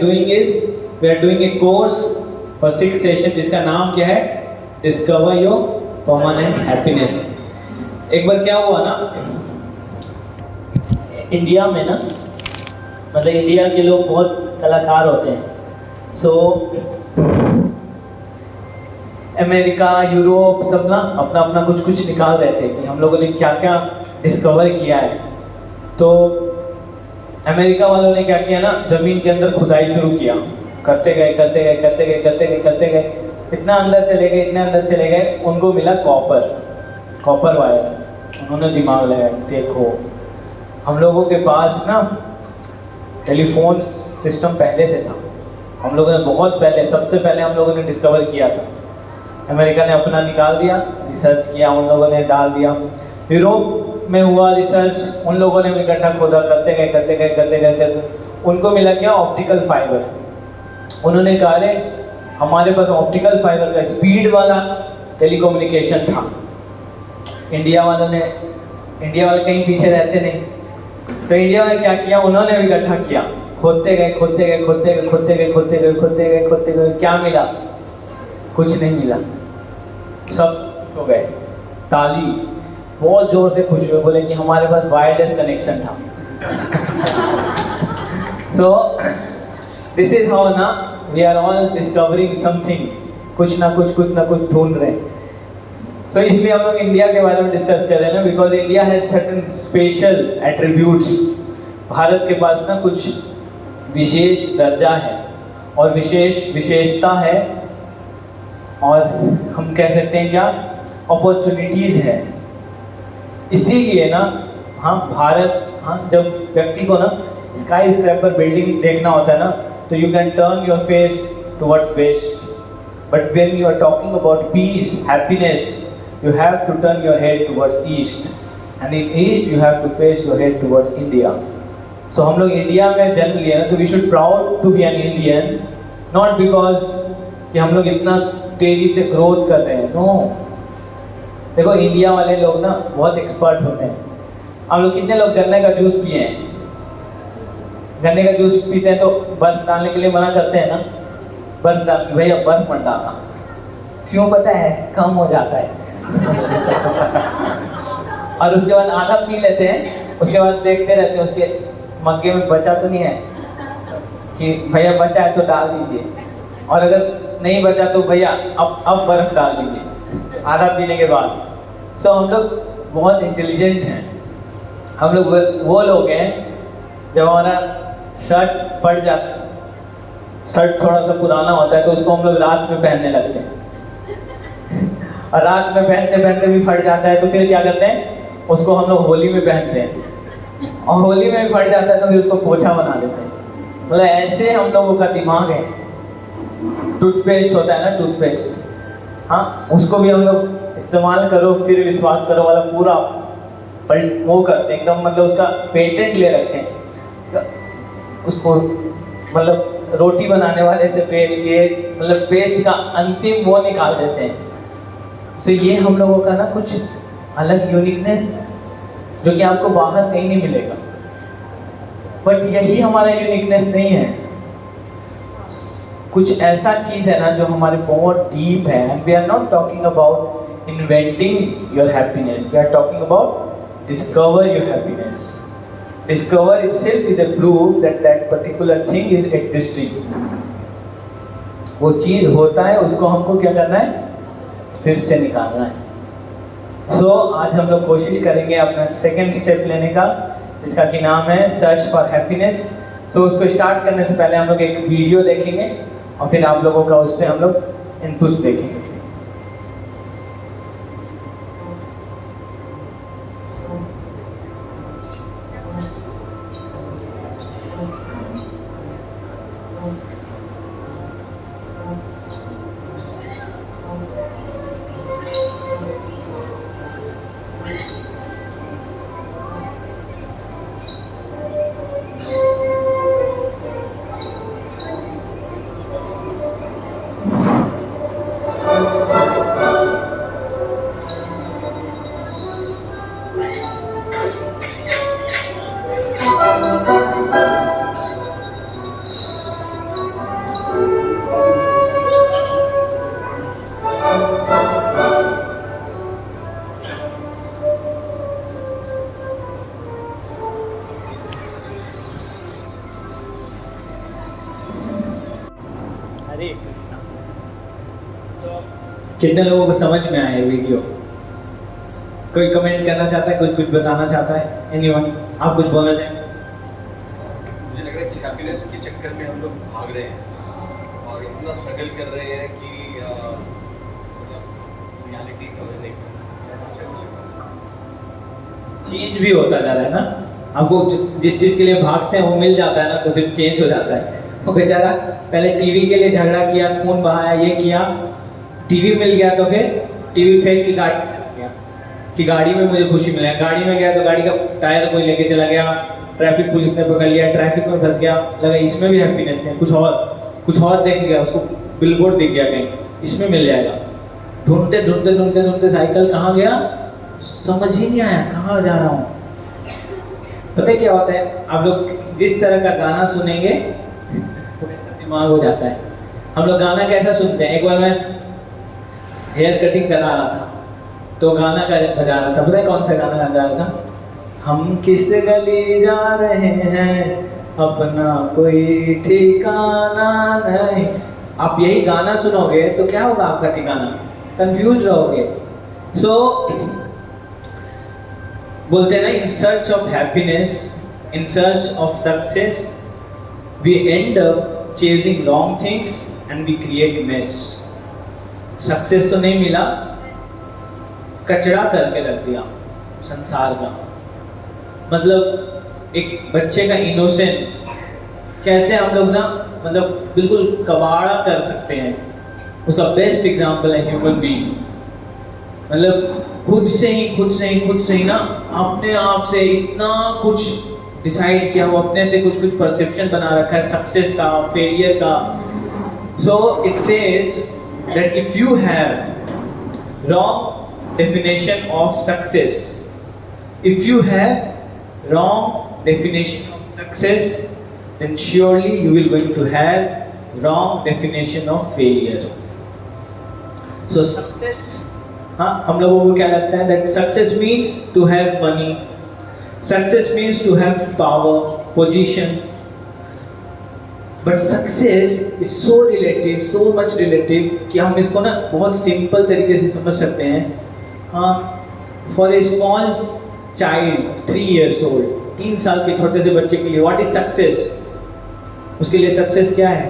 doing is we are doing a course for 6 session जिसका नाम क्या है डिस्कवर योर परमानेंट हैप्पीनेस। एक बार क्या हुआ ना, इंडिया में ना, मतलब इंडिया के लोग बहुत कलाकार होते हैं। सो अमेरिका, यूरोप सब ना अपना अपना कुछ कुछ निकाल रहे थे कि हम लोगों ने क्या क्या डिस्कवर किया है। तो अमेरिका वालों ने क्या किया ना, जमीन के अंदर खुदाई शुरू किया, करते गए, इतना अंदर चले गए, इतने अंदर चले गए, उनको मिला कॉपर वायर। उन्होंने दिमाग लगाया, देखो हम लोगों के पास ना टेलीफोन सिस्टम पहले से था, हम लोगों ने बहुत पहले, सबसे पहले हम लोगों ने डिस्कवर किया था। अमेरिका ने अपना निकाल दिया, रिसर्च किया, उन लोगों ने डाल दिया। यूरोप में हुआ रिसर्च, उन लोगों ने भी गड्ढा खोदा, करते गए, उनको मिला क्या, ऑप्टिकल फाइबर। उन्होंने कहा रे हमारे पास ऑप्टिकल फाइबर का स्पीड वाला टेलीकम्युनिकेशन था। इंडिया वाले कहीं पीछे रहते नहीं, तो इंडिया ने क्या किया, उन्होंने भी गड्ढा किया, खोदते गए, क्या मिला, कुछ नहीं मिला, सब खुश हो गए, ताली बहुत जोर से खुश हुए, बोले कि हमारे पास वायरलेस कनेक्शन था। सो दिस इज हाउ ना we are all discovering something, कुछ ना कुछ ढूंढ रहे हैं। सो इसलिए हम लोग इंडिया के बारे में डिस्कस कर रहे हैं ना, because India has certain special attributes. Bharat के पास ना कुछ विशेष दर्जा है और विशेषता है, और हम कह सकते हैं क्या, अपॉर्चुनिटीज़ है। इसीलिए ना जब व्यक्ति को ना स्काई स्क्रैपर बिल्डिंग देखना होता है ना, तो you can turn your face towards west, but when you are talking about peace, happiness, you have to turn your head towards east, and in east you have to face your head towards India. So हम लोग India में जन्म लिए ना, तो we should proud to be an Indian, not because कि हम लोग इतना तेजी से ग्रोथ कर रहे हैं, नो। देखो इंडिया वाले लोग ना बहुत एक्सपर्ट होते हैं। हम लोग कितने लोग गन्ने का जूस पिए हैं? गन्ने का जूस पीते हैं तो बर्फ डालने के लिए मना करते हैं ना, बर्फ डाल, भैया बर्फ मत डालना, क्यों पता है, कम हो जाता है। और उसके बाद आधा पी लेते हैं, उसके बाद देखते रहते हैं उसके मग्गे में बचा तो नहीं है, कि भैया बचा है तो डाल दीजिए, और अगर नहीं बचा तो भैया अब बर्फ डाल दीजिए आधा पीने के बाद। सो हम लोग बहुत इंटेलिजेंट हैं। हम लोग वो लोग हैं जब हमारा शर्ट थोड़ा सा पुराना होता है तो उसको हम लोग रात में पहनने लगते हैं, और रात में पहनते भी फट जाता है, तो फिर क्या करते हैं, उसको हम लोग होली में पहनते हैं, और होली में भी फट जाता है तो फिर उसको पोछा बना देते हैं। मतलब ऐसे हम लोगों का दिमाग है। टूथपेस्ट होता है ना, टूथपेस्ट, हाँ, उसको भी हम लोग इस्तेमाल करो फिर विश्वास करो वाला पूरा वो करते हैं एकदम, मतलब उसका पेटेंट ले रखे हैं, उसको मतलब रोटी बनाने वाले से बेल के मतलब पेस्ट का अंतिम वो निकाल देते हैं। सो ये हम लोगों का ना कुछ अलग यूनिकनेस जो कि आपको बाहर कहीं नहीं मिलेगा, बट यही हमारा यूनिकनेस नहीं है। कुछ ऐसा चीज़ है ना जो हमारे बहुत डीप है, and we are not talking about inventing your happiness, we are talking about discover your happiness. Discover itself is a proof that that particular thing is existing. वो चीज़ होता है, उसको हमको क्या करना है, फिर से निकालना है। सो आज हम लोग कोशिश करेंगे अपना सेकेंड स्टेप लेने का, जिसका कि नाम है सर्च फॉर हैप्पीनेस। सो उसको स्टार्ट करने से पहले हम लोग एक वीडियो देखेंगे, और फिर आप लोगों का उस पर हम लोग इनपुट्स देखेंगे। हरे कृष्णा। तो कितने लोगों को समझ में आया वीडियो? कोई कमेंट करना चाहता है, कुछ बताना चाहता है? एनीवन, आप कुछ बोलना चाहेंगे? मुझे लग रहा है कि हैप्पीनेस के चक्कर में हम लोग भाग रहे हैं और इतना स्ट्रगल कर रहे हैं कि रियलिटी समझ नहीं पा चेंज भी होता जा रहा है ना। आपको जिस चीज़ के लिए भागते हैं वो मिल जाता है ना, तो फिर चेंज हो जाता है। वो बेचारा पहले टीवी के लिए झगड़ा किया, खून बहाया, ये किया, टीवी मिल गया तो फिर टीवी फेंक के गाड़ी गया कि गाड़ी में मुझे खुशी मिला। गाड़ी में गया तो गाड़ी का टायर कोई लेके चला गया, ट्रैफिक पुलिस ने पकड़ लिया, ट्रैफिक में फंस गया, लगा इसमें भी हैप्पीनेस नहीं, कुछ और देख लिया, उसको बिलबोर्ड दिख गया कहीं, इसमें मिल जाएगा। ढूंढते ढूंढते ढूंढते ढूंढते साइकिल कहाँ गया समझ ही नहीं आया, कहाँ जा रहा हूँ। पता है क्या होता है, आप लोग जिस तरह का गाना सुनेंगे दिमाग हो जाता है। हम लोग गाना कैसा सुनते हैं? एक बार मैं हेयर कटिंग करा रहा था तो गाना का बजा रहा था। पता है कौन सा गाना गा रहा था? हम किस गली जा रहे हैं, अपना कोई ठिकाना नहीं। आप यही गाना सुनोगे तो क्या होगा आपका ठिकाना? कंफ्यूज रहोगे। सो बोलते हैं ना, in search of happiness, in search of success, we end up chasing wrong things and we create mess. Success तो नहीं मिला, कचरा करके रख दिया संसार का। मतलब एक बच्चे का इनोसेंस कैसे हम लोग ना मतलब बिल्कुल कबाड़ा कर सकते हैं, उसका बेस्ट एग्जाम्पल है ह्यूमन बीइंग। मतलब खुद से ही ना अपने आप से इतना कुछ डिसाइड किया, वो अपने से कुछ परसेप्शन बना रखा है सक्सेस का, फेलियर का। So it says that if you have wrong definition of success, if you have wrong definition of success, then surely you will going to have wrong definition of failure. So success, हम लोगों को क्या लगता है that success means to have money, success means to have power, position, but success is so relative, so much relative कि हम इसको ना बहुत सिंपल तरीके से समझ सकते हैं। हाँ, for a small child 3 years old, 3 साल के छोटे से बच्चे के लिए व्हाट इज सक्सेस? उसके लिए सक्सेस क्या है?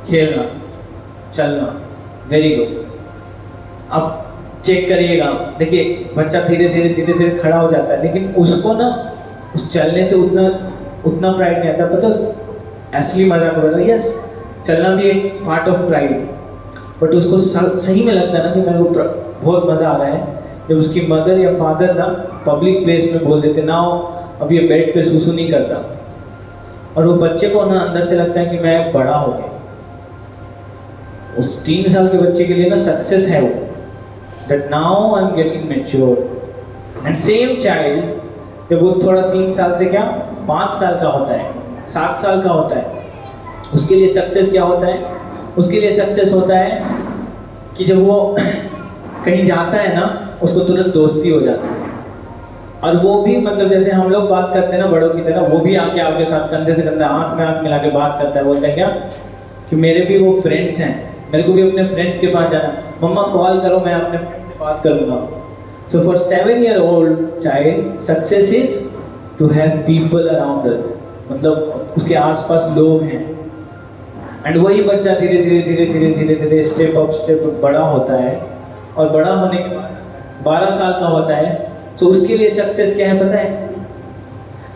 खेलना, चलना। Very good. अब चेक करिएगा, देखिए बच्चा धीरे धीरे खड़ा हो जाता है, लेकिन उसको ना उस चलने से उतना प्राइड नहीं आता। पता है असली मजा करेगा, यस चलना भी एक पार्ट ऑफ प्राइड, बट उसको सही में लगता है ना कि मेरे को बहुत मजा आ रहा है जब उसकी मदर या फादर ना पब्लिक प्लेस में बोल देते ना अब ये बेड पे सुसु नहीं करता, और वो बच्चे को ना अंदर से लगता है कि मैं बड़ा हो गया। उस 3 साल के बच्चे के लिए ना सक्सेस है वो, that now I am getting mature. And same child जब वो थोड़ा 3 साल से क्या 5 साल का होता है, 7 साल का होता है, उसके लिए सक्सेस क्या होता है? उसके लिए सक्सेस होता है कि जब वो कहीं जाता है ना उसको तुरंत दोस्ती हो जाती है, और वो भी मतलब जैसे हम लोग बात करते हैं ना बड़ों की तरह, वो भी आके आपके साथ कंधे से कंधा आंख में आंख मिला के बात करता है। बोलता है क्या कि मेरे भी वो फ्रेंड्स हैं, मेरे को भी अपने फ्रेंड्स के पास जाना, मम्मा कॉल करो मैं अपने फ्रेंड से बात करूँगा। So for 7-year-old child success is to have people around, मतलब उसके आसपास लोग हैं। एंड वही बच्चा धीरे धीरे स्टेप अप बड़ा होता है, और बड़ा होने के बाद 12 साल का होता है। तो उसके लिए सक्सेस क्या है पता है?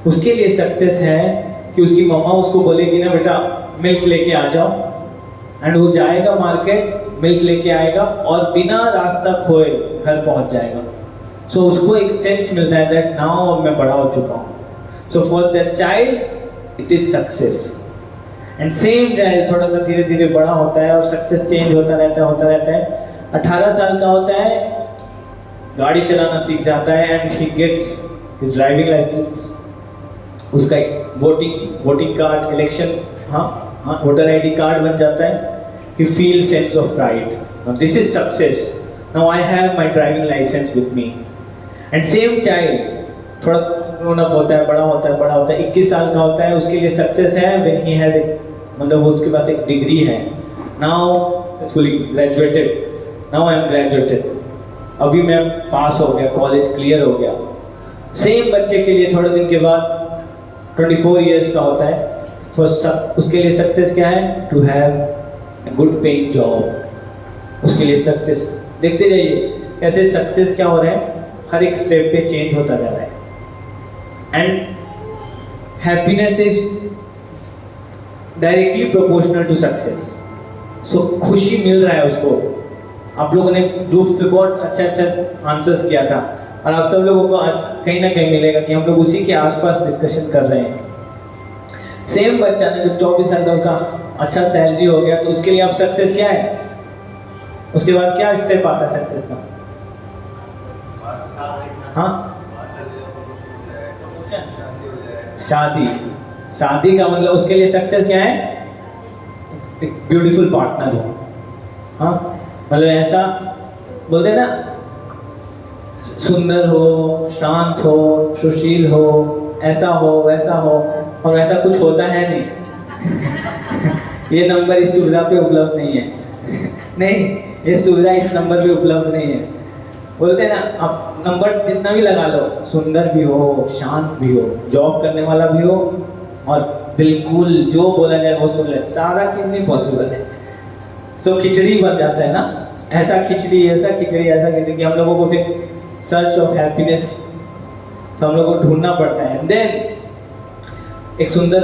उसके लिए सक्सेस है कि उसकी मम्मा उसको बोलेगी ना बेटा मिल्क लेके आ जाओ, एंड वो जाएगा मार्केट, मिल्क लेके आएगा और बिना रास्ता खोए घर पहुंच जाएगा। सो उसको एक सेंस मिलता है दैट नाउ मैं बड़ा हो चुका हूँ। So for that child it is success. And same child थोड़ा सा धीरे धीरे बड़ा होता है और सक्सेस चेंज होता रहता है। 18 साल का होता है, गाड़ी चलाना सीख जाता है, and he gets his driving licence, उसका voting card, election voter ID card बन जाता है। He feel sense of pride, this is success, now I have my driving licence with me. And same child थोड़ा grown up होता है, बड़ा होता है, 21 साल का होता है, उसके लिए सक्सेस है व्हेन ही हैज मतलब वो उसके पास एक डिग्री है, now successfully graduated, now I am graduated, अभी मैं पास हो गया, कॉलेज क्लियर हो गया। सेम बच्चे के लिए थोड़े दिन के बाद 24 इयर्स का होता है, उसके लिए सक्सेस क्या है? To have good paying job. उसके लिए सक्सेस, देखते जाइए कैसे सक्सेस क्या हो रहा है, हर एक स्टेप पे चेंज होता जा रहा है। And happiness is directly proportional to success. So खुशी मिल रहा है उसको। आप लोगों ने ग्रुप्स पे बहुत अच्छा आंसर्स किया था, और आप सब लोगों को आज कहीं ना कहीं मिलेगा कि हम लोग उसी के आसपास डिस्कशन कर रहे हैं। सेम बच्चा ने जब 24 साल का उसका अच्छा सैलरी हो गया, तो उसके लिए अब सक्सेस क्या है? उसके बाद क्या स्टेप आता है सक्सेस का? हाँ, शादी। शादी का मतलब उसके लिए सक्सेस क्या है? एक ब्यूटीफुल पार्टनर हो। हाँ, मतलब ऐसा बोलते हैं ना, सुंदर हो, शांत हो, सुशील हो, ऐसा हो वैसा हो, और वैसा कुछ होता है नहीं। ये नंबर इस सुविधा पे उपलब्ध नहीं है। नहीं, ये सुविधा इस नंबर पे उपलब्ध नहीं है। बोलते हैं ना, आप नंबर जितना भी लगा लो, सुंदर भी हो, शांत भी हो, जॉब करने वाला भी हो, और बिल्कुल जो बोला जाए वो सुन ले, सारा चीज नहीं पॉसिबल है। सो खिचड़ी बन जाता है ना, ऐसा खिचड़ी कि हम लोगों को फिर सर्च ऑफ हैप्पीनेस, हम लोगों को ढूंढना पड़ता है। देन एक सुंदर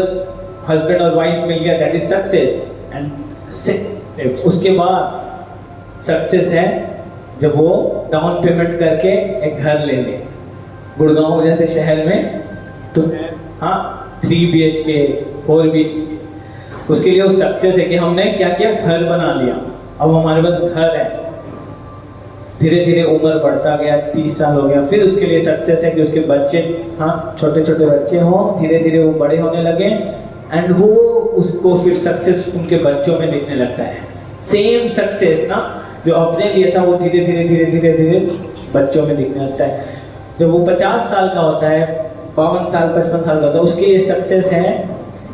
हस्बैंड और वाइफ मिल गया, दैट इज सक्सेस। एंड उसके बाद सक्सेस है जब वो डाउन पेमेंट करके एक घर ले ले, गुड़गांव जैसे शहर में, तो हाँ 3 BHK 4 BHK, उसके लिए वो सक्सेस है कि हमने क्या किया, घर बना लिया, अब हमारे पास घर है। धीरे धीरे उम्र बढ़ता गया, 30 साल हो गया, फिर उसके लिए सक्सेस है कि उसके बच्चे, हाँ छोटे छोटे बच्चे हों, धीरे धीरे वो बड़े होने लगे, एंड वो उसको फिर सक्सेस उनके बच्चों में दिखने लगता है। सेम सक्सेस ना जो अपने लिए था, वो धीरे धीरे बच्चों में दिखने लगता है। जब वो 50 साल का होता है, 52 साल 55 साल का होता है, उसके लिए सक्सेस है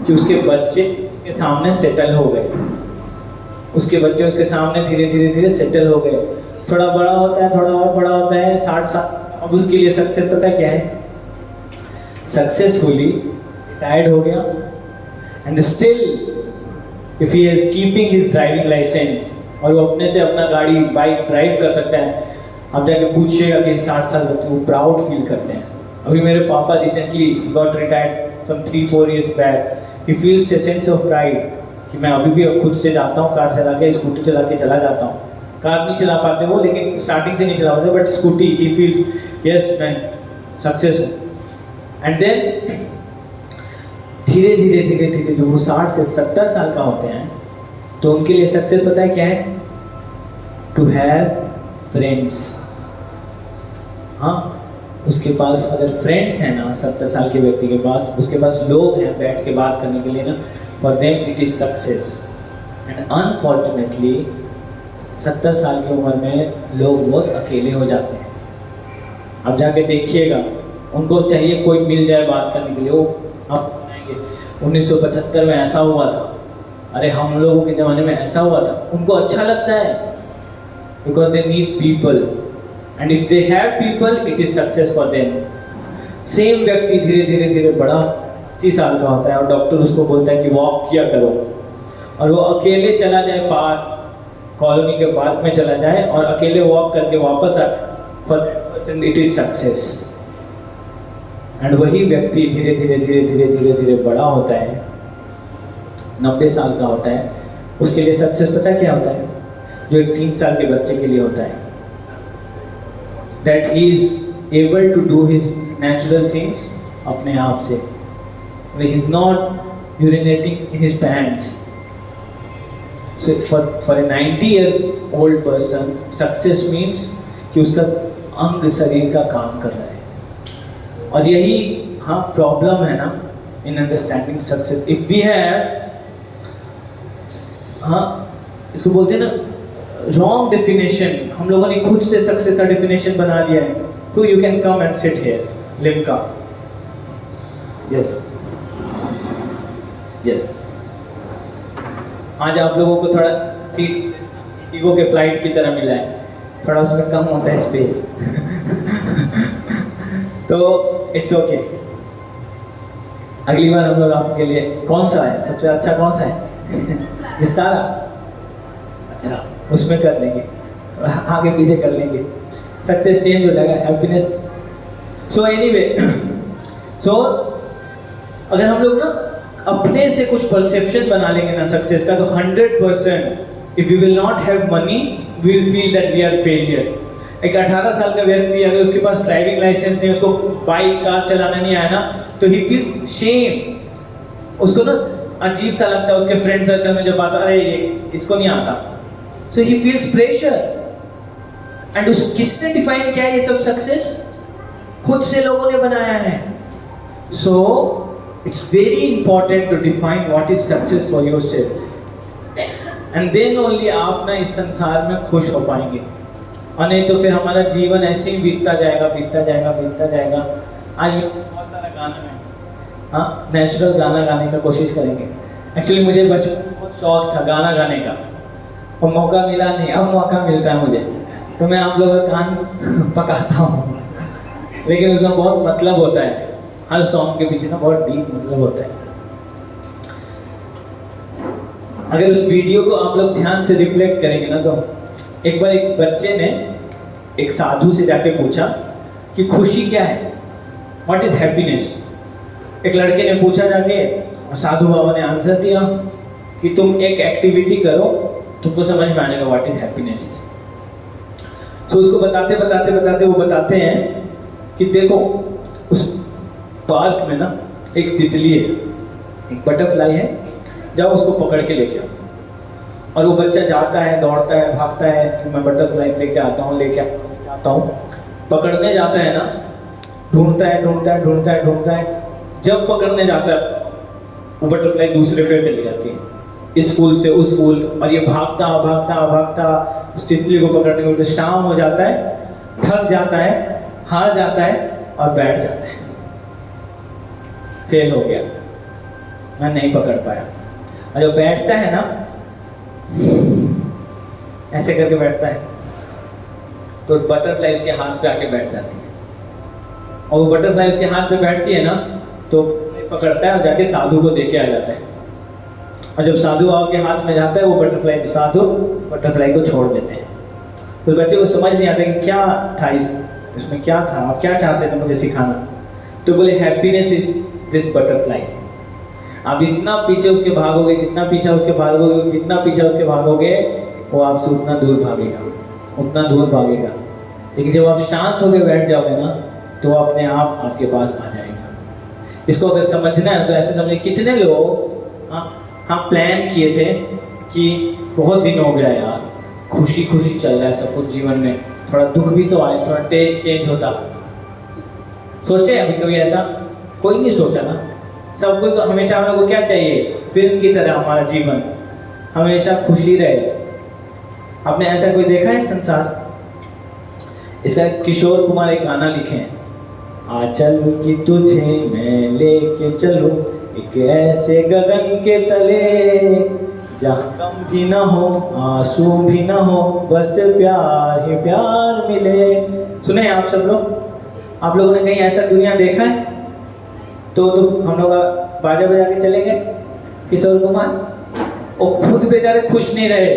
कि उसके बच्चे के सामने सेटल हो गए, उसके बच्चे उसके सामने धीरे धीरे सेटल हो गए। थोड़ा बड़ा होता है, थोड़ा और बड़ा होता है, 60 साल, अब उसके लिए सक्सेस पता है क्या है? सक्सेसफुली रिटायर्ड हो गया, and still if he is keeping his driving licence, और वो अपने से अपना गाड़ी बाइक ड्राइव कर सकता है। अब जाके पूछिएगा कि 60 साल बच्चे वो प्राउड फील करते हैं। अभी मेरे पापा recently got retired some 3-4 years back, he feels a sense of pride कि मैं अभी भी खुद से जाता हूँ, कार चला के, स्कूटी चला के चला जाता हूँ। कार नहीं चला पाते वो, लेकिन स्टार्टिंग से नहीं चला पाते, but scooty he feels yes मैं सक्सेस हूँ। एंड देन धीरे धीरे जो वो 60 से 70 साल का होते हैं, तो उनके लिए सक्सेस पता है क्या है? To have friends. हाँ, उसके पास अगर फ्रेंड्स हैं ना, 70 साल के व्यक्ति के पास, उसके पास लोग हैं बैठ के बात करने के लिए ना, for them it is success. And unfortunately 70 साल की उम्र में लोग बहुत अकेले हो जाते हैं। अब जाके देखिएगा, उनको चाहिए कोई मिल जाए बात करने के लिए, वो आप 1975 में ऐसा हुआ था, अरे हम लोगों के ज़माने में ऐसा हुआ था, उनको अच्छा लगता है, because they need people, and if they have people it is success for them. Same व्यक्ति धीरे धीरे बड़ा 80 साल का होता है, और डॉक्टर उसको बोलता है कि वॉक किया करो, और वो अकेले चला जाए पार्क, कॉलोनी के पार्क में चला जाए और अकेले वॉक करके वापस आए, for that person it is success. And वही व्यक्ति धीरे धीरे बड़ा होता है, 90 साल का होता है, उसके लिए सक्सेस पता है क्या होता है? जो एक 3 साल के बच्चे के लिए होता है, that he is able to do his natural things अपने आप से, he is not urinating in his pants. So for a 90-year-old person success means कि उसका अंग शरीर का काम कर रहा है। और यही हाँ प्रॉब्लम है ना in understanding success. If we have, हाँ इसको बोलते हैं ना रॉन्ग डेफिनेशन, हम लोगों ने खुद से सक्सेस का डेफिनेशन बना लिया है। To you can come and sit here, Limca, yes yes. आज आप लोगों को थोड़ा सीट ईगो के फ्लाइट की तरह मिला है, थोड़ा उसमें कम होता है स्पेस तो इट्स ओके। अगली बार हम लोग आपके लिए कौन सा है सबसे अच्छा, कौन सा है विस्तारा, अच्छा उसमें कर लेंगे, आगे पीछे कर लेंगे, सक्सेस चेंज हो जाएगा, हैप्पीनेस। सो एनीवे, सो अगर हम लोग ना अपने से कुछ परसेप्शन बना लेंगे ना सक्सेस का, तो 100% if you will not have money we will feel that we are failure. एक 18 साल का व्यक्ति अगर उसके पास ड्राइविंग लाइसेंस नहीं, उसको बाइक कार चलाना नहीं आया ना, तो ही फील्स शेम, उसको ना अजीब सा लगता है उसके फ्रेंड सर्कल में जब बात, अरे ये इसको नहीं आता, सो ही फील्स प्रेशर। एंड उस किसने डिफाइन किया ये सब सक्सेस? खुद से लोगों ने बनाया है। So it's very important to define what is success for yourself, and then only आप ना इस संसार में खुश हो पाएंगे, और नहीं तो फिर हमारा जीवन ऐसे ही बीतता जाएगा बीतता जाएगा बीतता जाएगा। आज बहुत सारा गाना है, हाँ नेचुरल गाना गाने का कोशिश करेंगे। एक्चुअली मुझे बचपन में बहुत शौक था गाना गाने का, और मौका मिला नहीं, अब मौका मिलता है मुझे, तो मैं आप लोगों का कान पकाता हूँ, लेकिन उसका बहुत मतलब होता है, हर सॉन्ग के पीछे ना बहुत डीप मतलब होता है। अगर उस वीडियो को आप लोग ध्यान से रिफ्लेक्ट करेंगे ना, तो एक बार एक बच्चे ने एक साधु से जाके पूछा कि खुशी क्या है, व्हाट इज हैप्पीनेस। एक लड़के ने पूछा जाके, और साधु बाबा ने आंसर दिया कि तुम एक एक्टिविटी करो, तुमको समझ में आएगा व्हाट इज हैप्पीनेस। तो उसको बताते बताते बताते वो बताते हैं कि देखो उस पार्क में ना एक तितली है, एक बटरफ्लाई है, जाओ उसको पकड़ के लेके आओ। और वो बच्चा जाता है, दौड़ता है, भागता है कि मैं बटरफ्लाई लेके आता हूँ, लेके आता हूँ, पकड़ने जाता है ना, ढूंढता है ढूंढता है ढूंढता है ढूंढता है, जब पकड़ने जाता है वो बटरफ्लाई दूसरे पे चली जाती है, इस फूल से उस फूल, और ये भागता भागता भागता उस तितली को पकड़ने को, शाम हो जाता है, थक जाता है, हार जाता है और बैठ जाता है, फेल हो गया, मैं नहीं पकड़ पाया। और जब बैठता है ना, ऐसे करके बैठता है, तो बटरफ्लाई उसके हाथ पे आके बैठ जाती है, और वो बटरफ्लाई उसके हाथ पे बैठती है ना, तो पकड़ता है और जाके साधु को देके आ जाता है, और जब साधु बाबा के हाथ में जाता है वो बटरफ्लाई, साधु बटरफ्लाई को छोड़ देते हैं। तो बच्चे को समझ नहीं आता कि क्या था इसमें क्या था, आप क्या चाहते थे मुझे सिखाना। तो बोले हैप्पीनेस इज दिस बटरफ्लाई। आप जितना पीछे उसके भागोगे, जितना पीछे उसके भागोगे, जितना पीछे उसके भागोगे, वो आपसे उतना दूर भागेगा, उतना दूर भागेगा। लेकिन जब आप शांत होकर बैठ जाओगे ना, तो अपने आप आपके पास आ जाएगा। इसको अगर समझना है तो ऐसे समझिए, कितने लोग हम प्लान किए थे कि बहुत दिन हो गया यार, खुशी खुशी चल रहा है सब कुछ जीवन में, थोड़ा दुख भी तो आए, थोड़ा टेस्ट चेंज होता। सोचे अभी कभी ऐसा? कोई नहीं सोचा ना। सब कोई हमेशा हम लोग को क्या चाहिए? फिल्म की तरह हमारा जीवन हमेशा खुशी रहे। आपने ऐसा कोई देखा है संसार? इसका किशोर कुमार एक गाना लिखे हैं, आचल की तुझे मैं लेके चलूं एक ऐसे गगन के तले, जहाँ गम भी ना हो आंसू भी ना हो, बस प्यार ही प्यार मिले। सुने हैं आप सब लोग? आप लोगों ने कहीं ऐसा दुनिया देखा है? तो हम लोग बाजा बजा के चले गए। किशोर कुमार वो खुद बेचारे खुश नहीं रहे,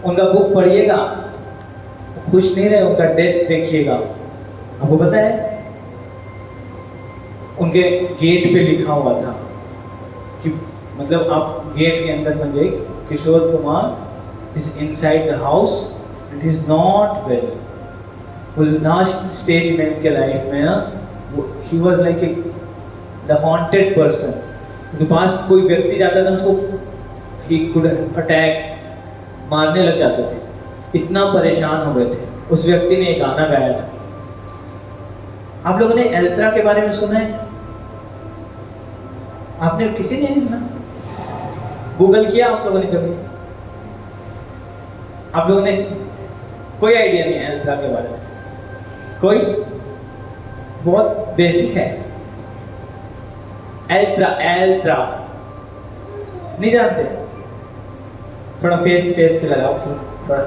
उनका बुक पढ़िएगा, खुश नहीं रहे, उनका डेथ देखिएगा। आपको पता है उनके गेट पे लिखा हुआ था कि मतलब आप गेट के अंदर में देख, Kishore Kumar is inside the house, it is not well. वो लास्ट स्टेज में उनके लाइफ में ना, he was like a the haunted person. उनके पास कोई व्यक्ति जाता था, उसको ही कुड अटैक, मारने लग जाते थे, इतना परेशान हो गए थे। उस व्यक्ति ने एक गाना गाया था। आप लोगों ने एल्त्रा के बारे में सुना है? आपने किसी ने नहीं सुना? गूगल किया आप लोगों ने कभी? आप लोगों ने कोई आइडिया नहीं है एल्त्रा के बारे में? कोई? बहुत बेसिक है। एल्त्रा, एल्त्रा नहीं जानते? थोड़ा फेस पे लगाओ, थोड़ा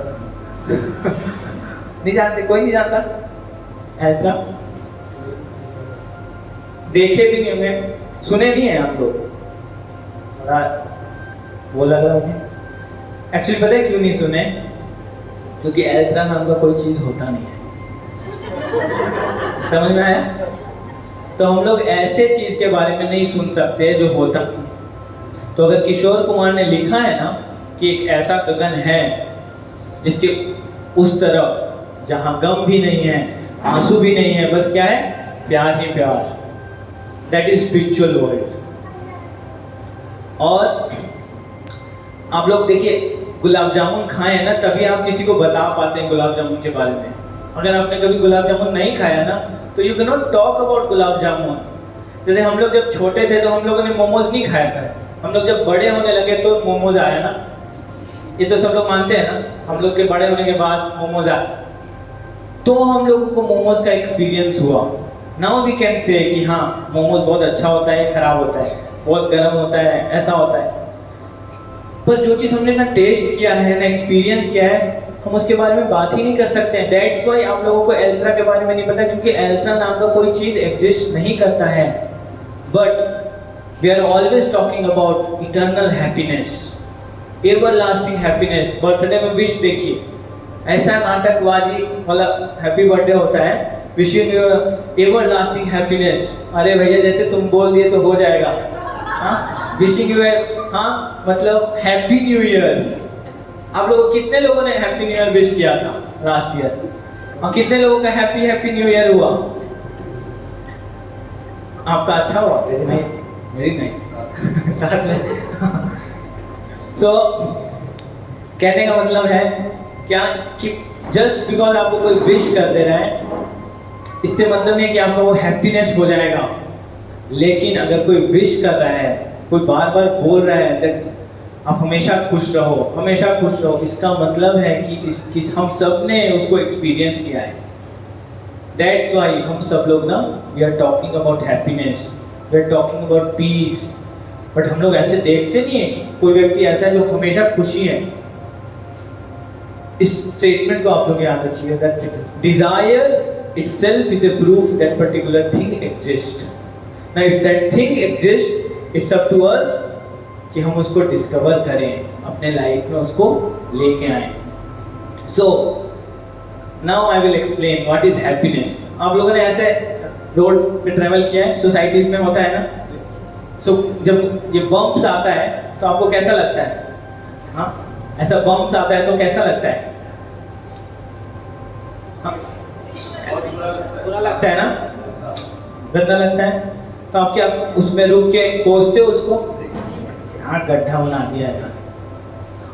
नहीं जानते, कोई नहीं जानता एल्ट्रा? देखे भी नहीं होंगे, सुने भी हैं आप लोग? वो लग रहा मुझे एक्चुअली पता है क्यों नहीं सुने? क्योंकि एल्ट्रा नाम का कोई चीज़ होता नहीं है। समझ में आया? तो हम लोग ऐसे चीज़ के बारे में नहीं सुन सकते जो होता। तो अगर किशोर कुमार ने लिखा है ना कि एक ऐसा गगन है जिसके उस तरफ जहाँ गम भी नहीं है, आंसू भी नहीं है, बस क्या है? प्यार ही प्यार। That is spiritual world. और आप लोग देखिए, गुलाब जामुन खाए ना तभी आप किसी को बता पाते हैं गुलाब जामुन के बारे में। अगर आपने कभी गुलाब जामुन नहीं खाया ना तो you can not talk about gulab jamun. जैसे हम लोग जब छोटे थे तो हम लोगों ने मोमोज नहीं खाया था, हम लोग जब बड़े होने लगे तो मोमोज आया ना, ये तो सब लोग मानते हैं ना। हम लोग के बड़े होने के बाद मोमोज आया तो हम लोगों को मोमोज का एक्सपीरियंस हुआ। नाउ वी कैन से कि हाँ मोमोज बहुत अच्छा होता है, खराब होता है, बहुत गर्म होता है, ऐसा होता है। पर जो चीज़ हमने ना टेस्ट किया है ना एक्सपीरियंस किया है, हम उसके बारे में बात ही नहीं कर सकते हैं। दैट्स वाई आप लोगों को एल्ट्रा के बारे में नहीं पता, क्योंकि एल्ट्रा नाम का कोई चीज़ एग्जिस्ट नहीं करता है। But we are always talking about eternal happiness, ever lasting happiness. Birthday में विश देखिए, ऐसा नाटकबाजी वाला हैप्पी बर्थडे होता है, wishing you ever lasting happiness. अरे भैया जैसे तुम बोल दिए तो हो जाएगा। हाँ, विशिंग यू हाँ मतलब हैप्पी न्यू ईयर। आप लोगों कितने लोगों ने हैप्पी न्यू ईयर विश किया था लास्ट ईयर? और कितने लोगों का हैप्पी न्यू ईयर हुआ? आपका अच्छा हुआ? Very nice, very nice. साथ में सो कहने का मतलब है क्या कि जस्ट बिकॉज आपको कोई विश कर दे रहा है इससे मतलब नहीं कि आपका वो हैप्पीनेस हो जाएगा। लेकिन अगर कोई विश कर रहा है, कोई बार बार बोल रहा है दैट आप हमेशा खुश रहो, हमेशा खुश रहो, इसका मतलब है कि हम सब ने उसको एक्सपीरियंस किया है। दैट्स वाई हम सब लोग ना we are talking about happiness, we are talking about peace. But हम लोग ऐसे देखते नहीं है कि कोई व्यक्ति ऐसा है जो हमेशा खुशी है। इस स्टेटमेंट को आप लोग याद रखिए, that desire itself is a proof that particular thing exists. Now if that thing exists, it's up to us कि हम उसको डिस्कवर करें, अपने लाइफ में उसको लेके आए। So now I will explain what is happiness. आप लोगों ने ऐसे रोड पे ट्रेवल किया है, सोसाइटीज में होता है ना। So जब ये बम्प्स आता है तो आपको कैसा लगता है? हाँ, ऐसा बम्प्स आता है तो कैसा लगता है? हाँ, बुरा लगता है ना, गंदा लगता है। तो आप क्या उसमें रुक के कोसते हो उसको? हाँ, गड्ढा बना दिया है।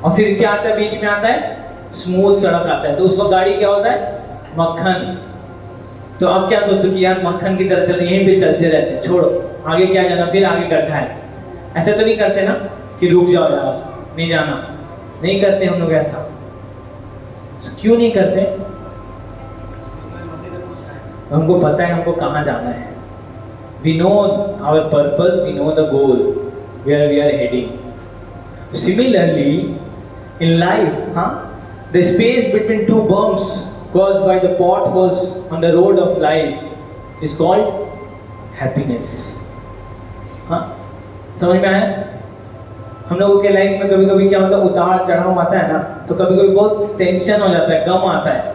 और फिर क्या आता है बीच में? आता है स्मूथ सड़क आता है, तो उस वक्त गाड़ी क्या होता है? मक्खन। तो आप क्या सोचो कि यार मक्खन की तरह चलो, यहीं पे चलते रहते, छोड़ो आगे क्या जाना, फिर आगे गड्ढा है। ऐसे तो नहीं करते ना कि रुक जाओ यार नहीं जाना, नहीं करते हम लोग ऐसा। क्यों नहीं करते? हमको पता है हमको कहाँ जाना है। We know our purpose, we know the goal, where we are heading. Similarly, in life, the space between two bumps caused by the potholes on the road of life is called happiness. समझ में आया? हम लोगों के life में कभी कभी क्या होता है, उतार चढ़ाव आता है ना, तो कभी कभी बहुत टेंशन हो जाता है, गम आता है,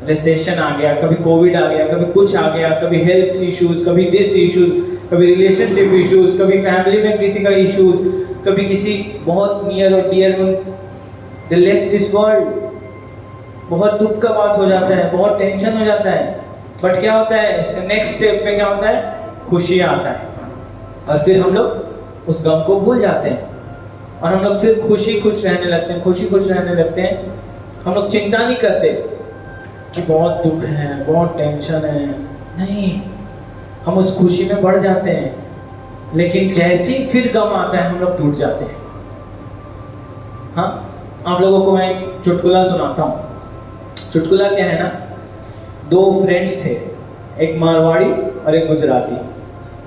रेस्ट्रिक्शन आ गया, कभी कोविड आ गया, कभी कुछ आ गया, कभी हेल्थ इश्यूज, कभी दिस इश्यूज, कभी रिलेशनशिप इश्यूज, कभी फैमिली में किसी का इश्यूज, कभी किसी बहुत नियर और dear they left this world. बहुत दुख का बात हो जाता है, बहुत टेंशन हो जाता है। बट क्या होता है इसके नेक्स्ट स्टेप में? क्या होता है? खुशी आता है। और फिर हम लोग उस गम को भूल जाते हैं और हम लोग फिर खुश रहने लगते हैं, खुश रहने लगते हैं। हम लोग चिंता नहीं करते कि बहुत दुख है, बहुत टेंशन है, नहीं, हम उस खुशी में बढ़ जाते हैं। लेकिन जैसे ही फिर गम आता है हम लोग टूट जाते हैं। हाँ, आप लोगों को मैं एक चुटकुला सुनाता हूँ। चुटकुला क्या है ना, दो फ्रेंड्स थे, एक मारवाड़ी और एक गुजराती।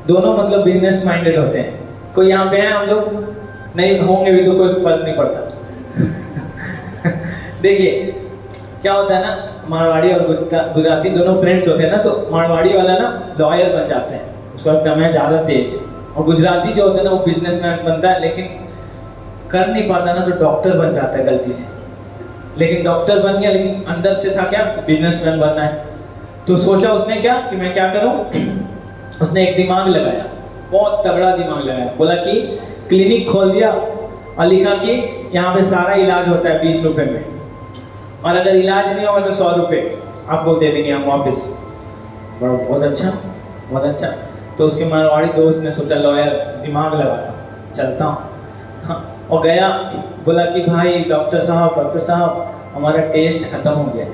दोनों मतलब बिजनेस माइंडेड होते हैं। कोई यहाँ पे है? हम लोग नहीं होंगे भी तो कोई फर्क नहीं पड़ता। देखिए क्या होता है ना, मारवाड़ी और गुजराती दोनों फ्रेंड्स होते हैं ना, तो मारवाड़ी वाला ना लॉयर बन जाता है, उसका दम है ज़्यादा तेज, और गुजराती जो होता है ना वो बिजनेसमैन बनता है, लेकिन कर नहीं पाता ना तो डॉक्टर बन जाता है गलती से। लेकिन डॉक्टर बन गया, लेकिन अंदर से था क्या, बिजनेसमैन बनना है। तो सोचा उसने क्या कि मैं क्या करूं, उसने एक दिमाग लगाया, बहुत तगड़ा दिमाग लगाया। बोला कि क्लिनिक खोल दिया और लिखा कि यहाँ पे सारा इलाज होता है 20 रुपए में, और अगर इलाज नहीं होगा तो 100 रुपये आपको दे देंगे हम वापस। बहुत अच्छा, बहुत अच्छा। तो उसके मारवाड़ी दोस्त ने सोचा लॉयर, दिमाग लगाता चलता हूँ, हाँ, और गया। बोला कि भाई डॉक्टर साहब हमारा टेस्ट खत्म हो गया,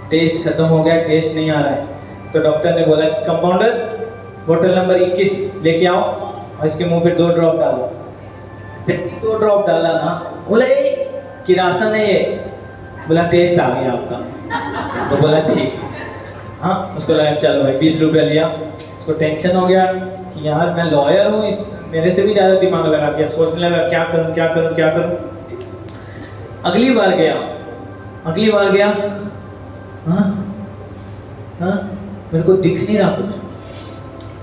टेस्ट खत्म हो गया, टेस्ट नहीं आ रहा है। तो डॉक्टर ने बोला कि कंपाउंडर बोतल नंबर 21 लेके आओ और इसके मुंह पे 2 ड्रॉप डालो। जब 2 ड्रॉप डाला ना, बोला किरासन है ये। बोला टेस्ट आ गया आपका। तो बोला ठीक, हाँ, उसको लगा चलो भाई 20 रुपया लिया। उसको टेंशन हो गया कि यार मैं लॉयर हूँ, इस मेरे से भी ज़्यादा दिमाग लगा दिया। सोचने लगा क्या करूँ क्या करूँ क्या करूँ। अगली बार गया, हाँ हाँ मेरे को दिख नहीं रहा कुछ,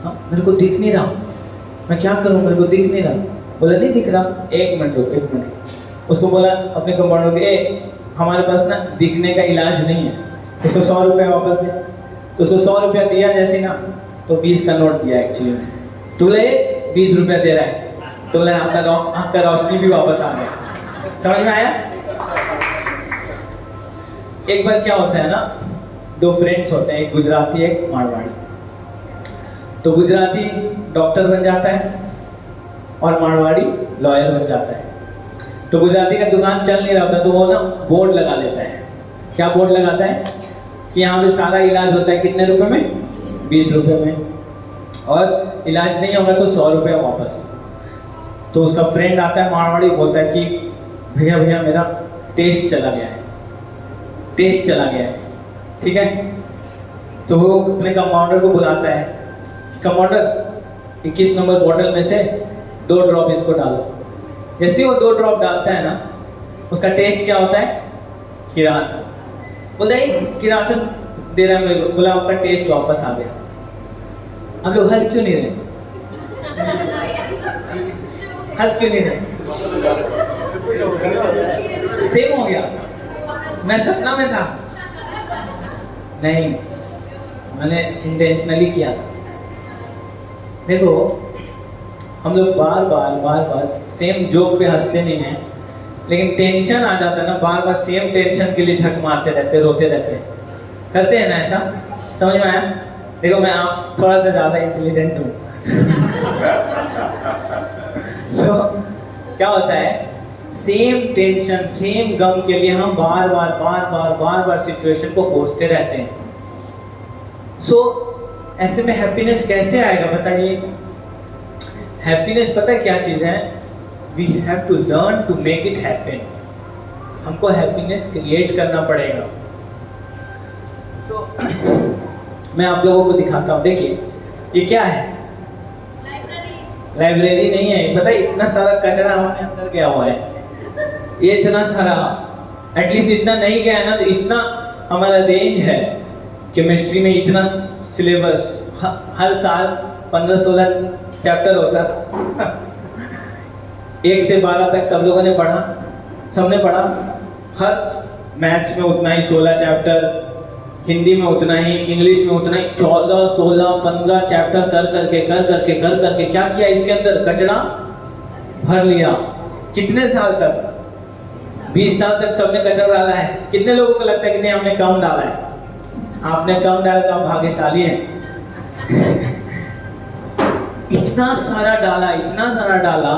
हाँ मेरे को दिख नहीं रहा, मैं क्या करूँ, मेरे को दिख नहीं रहा। बोला नहीं दिख रहा, 1 मिनट रुक। उसको बोला अपने कंपाउंडर के, हमारे पास ना दिखने का इलाज नहीं है, इसको 100 रुपया वापस दे। तो उसको 100 रुपया दिया जैसे ना, तो 20 का नोट दिया एक्चुअली। तो बोले 20 रुपया दे रहा है। तो बोले आपका रोशनी भी वापस आ गया। समझ में आया? एक बार क्या होता है ना, 2 फ्रेंड्स होते हैं, एक गुजराती एक मारवाड़ी। तो गुजराती डॉक्टर बन जाता है और मारवाड़ी लॉयर बन जाता है। तो गुजराती का दुकान चल नहीं रहा होता, तो वो ना बोर्ड लगा लेता है। क्या बोर्ड लगाता है कि यहाँ पे सारा इलाज होता है कितने रुपए में, 20 रुपए में, और इलाज नहीं होगा तो 100 रुपया वापस। तो उसका फ्रेंड आता है मारवाड़ी, बोलता है कि भैया मेरा टेस्ट चला गया है, ठीक है। तो वो अपने कंपाउंडर को बुलाता है, कंपाउंडर 21 नंबर बोतल में से 2 ड्रॉप इसको डालो। जैसे वो 2 ड्रॉप डालता है ना, उसका टेस्ट क्या होता है, किरासन। बोलता है किरासन दे रहा है मेरे को। बोला आपका टेस्ट वापस आ गया। आप लोग हंस क्यों नहीं रहे? सेम हो गया, मैं सपना में था, नहीं मैंने इंटेंशनली किया था। देखो हम लोग बार बार सेम जोक पे हंसते नहीं हैं, लेकिन टेंशन आ जाता है ना, बार बार सेम टेंशन के लिए झक मारते रहते, रोते रहते, करते हैं ना ऐसा। समझ में आया? देखो मैं आप थोड़ा सा ज़्यादा इंटेलिजेंट हूँ। तो क्या होता है, सेम टेंशन सेम गम के लिए हम बार बार सिचुएशन को कोसते रहते हैं। ऐसे में हैप्पीनेस कैसे आएगा बताइए? हैप्पीनेस पता है क्या चीज़ है? We have to learn to make it happen. हमको हैप्पीनेस क्रिएट करना पड़ेगा। तो मैं आप लोगों को दिखाता हूँ, देखिए ये क्या है? लाइब्रेरी नहीं है, पता है इतना सारा कचरा हमारे अंदर गया हुआ है। ये इतना सारा, एटलीस्ट इतना नहीं गया है ना, तो इतना हमारा रेंज है। केमिस्ट्री में इतना सिलेबस, हर साल 15-16 चैप्टर होता था। 1 से 12 तक सब लोगों ने पढ़ा, सबने पढ़ा। हर मैथ्स में उतना ही 16 चैप्टर, हिंदी में उतना ही, इंग्लिश में उतना ही, 14, 16, 15 चैप्टर कर करके क्या किया? इसके अंदर कचरा भर लिया। कितने साल तक? 20 साल तक सबने कचरा डाला है। कितने लोगों को लगता है कि नहीं हमने कम डाला है? आपने कम डाला तो आप भाग्यशाली हैं। इतना सारा डाला।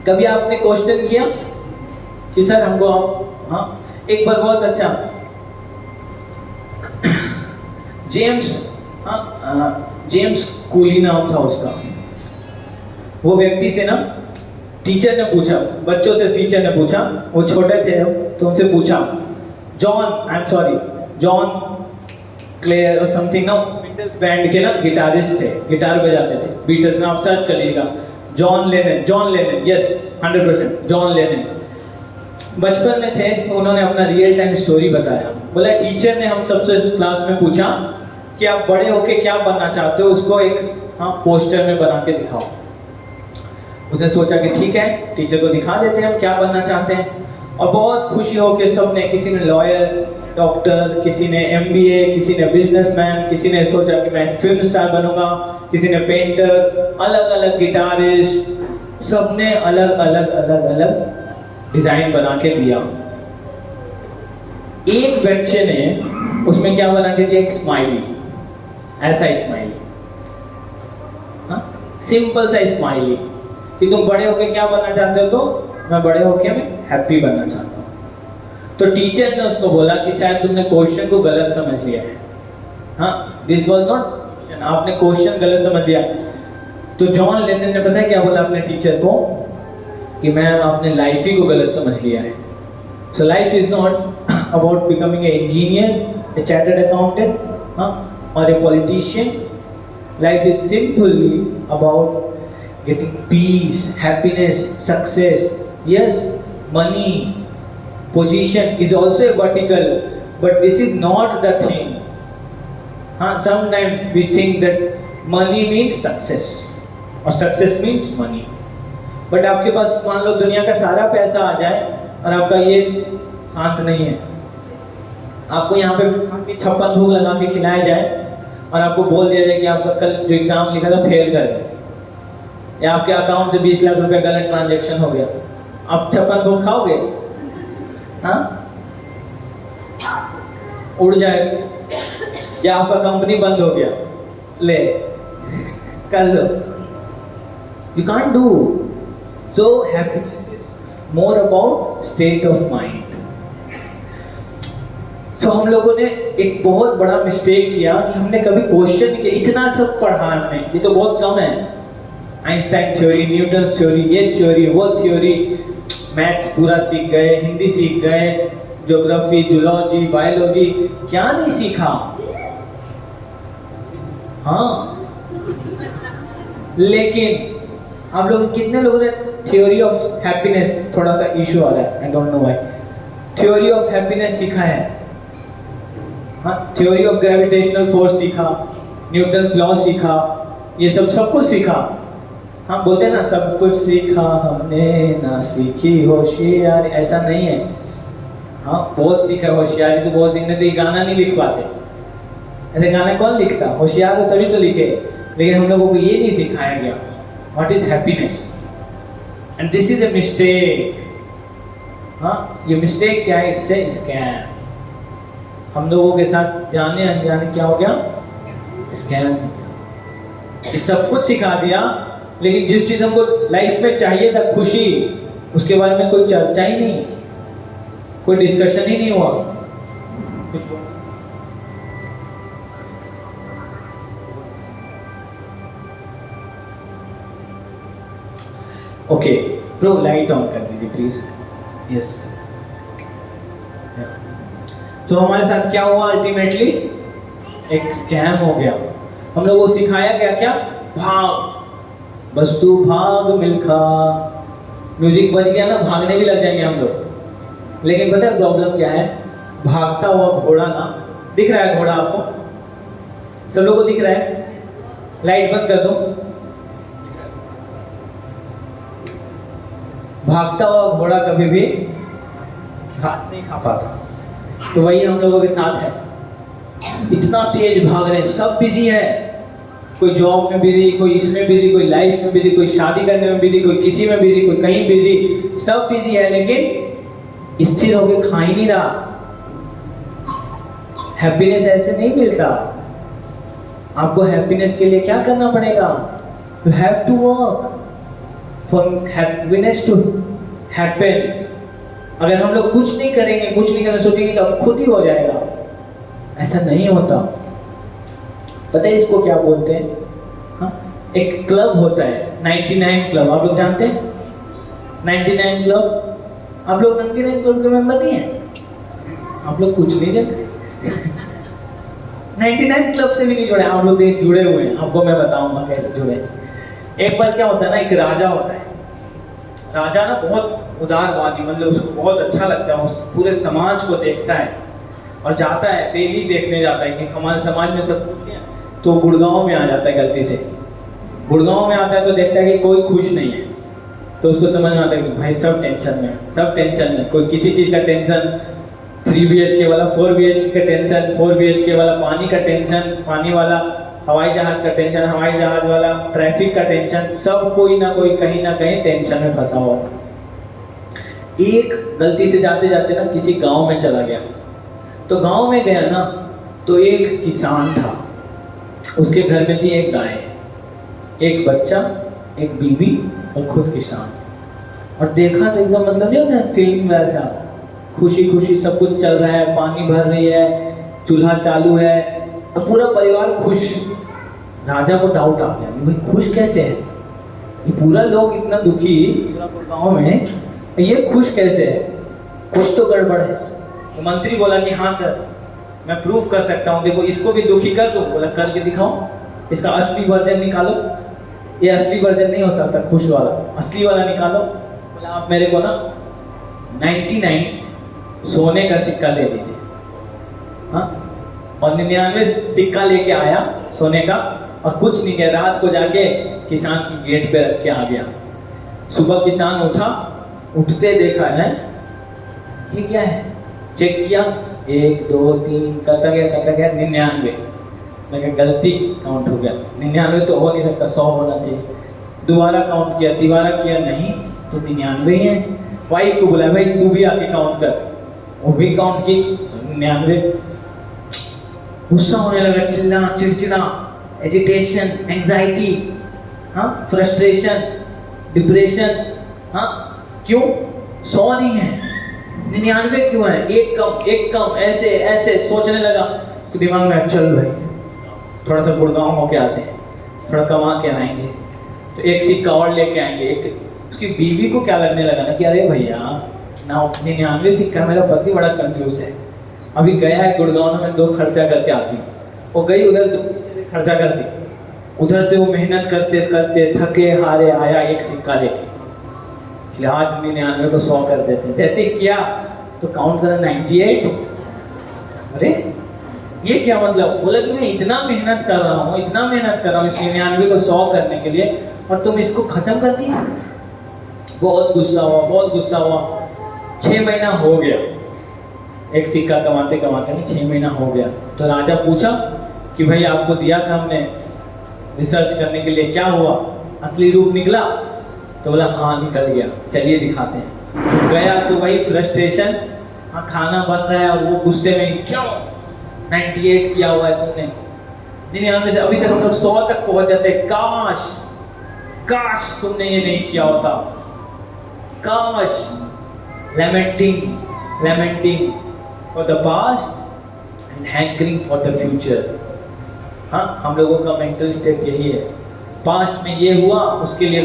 कभी आपने क्वेश्चन किया कि सर हमको आप, हाँ एक बार बहुत अच्छा जेम्स कूली नाम था उसका, वो व्यक्ति थे ना, टीचर ने पूछा, बच्चों से टीचर ने पूछा, वो छोटे थे तो उनसे पूछा, जॉन क्लेयर और समथिंग ना, बीटल्स बैंड के ना गिटारिस्ट थे, गिटार बजाते थे बीटल्स में, आप सर्च कर लीजिएगा, John Lennon, yes 100% John Lennon. बचपन में थे तो उन्होंने अपना रियल टाइम स्टोरी बताया। बोला टीचर ने हम सबसे क्लास में पूछा कि आप बड़े होके क्या बनना चाहते हो, उसको एक पोस्टर में बना के दिखाओ। उसने सोचा कि ठीक है, टीचर को दिखा देते हैं हम क्या बनना चाहते हैं। और बहुत खुशी होके सबने, किसी ने लॉयर, डॉक्टर, किसी ने MBA, किसी ने बिजनेसमैन, किसी ने सोचा कि मैं फिल्म स्टार बनूंगा, किसी ने पेंटर, अलग अलग गिटारिस्ट, सबने अलग अलग अलग अलग डिजाइन बना के दिया। एक बच्चे ने उसमें क्या बना के दिया, एक स्माइली, ऐसा स्माइली, सिंपल सा स्माइली कि तुम बड़े होके क्या बनना चाहते हो, तो मैं बड़े होके मैं हैप्पी बनना चाहता हूँ। तो टीचर ने उसको बोला कि शायद तुमने क्वेश्चन को गलत समझ लिया है। दिस वाज नॉट क्वेश्चन, आपने क्वेश्चन गलत समझ लिया। तो जॉन लेनन ने पता है क्या बोला अपने टीचर को, कि मैं आपने लाइफ ही को गलत समझ लिया है। So life is not about becoming a engineer, a chartered accountant और a politician. Life is simply about getting peace, happiness, success. Yes, money, position is also a vertical, but this is not the thing. Sometimes we think that money means success or success means money. But आपके पास मान लो दुनिया का सारा पैसा आ जाए और आपका ये शांत नहीं है, आपको यहाँ पे 56 भोग लगा के खिलाया जाए और आपको बोल दिया जाए कि आपका कल जो एग्जाम लिखा था फेल कर गए, या आपके अकाउंट से 20 लाख रुपए गलत ट्रांजैक्शन हो गया, आप 56 भोग खाओगे? उड़ जाए। या आपका कंपनी बंद हो गया, ले कर लो, you can't do. So happiness is more about state of mind. So हम लोगों ने एक बहुत बड़ा मिस्टेक किया कि हमने कभी क्वेश्चन नहीं किया। इतना सब पढ़ा हमने, ये तो बहुत कम है। आइंस्टाइन थ्योरी, न्यूटन थ्योरी, ये थ्योरी, वो थ्योरी, मैथ्स पूरा सीख गए, हिंदी सीख गए, ज्योग्राफी, जूलॉजी, बायोलॉजी, क्या नहीं सीखा? लेकिन आप लोग कितने लोगों ने थ्योरी ऑफ हैप्पीनेस, थोड़ा सा इशू आ रहा है, I don't know why, theory of happiness सीखा है? थ्योरी ऑफ ग्रेविटेशनल फोर्स सीखा, न्यूटन लॉ सीखा, ये सब कुछ सीखा। बोलते हैं ना, सब कुछ सीखा हमने ना सीखी होशियारी, ऐसा नहीं है। बहुत सीखा होशियारी तो बहुत सीखने, तो ये गाना नहीं लिख पाते। ऐसे गाना कौन लिखता? होशियार हो तभी तो लिखे। लेकिन हम लोगों को ये नहीं सिखाया गया what is happiness, and this is a mistake. ये मिस्टेक क्या है? It's a scam. हम लोगों के साथ जाने अनजाने क्या हो गया? स्कैम। ये सब कुछ सिखा दिया, लेकिन जिस चीज़ हमको लाइफ में चाहिए था, खुशी, उसके बारे में कोई चर्चा ही नहीं, कोई डिस्कशन ही नहीं हुआ। ओके प्रो, लाइट ऑन कर दीजिए प्लीज। यस। सो हमारे साथ क्या हुआ? अल्टीमेटली एक स्कैम हो गया। हम लोगों को सिखाया गया क्या? भाग, बस तू भाग मिल्खा। म्यूजिक बज गया ना, भागने भी लग जाएंगे हम लोग। लेकिन पता है प्रॉब्लम क्या है? भागता हुआ घोड़ा ना, दिख रहा है घोड़ा आपको? सब लोगों को दिख रहा है? लाइट बंद कर दो। भागता हुआ घोड़ा कभी भी घास नहीं खा पाता। तो वही हम लोगों के साथ है। इतना तेज भाग रहे हैं, सब बिजी है, कोई जॉब में बिजी, कोई इसमें बिजी, कोई लाइफ में बिजी, कोई शादी करने में बिजी, कोई किसी में बिजी, कोई कहीं बिजी, सब बिजी है, लेकिन स्थिर होकर खा ही नहीं रहा। हैप्पीनेस ऐसे नहीं मिलता। आपको हैप्पीनेस के लिए क्या करना पड़ेगा? You have to work for happiness to happen. अगर हम लोग कुछ नहीं करेंगे, कुछ नहीं करना, सोचेंगे कि अब खुद ही हो जाएगा, ऐसा नहीं होता। पता है इसको क्या बोलते हैं? एक क्लब होता है 99 क्लब, आप लोग जानते हैं 99 क्लब? आप लोग 99 क्लब के मेंबर नहीं हैं? आप लोग कुछ नहीं जानते। 99 क्लब से भी नहीं जुड़े आप लोग, जुड़े हुए हैं। आपको मैं बताऊंगा कैसे जुड़े। एक बार क्या होता है ना, एक राजा होता है। राजा ना बहुत उदारवादी, मतलब उसको बहुत अच्छा लगता है, उस पूरे समाज को देखता है और जाता है, डेली देखने जाता है कि हमारे समाज में सब खुश हैं। तो गुड़गांव में आ जाता है गलती से, गुड़गांव में आता है तो देखता है कि कोई खुश नहीं है। तो उसको समझ में आता है कि भाई सब टेंशन में, सब टेंशन में, कोई किसी चीज़ का टेंशन, 3 BHK वाला 4 BHK का टेंशन, 4 BHK वाला पानी का टेंशन, पानी वाला हवाई जहाज का टेंशन, हवाई जहाज वाला ट्रैफिक का टेंशन, सब कोई ना कोई कहीं ना कहीं टेंशन में फंसा हुआ था। एक गलती से जाते जाते ना किसी गांव में चला गया। तो गांव में गया ना तो एक किसान था, उसके घर में थी एक गाय, एक बच्चा, एक बीबी और खुद किसान। और देखा तो एकदम मतलब नहीं होता फीलिंग वैसा, खुशी खुशी सब कुछ चल रहा है, पानी भर रही है, चूल्हा चालू है, तो पूरा परिवार खुश। राजा को डाउट आ गया, भाई खुश कैसे है, ये पूरा लोग इतना दुखी पूरा गाँव में, ये खुश कैसे है, कुछ तो गड़बड़ है। तो मंत्री बोला कि हाँ सर, मैं प्रूफ कर सकता हूँ, देखो इसको भी दुखी कर दो। बोला करके दिखाओ, इसका असली वर्जन निकालो। ये असली वर्जन नहीं हो सकता खुश वाला, असली वाला निकालो। बोला आप मेरे को ना 99 सोने का सिक्का दे दीजिए। हाँ, और 99 सिक्का लेके आया सोने का, और कुछ नहीं किया, रात को जाके किसान की गेट पे रख के आ गया। सुबह किसान उठा, उठते देखा है ये क्या है, चेक किया, 1 2 3 करता गया 99। मैं गलती काउंट हो गया, 99 तो हो नहीं सकता, 100 होना चाहिए। दोबारा काउंट किया, तिबारा किया, नहीं तो 99 है। वाइफ को बुलाया, भाई तू भी आके काउंट कर, वो भी काउंट की 99। गुस्सा होने लगा, चिल्लाना, चिड़चिड़ा, एजिटेशन, एंजाइटी, हाँ, फ्रस्ट्रेशन, डिप्रेशन। हाँ, क्यों 100 नहीं है, 99 क्यों है, एक कम, ऐसे ऐसे सोचने लगा। उसके दिमाग में चल भाई थोड़ा सा गुड़गांव होके आते हैं, थोड़ा कमा के आएंगे, तो एक सिक्का और लेके आएंगे। एक उसकी बीवी को क्या लगने लगा ना कि अरे भैया ना 99 सिक्का, मेरा पति बड़ा कंफ्यूज है, अभी गया है गुड़गांव में 2 खर्चा करके आती हूँ। वो गई उधर 2 खर्चा कर दी, उधर से वो मेहनत करते करते थके हारे आया एक सिक्का लेके, आज 99 को 100 कर देते हैं। जैसे किया तो काउंट करा 98। अरे ये क्या मतलब, बोला कि मैं इतना मेहनत कर रहा हूँ, इस 99 को 100 करने के लिए, और तुम इसको खत्म कर दिया। बहुत गुस्सा हुआ। 6 महीना हो गया, एक सिक्का कमाते कमाते में 6 महीना हो गया। तो राजा पूछा कि भाई आपको दिया था हमने रिसर्च करने के लिए, क्या हुआ, असली रूप निकला? तो बोला हाँ निकल गया, चलिए दिखाते हैं। तो गया तो वही फ्रस्ट्रेशन, हाँ खाना बन रहा है और वो गुस्से में, क्यों 98 किया हुआ है तुमने, 99 से अभी तक हम लोग 100 तक पहुंच जाते, काश तुमने ये नहीं किया होता, काश। lamenting for the past and hankering for the future। हाँ, हम लोगों का मेंटल स्टेट यही है, पास्ट में ये हुआ उसके लिए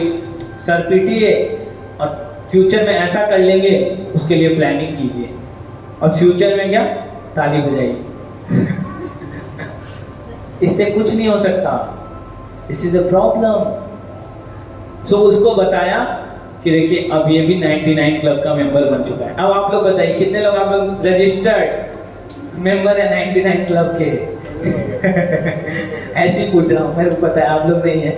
सर पीटिए, और फ्यूचर में ऐसा कर लेंगे उसके लिए प्लानिंग कीजिए, और फ्यूचर में क्या, ताली बजाइए। इससे कुछ नहीं हो सकता, दिस इज द प्रॉब्लम। सो उसको बताया कि देखिए अब ये भी 99 क्लब का मेंबर बन चुका है। अब आप लोग बताइए कितने लोग आप लोग रजिस्टर्ड मेंबर है 99 क्लब के? ऐसे ही पूछ रहा हूँ, मेरे को पता है आप लोग नहीं है।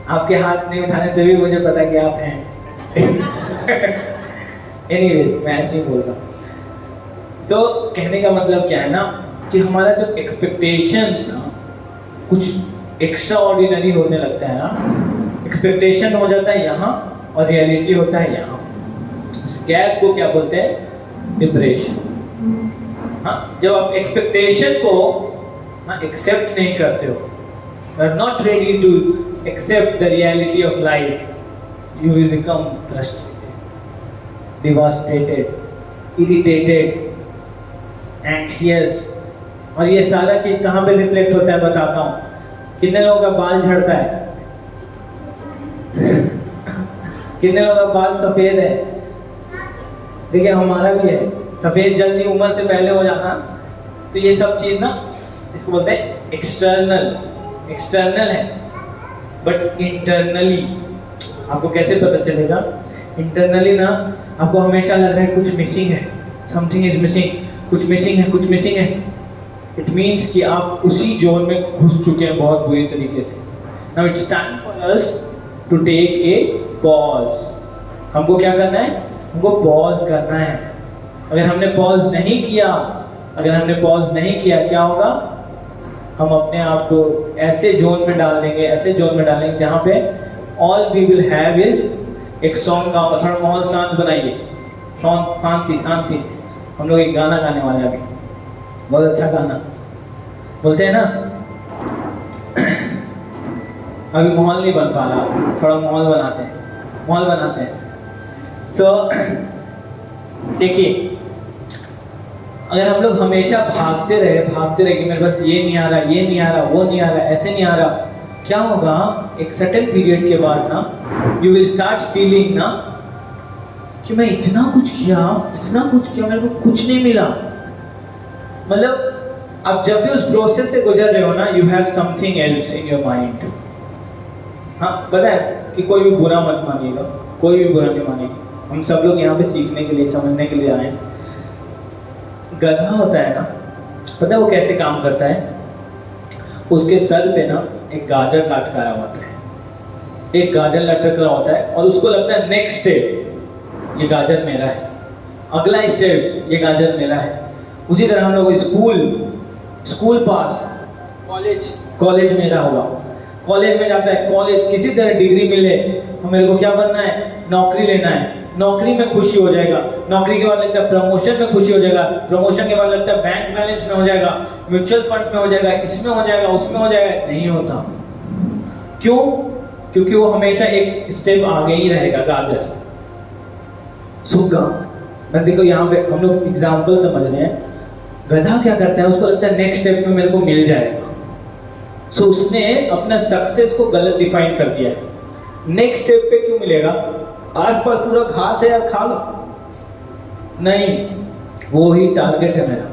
आपके हाथ नहीं उठाने से भी मुझे पता है कि आप हैं। एनीवे, मैं ऐसे ही बोल रहा हूँ। सो कहने का मतलब क्या है ना कि हमारा जो एक्सपेक्टेशंस ना कुछ एक्स्ट्रा ऑर्डिनरी होने लगता है ना, एक्सपेक्टेशन हो जाता है यहाँ और रियलिटी होता है यहाँ। इस गैप को क्या बोलते हैं? डिप्रेशन। हाँ, जब आप एक्सपेक्टेशन को एक्सेप्ट नहीं करते हो, you are not ready to accept the reality of life, you will become frustrated, devastated, irritated, anxious। और ये सारा चीज कहाँ पे रिफ्लेक्ट होता है बताता हूँ। कितने लोगों का बाल झड़ता है? कितने लोगों का बाल सफेद है? देखिए हमारा भी है सफेद, जल्दी उम्र से पहले हो जाना। तो ये सब चीज ना, इसको बोलते हैं एक्सटर्नल है, बट इंटरनली आपको कैसे पता चलेगा? इंटरनली ना आपको हमेशा लग रहा है कुछ मिसिंग है, समथिंग इज मिसिंग, कुछ मिसिंग है, कुछ मिसिंग है। इट मीन्स कि आप उसी जोन में घुस चुके हैं बहुत बुरी तरीके से। Now it's time for us to take a pause. हमको क्या करना है? हमको पॉज करना है। अगर हमने पॉज नहीं किया, क्या होगा? हम अपने आप को ऐसे जोन में डाल देंगे, जहाँ पे all we will have is एक सॉन्ग गाओ, थोड़ा माहौल शांत बनाइए, शांति। हम लोग एक गाना गाने वाले हैं अभी, बहुत अच्छा गाना बोलते हैं ना। अभी माहौल नहीं बन पा रहा, थोड़ा माहौल बनाते हैं। सो देखिए, अगर हम लोग हमेशा भागते रहे कि मेरे पास ये नहीं आ रहा, वो नहीं आ रहा, ऐसे नहीं आ रहा, क्या होगा? एक सर्टेन पीरियड के बाद ना यू विल स्टार्ट फीलिंग ना कि मैं इतना कुछ किया, मेरे को कुछ नहीं मिला। मतलब अब जब भी उस प्रोसेस से गुजर रहे हो ना, you have something else in your mind. हाँ, पता है कि कोई भी बुरा मत मानिएगा, कोई भी बुरा नहीं मानेगा। हम सब लोग यहाँ पे सीखने के लिए, समझने के लिए आए हैं। गधा होता है ना, पता है वो कैसे काम करता है? उसके सर पे ना एक गाजर लटकाया होता है, लटक रहा होता है, और उसको लगता है नेक्स्ट स्टेप ये गाजर मेरा है, अगला स्टेप ये गाजर मेरा है। उसी तरह हम लोग स्कूल पास, कॉलेज मेरा होगा, कॉलेज में जाता है, कॉलेज किसी तरह डिग्री मिले, तो मेरे को क्या बनना है? नौकरी लेना है, नौकरी में खुशी हो जाएगा, नौकरी के बाद लगता है प्रमोशन में खुशी हो जाएगा, प्रमोशन के बाद लगता है बैंक बैलेंस में हो जाएगा, म्यूचुअल फंड्स में हो जाएगा, इसमें हो जाएगा, उसमें हो जाएगा। नहीं होता। क्यों? क्योंकि वो हमेशा एक स्टेप आगे ही रहेगा। गाजर सूखा, मैं देखो यहाँ पे हम लोग एग्जाम्पल समझ रहे हैं। गधा क्या करता है? उसको लगता है नेक्स्ट स्टेप में मेरे को मिल जाएगा, सो उसने अपना सक्सेस को गलत डिफाइन कर दिया है। नेक्स्ट स्टेप पे क्यों मिलेगा? आसपास पूरा घास है यार, खा लो। नहीं, वो ही टारगेट है मेरा।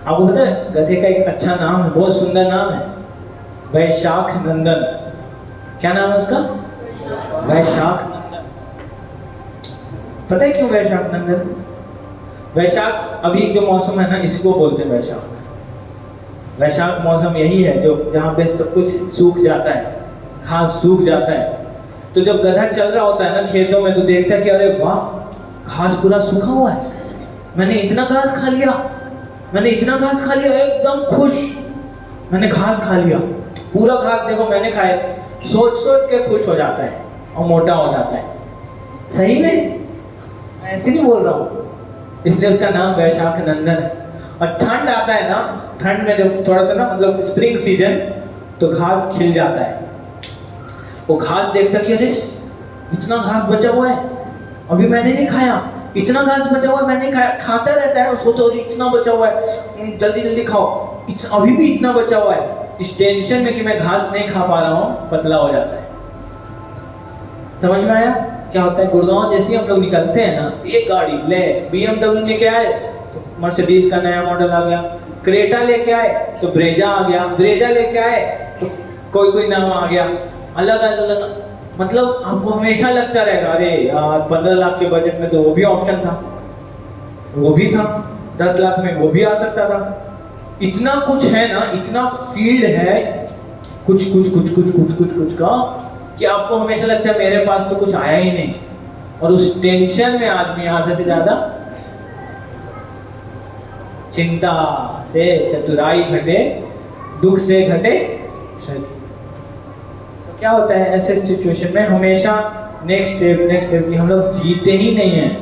आपको पता है गधे का एक अच्छा नाम है, बहुत सुंदर नाम है, वैशाख नंदन। क्या नाम है उसका? वैशाख नंदन। पता है क्यों वैशाख नंदन? वैशाख अभी जो मौसम है ना, इसको बोलते हैं वैशाख मौसम यही है जो जहाँ पे सब कुछ सूख जाता है, घास सूख जाता है। तो जब गधा चल रहा होता है ना खेतों में, तो देखता है कि अरे वाह, घास पूरा सूखा हुआ है, मैंने इतना घास खा लिया, एकदम खुश, मैंने घास खा लिया, पूरा घास देखो मैंने खाए, सोच के खुश हो जाता है और मोटा हो जाता है। सही में, मैं ऐसे नहीं बोल रहा हूँ, इसलिए उसका नाम वैशाख नंदन है। और ठंड आता है ना, ठंड में जब थोड़ा सा ना मतलब स्प्रिंग सीजन, तो घास खिल जाता है। वो घास देखता कि अरे इतना घास बचा हुआ है, अभी मैंने नहीं खाया, इतना घास बचा हुआ है मैंने नहीं खाया, खाता रहता है और सोचता है इतना बचा हुआ है, जल्दी खाओ, अभी भी इतना बचा हुआ है। इस टेंशन में कि मैं घास नहीं खा पा रहा हूँ, पतला हो जाता है। समझ में आया क्या होता है? गुड़गांव जैसे हम लोग निकलते हैं ना, एक गाड़ी ले BMW लेके आए तो मर्सिडीज का नया मॉडल आ गया, क्रेटा लेके आए तो ब्रेजा आ गया, ब्रेजा लेके आए तो कोई नाम आ गया, अलग। मतलब हमको हमेशा लगता रहेगा अरे यार 15 लाख के बजट में तो वो भी ऑप्शन था, वो भी था, 10 लाख में वो भी आ सकता था। इतना कुछ है ना, इतना फील्ड है कुछ का कि आपको हमेशा लगता है मेरे पास तो कुछ आया ही नहीं, और उस टेंशन में आदमी आधे से ज्यादा चिंता से चतुराई घटे, दुख से घटे। तो क्या होता है ऐसे सिचुएशन में? हमेशा नेक्स्ट स्टेप की हम लोग जीते ही नहीं हैं।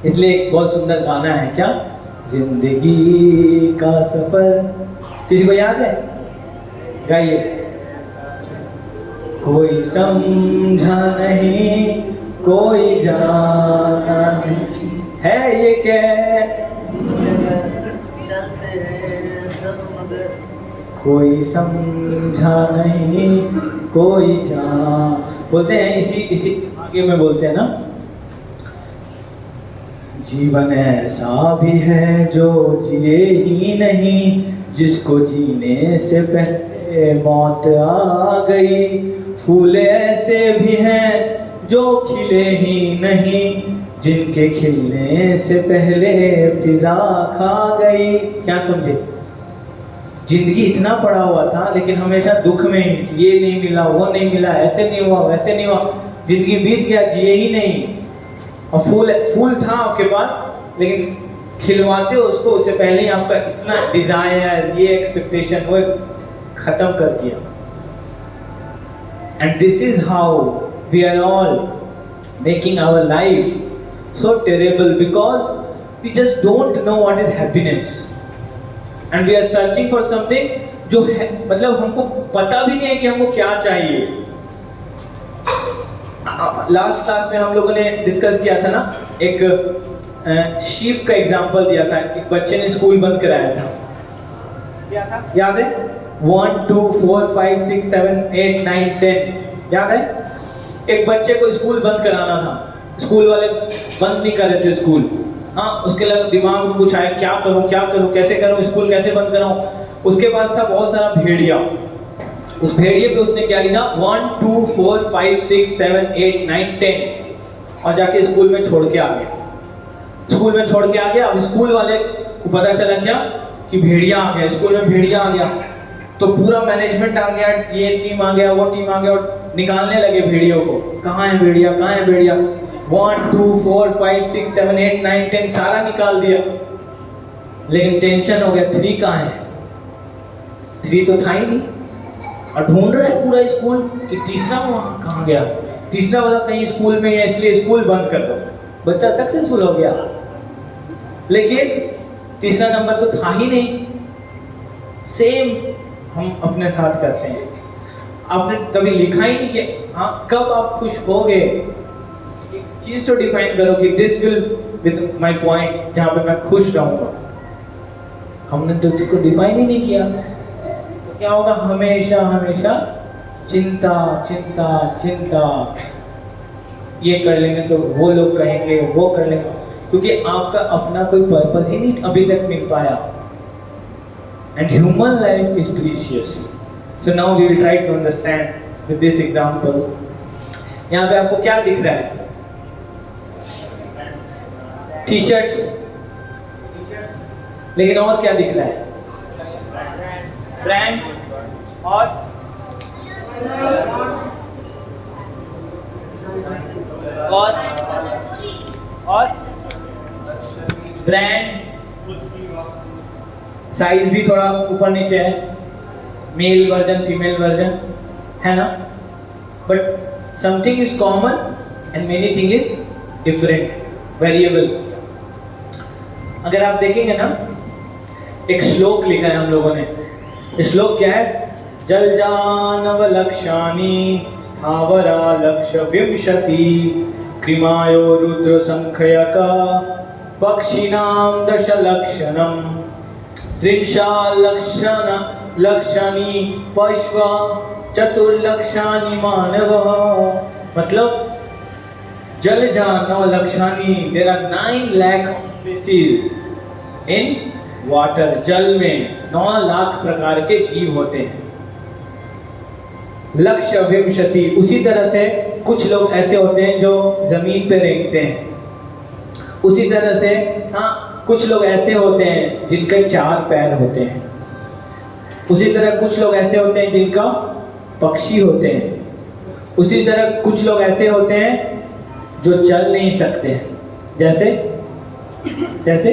इसलिए एक बहुत सुंदर गाना है, क्या? जिंदगी का सफर, किसी को याद है? गाइए। कोई समझा नहीं, कोई जाना नहीं, है ये क्या? चलते हैं सब मगर कोई समझा नहीं, कोई जान, बोलते हैं इसी आगे में बोलते हैं ना, जीवन ऐसा भी है जो जिए ही नहीं, जिसको जीने से पहले मौत आ गई, फूल ऐसे भी हैं जो खिले ही नहीं, जिनके खिलने से पहले फिजा खा गई। क्या समझे? जिंदगी इतना पड़ा हुआ था लेकिन हमेशा दुख में ही, ये नहीं मिला, वो नहीं मिला, ऐसे नहीं हुआ, वैसे नहीं हुआ, जिंदगी बीत गया, जिए ही नहीं। और फूल था आपके पास लेकिन खिलवाते हो उसको, उससे पहले ही आपका इतना डिजायर, ये एक्सपेक्टेशन, वो खत्म कर दिया। And this is how we are all making our life so terrible, because we just don't know what is happiness and we are searching for something जो है, मतलब हमको पता भी नहीं है कि हमको क्या चाहिए। लास्ट क्लास में हम लोगों ने डिस्कस किया था ना, एक शीप का एग्जांपल दिया था। एक बच्चे ने स्कूल बंद कराया था, क्या था याद है? 1 2 4 5 6 7 8 9 10 याद है? एक बच्चे को स्कूल बंद कराना था, स्कूल वाले बंद नहीं कर रहे थे स्कूल। हाँ, उसके लिए दिमाग में कुछ आया, क्या करूं, कैसे करूं, स्कूल कैसे बंद कराऊं। उसके पास था बहुत सारा भेड़िया। उस भेड़िए पे उसने क्या लिखा? 1 2 4 5 6 7 8 9 10 और जाके स्कूल में छोड़ के आ गया। स्कूल में छोड़ के आ गया। अब स्कूल वाले को पता चला क्या कि भेड़िया आ गया, स्कूल में भेड़िया आ गया, तो पूरा मैनेजमेंट आ गया, ये टीम आ गया, वो टीम आ गया, और निकालने लगे भेड़ियों को। कहाँ है भेड़िया, कहाँ है भेड़िया? 1 2 4 5 6 7 8 9 10 सारा निकाल दिया, लेकिन टेंशन हो गया, 3 कहाँ है? 3 तो था ही नहीं। और ढूंढ रहा है पूरा स्कूल कि तीसरा वहाँ कहाँ गया। तीसरा वाला कहीं स्कूल में है, इसलिए स्कूल बंद कर दो। बच्चा सक्सेसफुल हो गया, लेकिन तीसरा नंबर तो था ही नहीं। सेम हम अपने साथ करते हैं। आपने कभी लिखा ही नहीं कि हाँ कब आप खुश होगे, चीज तो डिफाइन करो कि this will with my point, जहाँ पे मैं खुश रहूंगा। हमने तो इसको डिफाइन ही नहीं किया, तो क्या होगा? हमेशा हमेशा चिंता चिंता चिंता, ये कर लेंगे तो वो लोग कहेंगे, वो कर लेंगे, क्योंकि आपका अपना कोई पर्पस ही नहीं अभी तक मिल पाया। And human life is precious. So now we will try to understand with this example. यहाँ पे आपको क्या दिख रहा है? टी शर्ट्स, लेकिन और क्या दिख रहा है? ब्रांड्स और ब्रांड, साइज भी थोड़ा ऊपर नीचे है, मेल वर्जन फीमेल वर्जन है ना, but something is common and many thing is different, variable. अगर आप देखेंगे ना, एक श्लोक लिखा है हम लोगों ने। श्लोक क्या है? जल जानव लक्षानि स्थावरा लक्ष विंशति, कृमायो रुद्र संख्यका पक्षिणाम दश लक्षणम, त्रिंशा लक्षण लक्षणी पश्व चतुर्लक्षानि मानव। मतलब जल जानव लक्षानि, there are 9 lakh species in water. जल में 9 लाख प्रकार के जीव होते हैं। लक्ष्य विंशति, उसी तरह से कुछ लोग ऐसे होते हैं जो जमीन पे रेंगते हैं। उसी तरह से हाँ, कुछ लोग ऐसे होते हैं जिनके 4 पैर होते हैं। उसी तरह कुछ लोग ऐसे होते हैं जिनका पक्षी होते हैं। उसी तरह कुछ लोग ऐसे होते हैं जो चल नहीं सकते हैं, जैसे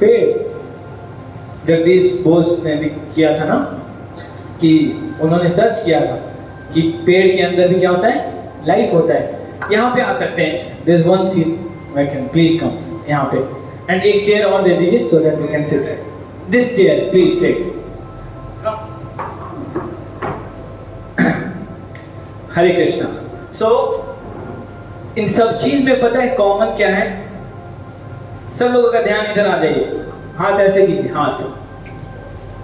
पेड़। जगदीश बोस ने किया था ना कि उन्होंने सर्च किया था कि पेड़ के अंदर भी क्या होता है? लाइफ होता है। यहाँ पे आ सकते हैं। This one seat vacant, please come यहाँ पे। एंड एक चेयर और दे दीजिए so that we can sit. This chair please take. Hare Krishna. So इन सब चीज में पता है कॉमन क्या है? सब लोगों का ध्यान इधर आ जाइए। हाथ ऐसे कीजिए, हाथ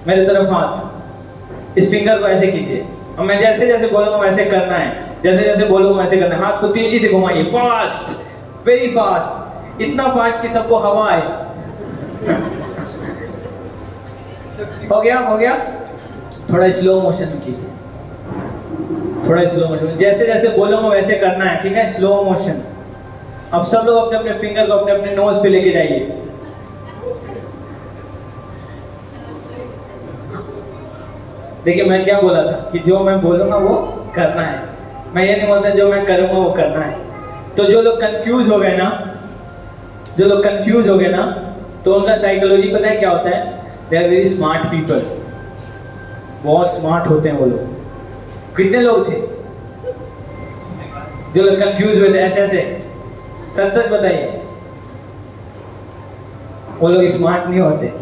मेरे तरफ, हाथ इस फिंगर को ऐसे कीजिए, और मैं जैसे जैसे बोलूंगा वैसे करना है। जैसे जैसे बोलूंगा वैसे करना है। हाथ को तेजी से घुमाइए, फास्ट, वेरी फास्ट, इतना फास्ट कि सबको हवा आए। हो गया? थोड़ा स्लो मोशन में कीजिए, थोड़ा स्लो मोशन, जैसे जैसे बोलूँगा वैसे करना है, ठीक है? Slow motion. अब सब लोग अपने अपने फिंगर को अपने अपने नोज पे लेके जाइए। देखिए मैं क्या बोला था कि जो मैं बोलूँगा वो करना है, मैं ये नहीं बोलता जो मैं करूँगा वो करना है। तो जो लोग कंफ्यूज हो गए ना, जो लोग कंफ्यूज हो गए ना, तो उनका साइकोलॉजी पता है क्या होता है? They are very smart people, बहुत स्मार्ट होते हैं वो लोग। कितने लोग थे जो लोग कंफ्यूज हुए थे ऐसे ऐसे? सच सच बताइए, वो लोग स्मार्ट नहीं होते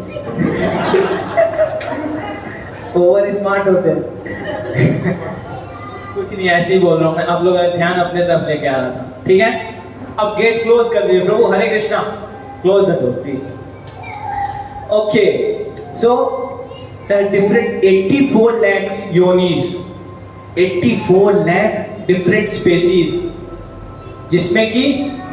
ओवर स्मार्ट होते हैं कुछ नहीं, ऐसे ही बोल रहा हूँ मैं, आप लोग ध्यान अपने तरफ लेके आ रहा था, ठीक है? अब गेट क्लोज कर दीजिए। Prabhu Hare Krishna, close the door please. Okay, so there are different 84 lakhs yonis, 84 lakh different species, जिसमें कि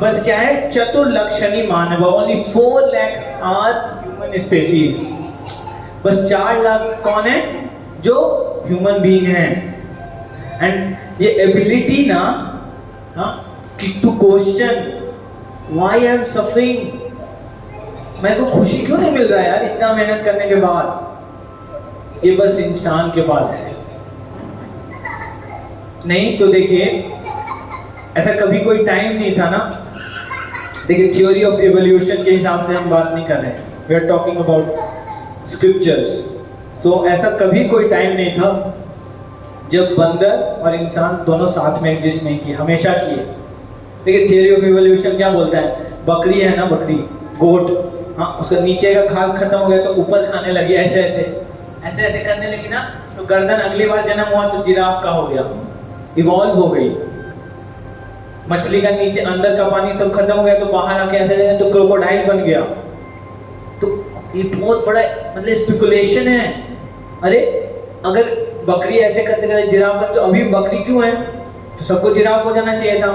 बस क्या है, चतुर्लक्षणी मानव, only 4 lakhs are human species। बस 4 लाख कौन है? जो ह्यूमन बीइंग हैं। एंड ये एबिलिटी ना, हाँ, कि to question why I am suffering, मेरे को खुशी क्यों नहीं मिल रहा है यार इतना मेहनत करने के बाद, ये बस इंसान के पास है। नहीं तो देखिए ऐसा कभी कोई टाइम नहीं था ना। देखिए थ्योरी ऑफ एवोल्यूशन के हिसाब से हम बात नहीं कर रहे हैं, we are talking about scriptures. तो ऐसा कभी कोई टाइम नहीं था जब बंदर और इंसान दोनों साथ में एग्जिस्ट नहीं किए, हमेशा किए। देखिए थ्योरी ऑफ एवोल्यूशन क्या बोलता है? बकरी है ना, बकरी, गोट, हाँ, उसका नीचे का घास खत्म हो गया तो ऊपर खाने लगी, ऐसे ऐसे ऐसे ऐसे करने लगी ना, तो गर्दन अगली बार जन्म हुआ तो जिराफ का हो गया, इवॉल्व हो गई। मछली का नीचे अंदर का पानी सब खत्म हो गया तो बाहर आके ऐसे तो क्रोकोडाइल बन गया। तो ये बहुत बड़ा मतलब स्पेकुलेशन है। अरे अगर बकरी ऐसे करते करते जिराफ बन, तो अभी बकरी क्यों है? तो सबको जिराफ हो जाना चाहिए था।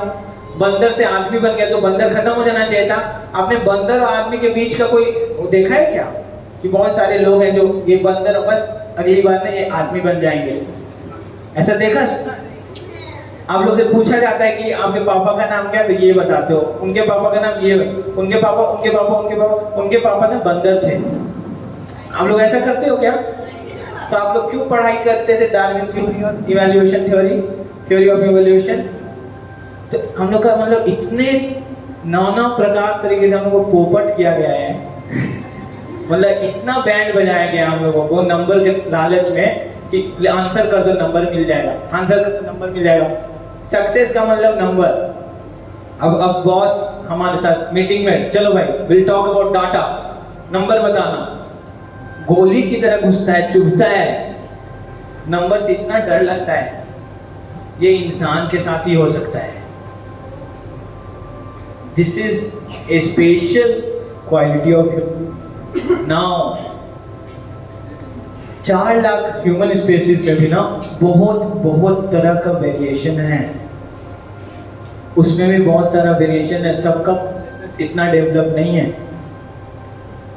बंदर से आदमी बन गया तो बंदर खत्म हो जाना चाहिए था। आपने बंदर और आदमी के बीच का कोई देखा है क्या? कि बहुत सारे लोग हैं जो ये बंदर बस अगली बार में ये आदमी बन जाएंगे, ऐसा देखा? आप लोग से पूछा जाता है कि आपके पापा का नाम क्या है, तो ये बताते हो, उनके पापा का नाम ये, उनके पापा उनके पापा उनके पापा उनके पापा ना बंदर थे। आप लोग ऐसा करते हो क्या? तो आप लोग क्यों पढ़ाई करते थे डार्विन थ्योरी और evolution theory, theory of evolution? तो हम लोग का मतलब इतने नाना प्रकार तरीके से हम लोग को पोपट किया गया है मतलब इतना बैंड बजाया गया हम लोगों को नंबर के लालच में कि आंसर कर दो नंबर मिल जाएगा, आंसर कर दो नंबर मिल जाएगा। सक्सेस का मतलब नंबर। अब बॉस हमारे साथ मीटिंग में, चलो भाई will talk about data, number बताना, गोली की तरह घुसता है, चुभता है, नंबर से इतना डर लगता है। ये इंसान के साथ ही हो सकता है। This is a special quality of human. Now 4 lakh human species में भी ना बहुत बहुत तरह का वेरिएशन है, उसमें भी बहुत सारा वेरिएशन है, सबका इतना डेवलप नहीं है।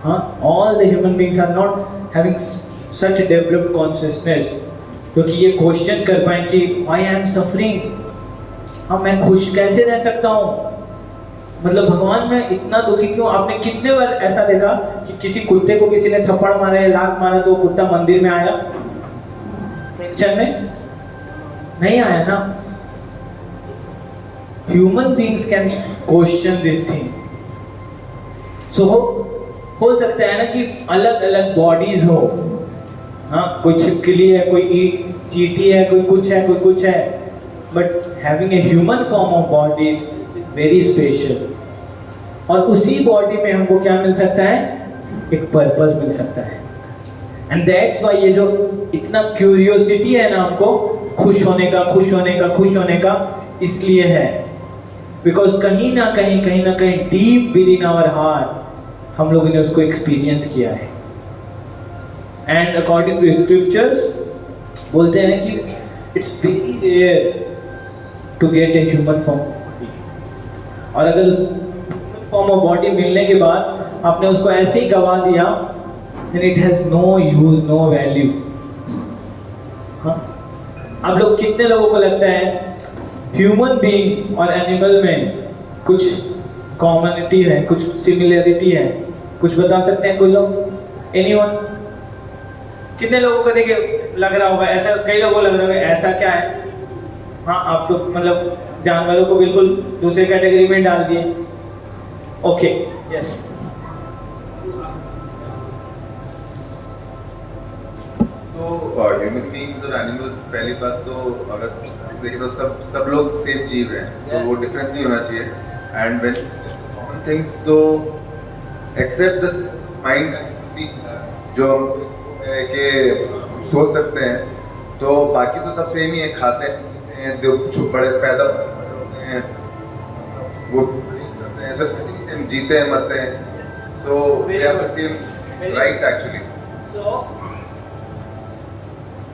हाँ, all the human beings are not having such developed consciousness, क्योंकि ये क्वेश्चन कर पाए कि व्हाई आई एम सफरिंग, हाँ मैं खुश कैसे रह सकता हूँ, मतलब भगवान मैं इतना दुखी क्यों? आपने कितने बार ऐसा देखा कि किसी कुत्ते को किसी ने थप्पड़ मारा या लात मारा तो वो कुत्ता मंदिर में आया? टेंशन में नहीं आया ना। Human beings can question this thing. So हो सकता है ना कि अलग अलग बॉडीज हो, हाँ, कोई छिपकली है, कोई चींटी है, कोई कुछ है, कोई कुछ है, but having a human form of body is very special. और उसी बॉडी में हमको क्या मिल सकता है? एक पर्पस मिल सकता है। एंड दैट्स वाई ये जो इतना क्यूरियोसिटी है ना हमको खुश होने का, खुश होने का, खुश होने का, इसलिए है बिकॉज कहीं ना कहीं deep within our heart हम लोगों ने उसको एक्सपीरियंस किया है। एंड अकॉर्डिंग टू स्क्रिप्चर्स बोलते हैं कि it's very rare to get a human form, और अगर उस फॉर्म ऑफ बॉडी मिलने के बाद आपने उसको ऐसे ही गवा दिया, then it has no use, no value। हाँ, आप लोग कितने लोगों को लगता है ह्यूमन बीइंग और एनिमल में कुछ कॉमनिटी है, कुछ सिमिलरिटी है? कुछ बता सकते हैं कोई लोग? एनीवन? कितने लोगों को देखे लग रहा होगा ऐसा? कई लोगों को लग रहा होगा ऐसा क्या है? हाँ, आप तो मतलब जानवरों को बिल्कुल दूसरे कैटेगरी में डाल दिए। Okay, yes. तो ह्यूमन बीइंग्स और एनिमल्स, पहली बात तो अगर देखें तो सब लोग सेम जीव हैं, तो वो डिफरेंस भी होना चाहिए। And when common things, so except the mind, जो हम के सोच सकते हैं, तो बाकी तो सब सेम ही है। खाते हैं, जो बड़े पैदा होते हैं, वो करते हैं, सब सेम, जीते हैं, मरते हैं। So they have the same rights actually.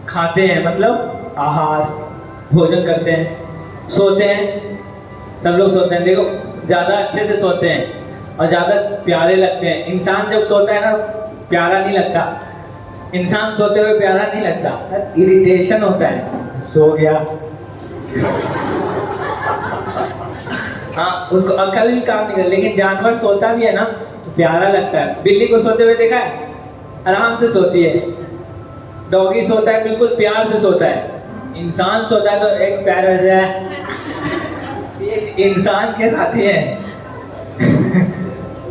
खाते हैं मतलब आहार, भोजन करते हैं, सोते हैं, सब लोग सोते हैं। देखो, ज़्यादा अच्छे से सोते हैं और ज़्यादा प्यारे लगते हैं। इंसान जब सोता है ना, प्यारा नहीं लगता। इंसान सोते हुए प्यारा नहीं लगता, इरिटेशन होता है। सो गया, हाँ, उसको अकल भी काम नहीं कर। लेकिन जानवर सोता भी है ना तो प्यारा लगता है। बिल्ली को सोते हुए देखा है? आराम से सोती है। डॉगी सोता है, बिल्कुल प्यार से सोता है। इंसान सोता है तो एक प्यार हो जाए, ये इंसान के साथी है।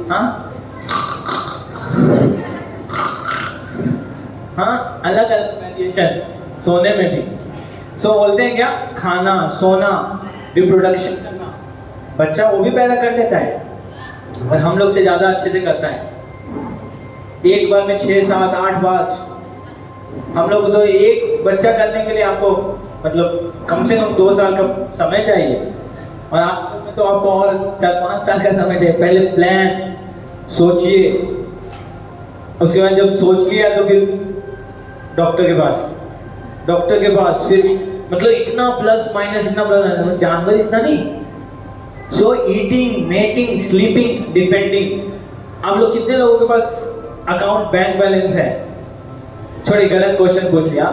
हाँ हाँ, अलग अलग वेरिएशन सोने में भी। सो बोलते हैं क्या? खाना, सोना, रिप्रोडक्शन करना। बच्चा वो भी पैदा कर लेता है और हम लोग से ज़्यादा अच्छे से करता है। एक बार में 6, 7, 8 बार। हम लोग तो एक बच्चा करने के लिए आपको मतलब कम से कम 2 साल का समय चाहिए, और आप में तो आपको और 4-5 साल का समय चाहिए। पहले प्लान सोचिए, उसके बाद जब सोच लिया तो फिर डॉक्टर के पास फिर मतलब इतना प्लस माइनस, इतना प्लस। जानवर इतना नहीं। सो ईटिंग, मेटिंग, स्लीपिंग, डिफेंडिंग। आप लोग कितने लोगों के पास अकाउंट बैंक बैलेंस है? छोड़ी, गलत क्वेश्चन पूछ लिया,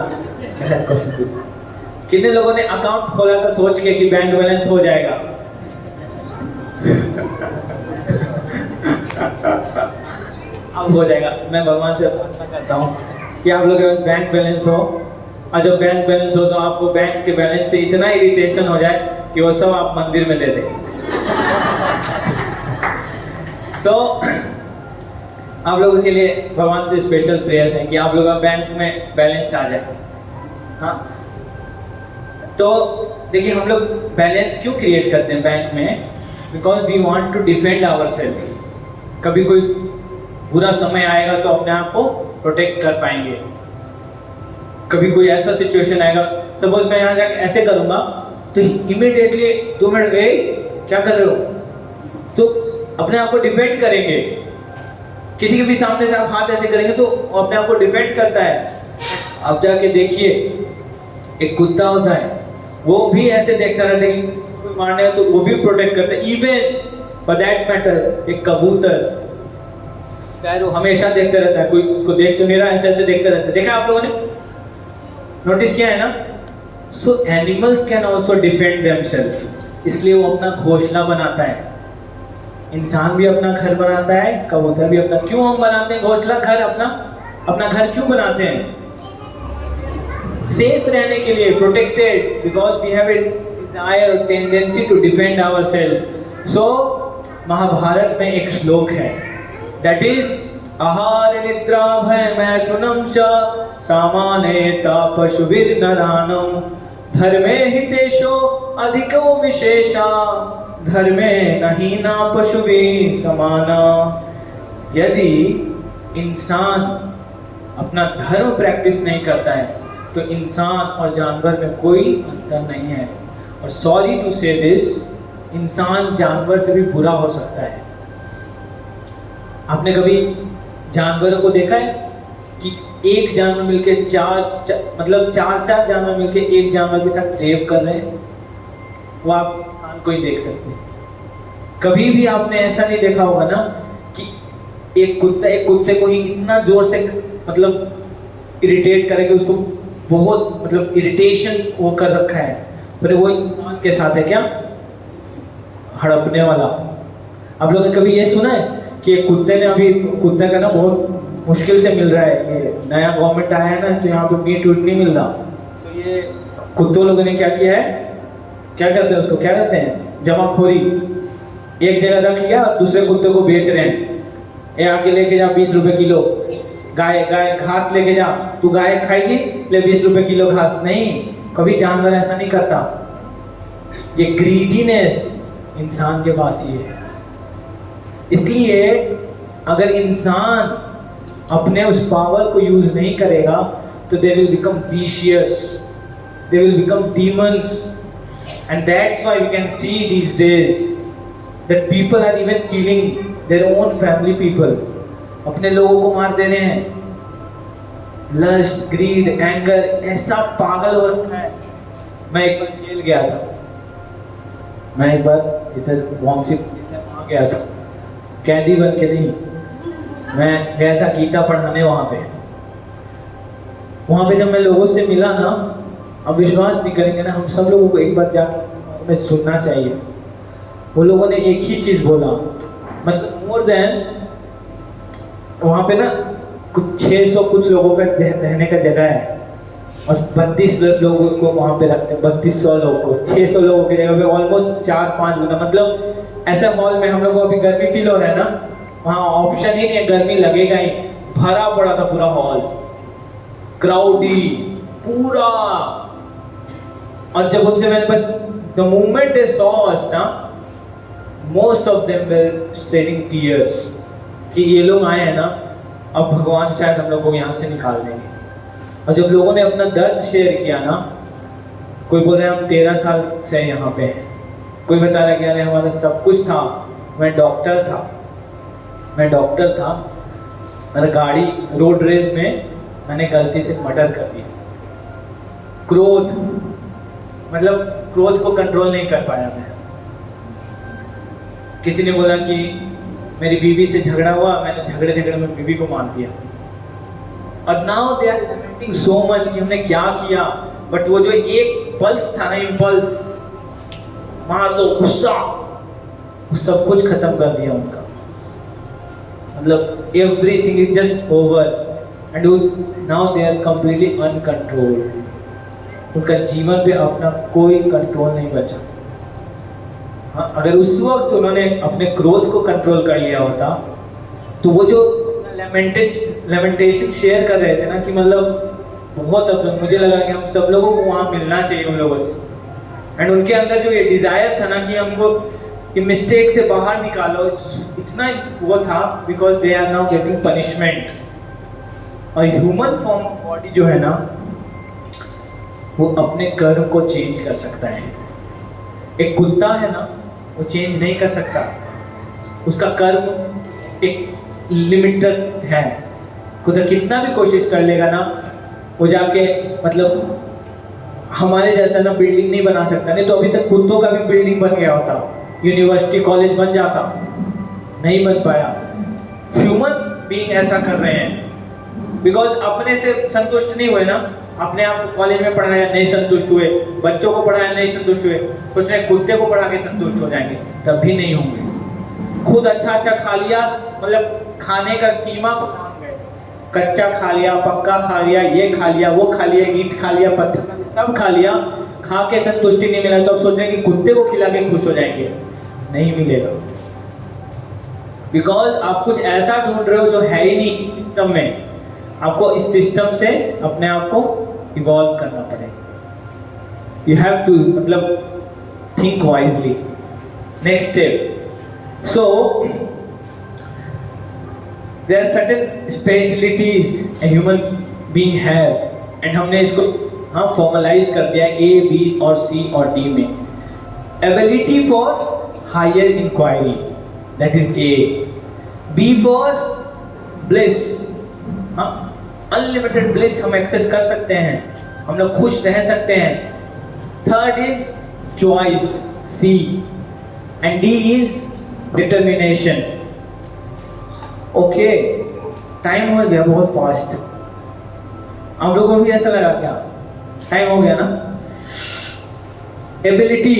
गलत क्वेश्चन पूछ। कितने लोगों ने अकाउंट खोला था सोच के कि बैंक बैलेंस हो जाएगा? अब हो जाएगा। मैं भगवान से प्रार्थना करता हूँ कि आप लोगों के पास बैंक बैलेंस हो, और जब बैंक बैलेंस हो तो आपको बैंक के बैलेंस से इतना इरिटेशन हो जाए कि वो सब आप मंदिर में दे दें। सो आप लोगों के लिए भगवान से स्पेशल प्रेयर्स हैं कि आप लोगों का बैंक में बैलेंस आ जाए। हाँ, तो देखिए, हम लोग बैलेंस क्यों क्रिएट करते हैं बैंक में? Because we want to defend our self. कभी कोई बुरा समय आएगा तो अपने आप को प्रोटेक्ट कर पाएंगे। कभी कोई ऐसा सिचुएशन आएगा, सपोज मैं यहाँ जाके ऐसे करूँगा तो इमीडिएटली 2 मिनट, क्या कर रहे हो, तो अपने आप को डिफेंड करेंगे। किसी के भी सामने से आप हाथ ऐसे करेंगे तो वो अपने आप को डिफेंड करता है। अब जाके देखिए, एक कुत्ता होता है, वो भी ऐसे देखता रहता है कि कोई मारने है तो वो भी प्रोटेक्ट करता है। इवन फॉर दैट मैटर एक कबूतर, वो हमेशा देखते रहता है, कोई उसको देख तो नहीं रहा, ऐसे ऐसे देखते रहता है। देखा आप लोगों ने? नोटिस किया है ना? So animals can also defend themselves, इसलिए वो अपना घोंसला बनाता है। इंसान भी अपना घर बनाता है, कबूतर भी अपना। क्यों हम बनाते हैं घोंसला, घर? अपना घर क्यों बनाते हैं? सेफ रहने के लिए, protected, because we have a desire, tendency to defend ourselves. So Mahabharata में एक श्लोक है, दैट इज आहार निद्रा भय मैथुनम च सामानेता पशुभिर्नराणम धर्मे हितेशो अधिको विशेषा धर्मे नहीं ना पशुभि समाना। यदि इंसान अपना धर्म प्रैक्टिस नहीं करता है तो इंसान और जानवर में कोई अंतर नहीं है। और सॉरी टू से दिस, इंसान जानवर से भी बुरा हो सकता है। आपने कभी जानवरों को देखा है कि एक जानवर मिलके मतलब चार जानवर मिलके एक जानवर के साथ रेप कर रहे हैं? वो आप कोई देख सकते हैं। कभी भी आपने ऐसा नहीं देखा होगा ना कि एक कुत्ते को ही इतना जोर से मतलब इरिटेट करे कि उसको बहुत मतलब इरिटेशन वो कर रखा है, पर वो इंसान के साथ है क्या, हड़पने वाला। आप लोगों ने कभी ये सुना है कि एक कुत्ते ने, अभी कुत्ते का ना बहुत मुश्किल से मिल रहा है, ये नया गवर्नमेंट आया है ना, तो यहाँ पे मीट वीट नहीं मिल रहा, तो ये कुत्तों लोगों ने क्या किया है, क्या करते हैं उसको, क्या कहते हैं, जमाखोरी, एक जगह रख लिया और दूसरे कुत्ते को बेच रहे हैं, ये आके लेके जा 20 रुपए किलो, गाय घास लेके जा, तू गाय खाएगी ले 20 रुपए किलो घास। नहीं, कभी जानवर ऐसा नहीं करता। ये ग्रीडीनेस इंसान के पास ही है। इसलिए अगर इंसान अपने उस पावर को यूज नहीं करेगा तो they will become vicious, they will become demons, and that's why we can see these days that people are even killing their own family people. अपने लोगों को मार दे रहे हैं। लस्ट, ग्रीड, एंगर ऐसा पागल हो रखा है। मैं एक बार जेल गया था, मैं एक बार इधर वामसी वहाँ गया था, कैदी बन के नहीं, मैं गया था गीता पढ़ाने वहाँ पे जब मैं लोगों से मिला ना, अब विश्वास नहीं करेंगे ना, हम सब लोगों को एक बार जाकर में सुनना चाहिए। वो लोगों ने एक ही चीज़ बोला, मतलब मोर देन वहाँ पे ना कुछ 600 कुछ लोगों का रहने का जगह है और 32 लोगों को वहाँ पे रखते हैं, 3200 लोगों को, 600 लोगों की जगह पे ऑलमोस्ट 4-5 गुना। मतलब ऐसे हॉल में हम लोग को अभी गर्मी फील हो रहा है ना, वहाँ ऑप्शन ही नहीं है, गर्मी लगेगा ही, भरा पड़ा था पूरा हॉल, क्राउडी पूरा। और जब उनसे मैंने बस the moment they saw us ना, most of them were shedding tears कि ये लोग आए हैं ना, अब भगवान शायद हम लोग को यहाँ से निकाल देंगे। और जब लोगों ने अपना दर्द शेयर किया ना, कोई बोल रहे हैं हम 13 साल से यहाँ पे हैं, कोई बता रहा है कि अरे हमारा सब कुछ था, मैं डॉक्टर था, मेरा गाड़ी रोड रेस में मैंने गलती से मर्डर कर दिया। क्रोध, मतलब क्रोध को कंट्रोल नहीं कर पाया मैं। किसी ने बोला कि मेरी बीवी से झगड़ा हुआ, मैंने झगड़े में बीवी को मार दिया। और now they are lamenting so much कि हमने क्या किया, बट वो जो एक पल्स था ना, इम्पल्स, मार दो, गुस्सा, वो सब कुछ खत्म कर दिया उनका। मतलब everything is just over and now they are completely uncontrolled. उनका जीवन पे अपना कोई कंट्रोल नहीं बचा। हाँ, अगर उस वक्त उन्होंने अपने क्रोध को कंट्रोल कर लिया होता तो वो जो लेमेंटेशन शेयर कर रहे थे ना कि मतलब बहुत अफसोस, मुझे लगा कि हम सब लोगों को वहाँ मिलना चाहिए उन लोगों से। एंड उनके अंदर जो ये डिज़ायर था ना कि हमको कि मिस्टेक से बाहर निकालो, इतना वो था, because they are now getting punishment. और ह्यूमन फॉर्म बॉडी जो है ना, वो अपने कर्म को चेंज कर सकता है। एक कुत्ता है ना, वो चेंज नहीं कर सकता, उसका कर्म एक लिमिटेड है। कुत्ता कितना भी कोशिश कर लेगा ना, वो जाके मतलब हमारे जैसा ना बिल्डिंग नहीं बना सकता। नहीं तो अभी तक कुत्तों का भी बिल्डिंग बन गया होता, यूनिवर्सिटी कॉलेज बन जाता, नहीं बन पाया। ह्यूमन बीइंग ऐसा कर रहे हैं बिकॉज अपने से संतुष्ट नहीं हुए ना, अपने आप को कॉलेज में पढ़ाया नहीं संतुष्ट हुए, बच्चों को पढ़ाया नहीं संतुष्ट हुए, सोच रहे कुत्ते को पढ़ा के संतुष्ट हो जाएंगे, तब भी नहीं होंगे। खुद अच्छा खा लिया, मतलब खाने का सीमा को मान गए, कच्चा खा लिया, पक्का खा लिया, ये खा लिया, वो खा लिया, ईंट खा लिया, पत्थर सब खा लिया, खा के संतुष्टि नहीं मिला, तो अब सोच रहे हैं कि कुत्ते को खिला के खुश हो जाएंगे, नहीं मिलेगा। बिकॉज आप कुछ ऐसा ढूंढ रहे हो जो है ही नहीं सिस्टम में। आपको इस सिस्टम से अपने आप को इवॉल्व करना पड़ेगा। यू हैव टू मतलब think wisely. Next step, so there are certain specialities a human being have, and हमने इसको हाँ फॉर्मलाइज कर दिया ए, बी और सी और डी में। Ability for higher inquiry, that is A. B for bliss, हाँ अनलिमिटेड ब्लिस हम एक्सेस कर सकते हैं, हम लोग खुश रह सकते हैं। Third is choice, C, and D is determination. Okay, time हो गया बहुत फास्ट। आप लोगों को भी ऐसा लगा क्या? टाइम हो गया ना। एबिलिटी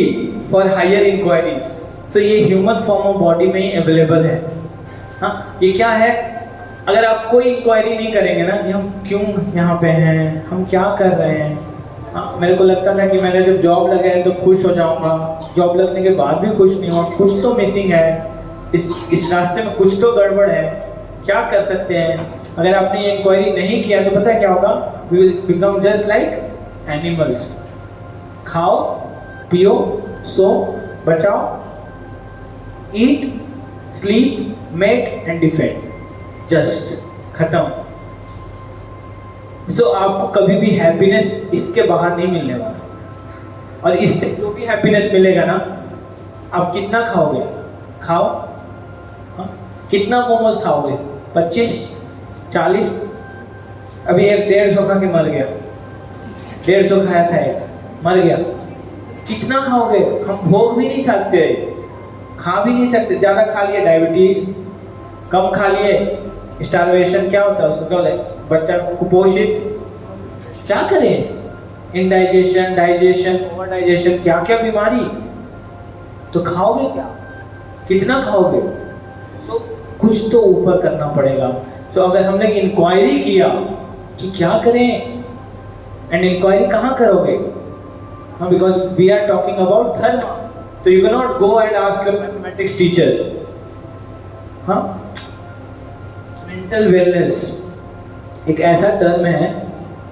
फॉर हायर इंक्वायरीज, तो ये ह्यूमन फॉर्म ऑफ बॉडी में ही अवेलेबल है। हाँ, ये क्या है, अगर आप कोई इंक्वायरी नहीं करेंगे ना कि हम क्यों यहाँ पे हैं, हम क्या कर रहे हैं। हाँ, मेरे को लगता था कि मैंने जब जॉब लगा है तो खुश हो जाऊँगा, जॉब लगने के बाद भी खुश नहीं हुआ, कुछ तो मिसिंग है, इस रास्ते में कुछ तो गड़बड़ है, क्या कर सकते हैं। अगर आपने ये इंक्वायरी नहीं किया तो पता है क्या होगा, we will become just like animals. खाओ, पियो, सो, बचाओ, eat, sleep, mate and defend, just खत्म। सो आपको कभी भी हैप्पीनेस इसके बाहर नहीं मिलने वाला। और इससे जो भी हैप्पीनेस मिलेगा ना, आप कितना खाओगे, खाओ। हाँ? कितना मोमोज खाओगे, 25, 40। अभी एक 150 खा के मर गया, 150 खाया था, एक मर गया। कितना खाओगे, हम भोग भी नहीं सकते, खा भी नहीं सकते। ज़्यादा खा लिए डायबिटीज, कम खा लिए स्टारवेशन, क्या होता है उसको, क्या बोले, बच्चा कुपोषित, क्या करें, इनडाइजेशन, डाइजेशन, ओवर डाइजेशन, क्या क्या बीमारी। तो खाओगे क्या, कितना खाओगे। तो कुछ तो ऊपर करना पड़ेगा। सो अगर हमने इंक्वायरी किया कि क्या करें, एंड इंक्वायरी कहाँ करोगे, हाँ, because we are talking about dharma, तो you can not go and ask your mathematics teacher. हाँ, मेंटल वेलनेस एक ऐसा टर्म है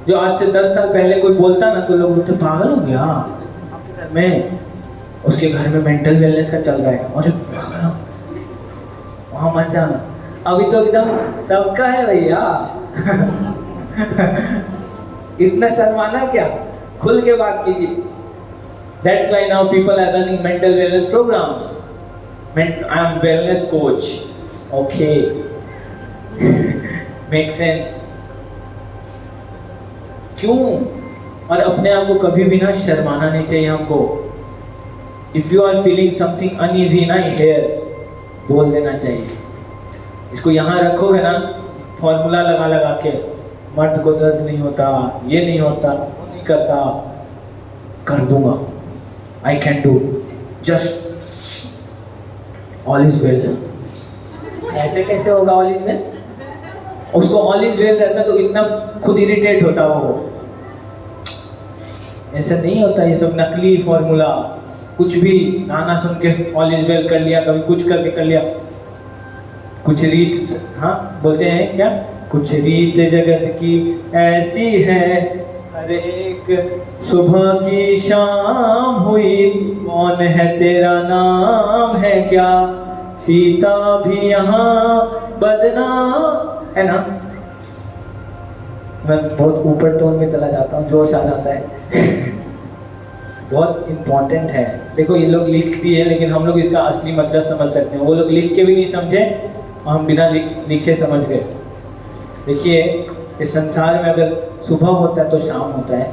जो आज से 10 साल पहले कोई बोलता ना तो लोग बोलते पागल हो गया, आपके घर में, उसके घर में मेंटल वेलनेस का चल रहा है, अरे पागल हो, वहाँ मत जाना। अभी तो एकदम सबका है भैया। इतना शर्माना क्या, खुल के बात कीजिए। That's why now people are running mental wellness programs. I am wellness coach. Okay. Makes sense. क्यों? और अपने आप को कभी भी ना शर्माना नहीं चाहिए हमको। If you are feeling something uneasy ना here, बोल देना चाहिए। इसको यहाँ रखोगे ना, फॉर्मूला लगा लगा के, मर्द को दर्द नहीं होता, ये नहीं होता, वो नहीं करता, कर दूंगा, I can do, just all is well। ऐसे कैसे होगा all is well? उसको all is well रहता तो इतना खुद इरिटेट होता वो। ऐसा नहीं होता, ये सब नकली फॉर्मूला, कुछ भी गाना सुन के all is well कर लिया, कभी कुछ करके कर लिया, कुछ रीत, हाँ बोलते हैं क्या, कुछ रीत जगत की ऐसी है, हर एक सुबह की शाम हुई, कौन है तेरा नाम है क्या, सीता भी यहाँ बदनाम है ना। मैं बहुत ऊपर टोन में चला जाता हूँ, जोश आ जाता है। बहुत इम्पोर्टेंट है। देखो ये लोग लिख दिए, लेकिन हम लोग इसका असली मतलब समझ सकते हैं। वो लोग लिख के भी नहीं समझे, हम बिना लिखे समझ गए। देखिए, इस संसार में अगर सुबह होता है तो शाम होता है,